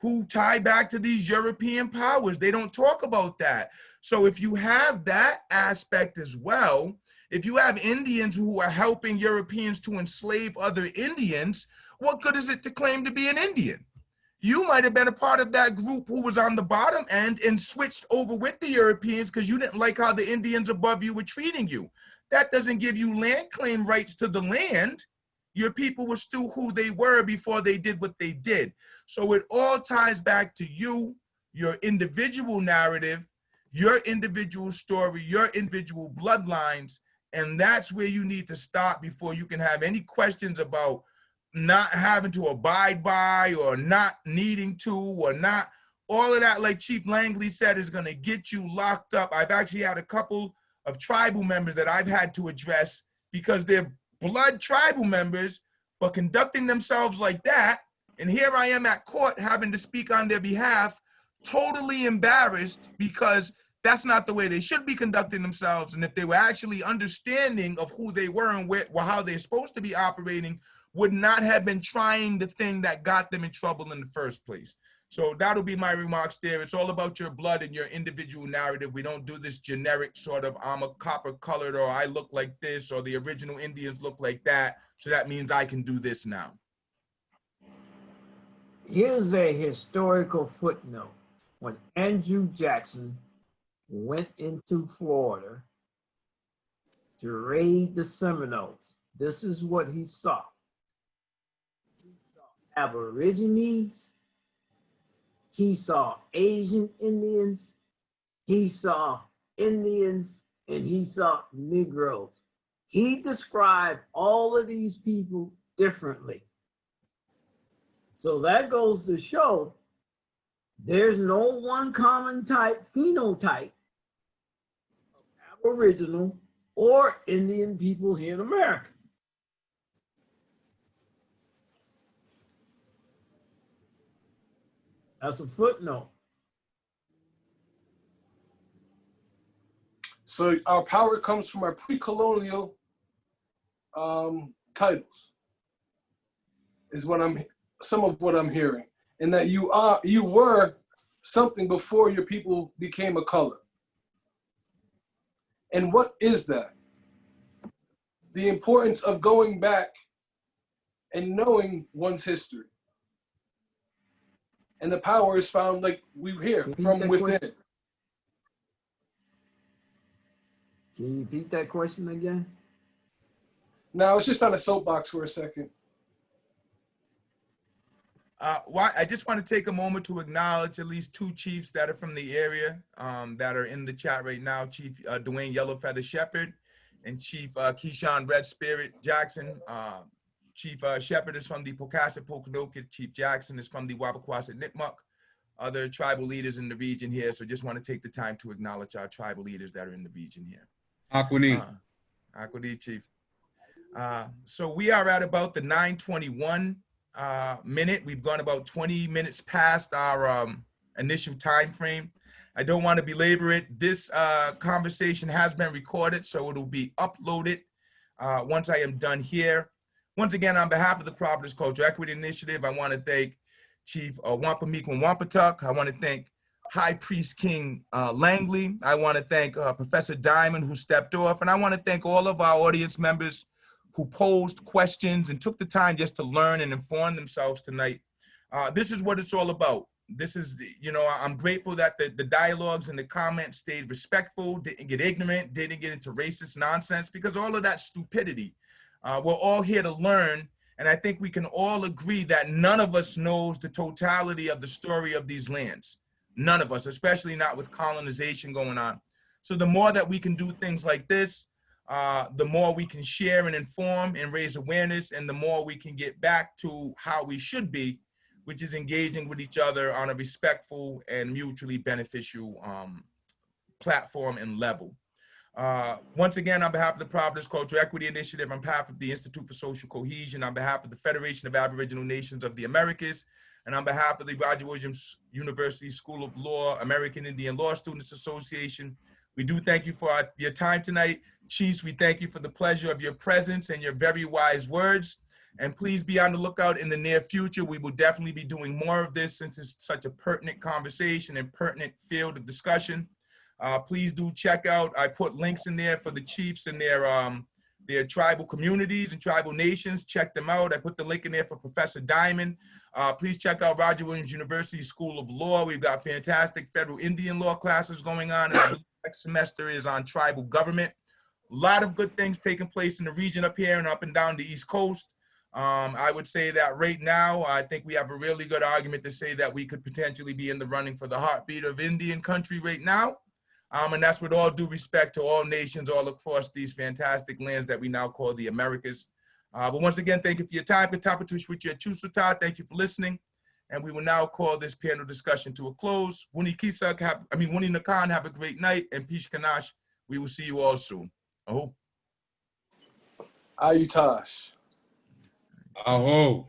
who tie back to these European powers. They don't talk about that. So if you have that aspect as well, if you have Indians who are helping Europeans to enslave other Indians, what good is it to claim to be an Indian? You might have been a part of that group who was on the bottom end and switched over with the Europeans because you didn't like how the Indians above you were treating you. That doesn't give you land claim rights to the land. Your people were still who they were before they did what they did. So it all ties back to you, your individual narrative, your individual story, your individual bloodlines, and that's where you need to stop before you can have any questions about not having to abide by or not needing to or not. All of that, like Chief Langley said, is going to get you locked up. I've actually had a couple of tribal members that I've had to address because they're blood tribal members, but conducting themselves like that. And here I am at court having to speak on their behalf, totally embarrassed because that's not the way they should be conducting themselves. And if they were actually understanding of who they were and how they're supposed to be operating, would not have been trying the thing that got them in trouble in the first place. So that'll be my remarks there. It's all about your blood and your individual narrative. We don't do this generic sort of, I'm a copper colored, or I look like this, or the original Indians look like that, so that means I can do this now. Here's a historical footnote. When Andrew Jackson went into Florida to raid the Seminoles, this is what he saw. He saw Aborigines, he saw Asian Indians, he saw Indians, and he saw Negroes. He described all of these people differently. So that goes to show there's no one common type phenotype of Aboriginal or Indian people here in America. That's a footnote. So our power comes from our pre-colonial titles, is what some of what I'm hearing, and that you were something before your people became a color. And what is that? The importance of going back and knowing one's history. And the power is found, like we hear, from within. Can you repeat that question again? Now, it's just on a soapbox for a second. I just want to take a moment to acknowledge at least two chiefs that are from the area that are in the chat right now. Chief Dwayne Yellowfeather Shepherd and Chief Keyshawn Red Spirit Jackson. Chief Shepherd is from the Pocasset Pokanoket. Chief Jackson is from the Wappaquasset Nipmuc. Other tribal leaders in the region here. So just want to take the time to acknowledge our tribal leaders that are in the region here. Aquani. Aquani, Chief. So we are at about the 9:21 minute. We've gone about 20 minutes past our initial time frame. I don't want to belabor it. This conversation has been recorded, so it'll be uploaded once I am done here. Once again, on behalf of the Providence Cultural Equity Initiative, I want to thank Chief Wampanoag Wampatuck. I want to thank High Priest King Langley. I want to thank Professor Diamond, who stepped off. And I want to thank all of our audience members who posed questions and took the time just to learn and inform themselves tonight. This is what it's all about. This is, you know, I'm grateful that the dialogues and the comments stayed respectful, didn't get ignorant, didn't get into racist nonsense, because all of that stupidity. We're all here to learn. And I think we can all agree that none of us knows the totality of the story of these lands. None of us, especially not with colonization going on. So the more that we can do things like this, the more we can share and inform and raise awareness, and the more we can get back to how we should be, which is engaging with each other on a respectful and mutually beneficial platform and level. Once again, on behalf of the Providence Cultural Equity Initiative, on behalf of the Institute for Social Cohesion, on behalf of the Federation of Aboriginal Nations of the Americas, and on behalf of the Roger Williams University School of Law, American Indian Law Students Association, we do thank you for your time tonight. Chiefs, we thank you for the pleasure of your presence and your very wise words. And please be on the lookout in the near future. We will definitely be doing more of this, since it's such a pertinent conversation and pertinent field of discussion. Please do check out, I put links in there for the chiefs and their tribal communities and tribal nations. Check them out. I put the link in there for Professor Diamond. Please check out Roger Williams University School of Law. We've got fantastic federal Indian law classes going on, and I believe next semester is on tribal government. A lot of good things taking place in the region up here and up and down the East Coast. I would say that right now, I think we have a really good argument to say that we could potentially be in the running for the heartbeat of Indian country right now. And that's with all due respect to all nations all across these fantastic lands that we now call the Americas. But once again, thank you for your time. Uchee-Uchean. Thank you for listening. And we will now call this panel discussion to a close. Wuni Nakan, have a great night. And Pish Kanash, we will see you all soon. Aho. Ayutash. Aho.